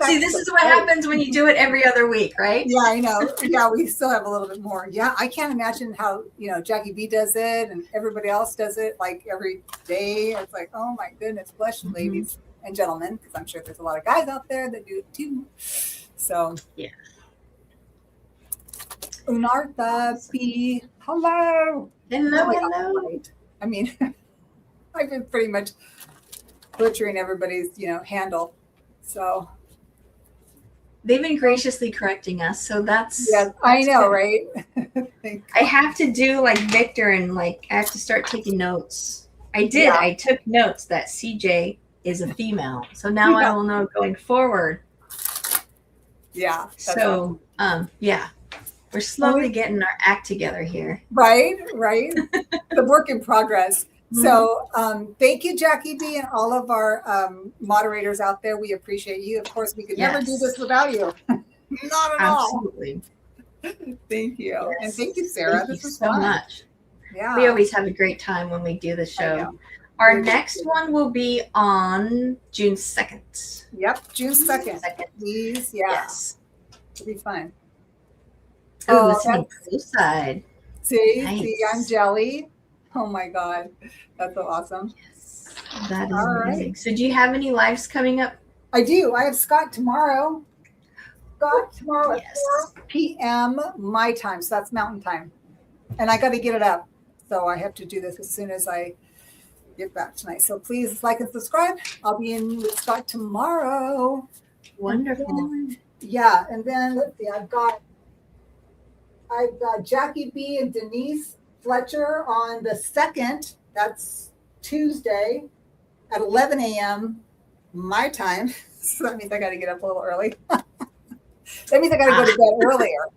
See, this is what happens when you do it every other week, right? Yeah, I know. Yeah, we still have a little bit more. Yeah, I can't imagine how, Jackie B does it and everybody else does it like every day. It's like, oh my goodness, bless you, ladies and gentlemen, because I'm sure there's a lot of guys out there that do it too. So, yeah. Unartha B, hello. Hello. I mean, I've been pretty much butchering everybody's, handle. So they've been graciously correcting us, so that's I know, right? I have to do like Victor, and like I have to start taking notes. I did. Yeah. I took notes that CJ is a female, so now I will know going forward. Yeah. So awesome. We're slowly getting our act together here. Right. The work in progress. So thank you, Jackie B, and all of our moderators out there. We appreciate you. Of course, we could never do this without you. Not at all. Absolutely. Thank you. Yes. And thank you, Sarah. Thank you so much. Yeah. We always have a great time when we do the show. Our next one will be on June 2nd. Yep, June 2nd. Please, yes. It'll be fun. Oh, listening poolside. See, I'm jelly. Oh my God, that's so awesome. Yes, that is amazing. Right. So do you have any lives coming up? I do. I have Scott tomorrow. At 4 p.m. my time. So that's mountain time. And I got to get it up. So I have to do this as soon as I get back tonight. So please like and subscribe. I'll be in with Scott tomorrow. Wonderful. And then let's see, I've got Jackie B and Denise Fletcher on the 2nd. That's Tuesday at 11 a.m. my time. So that means I got to get up a little early. That means I got to go to bed earlier.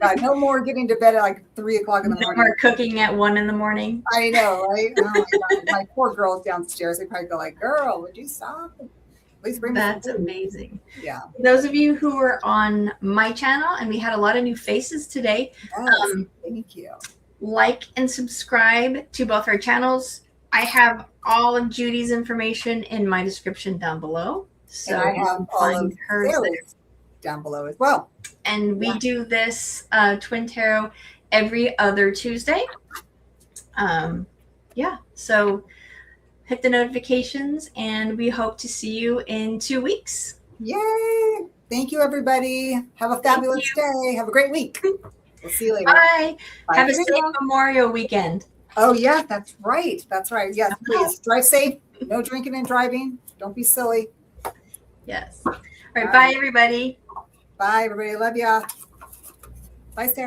God, no more getting to bed at like 3 o'clock in the morning. No more cooking at 1 in the morning. I know, right? Oh my God. My poor girls downstairs, they probably go like, girl, would you stop? Please bring me some That's food. amazing. Yeah. For those of you who are on my channel, and we had a lot of new faces today, Yes, thank you. like and subscribe to both our channels. I have all of Judy's information in my description down below. So And I have all of hers there. Sarah's down below as well. And we do this Twin Tarot every other Tuesday. Yeah, so hit the notifications, and we hope to see you in 2 weeks. Yay! Thank you, everybody. Have a fabulous day. Have a great week. We'll see you later. Bye. Bye. Have a safe Memorial weekend. Oh, yeah, that's right. That's right. Yes, please drive safe. No drinking and driving. Don't be silly. Yes. All right. Bye, everybody. Bye, everybody. Love ya. Bye, Sarah.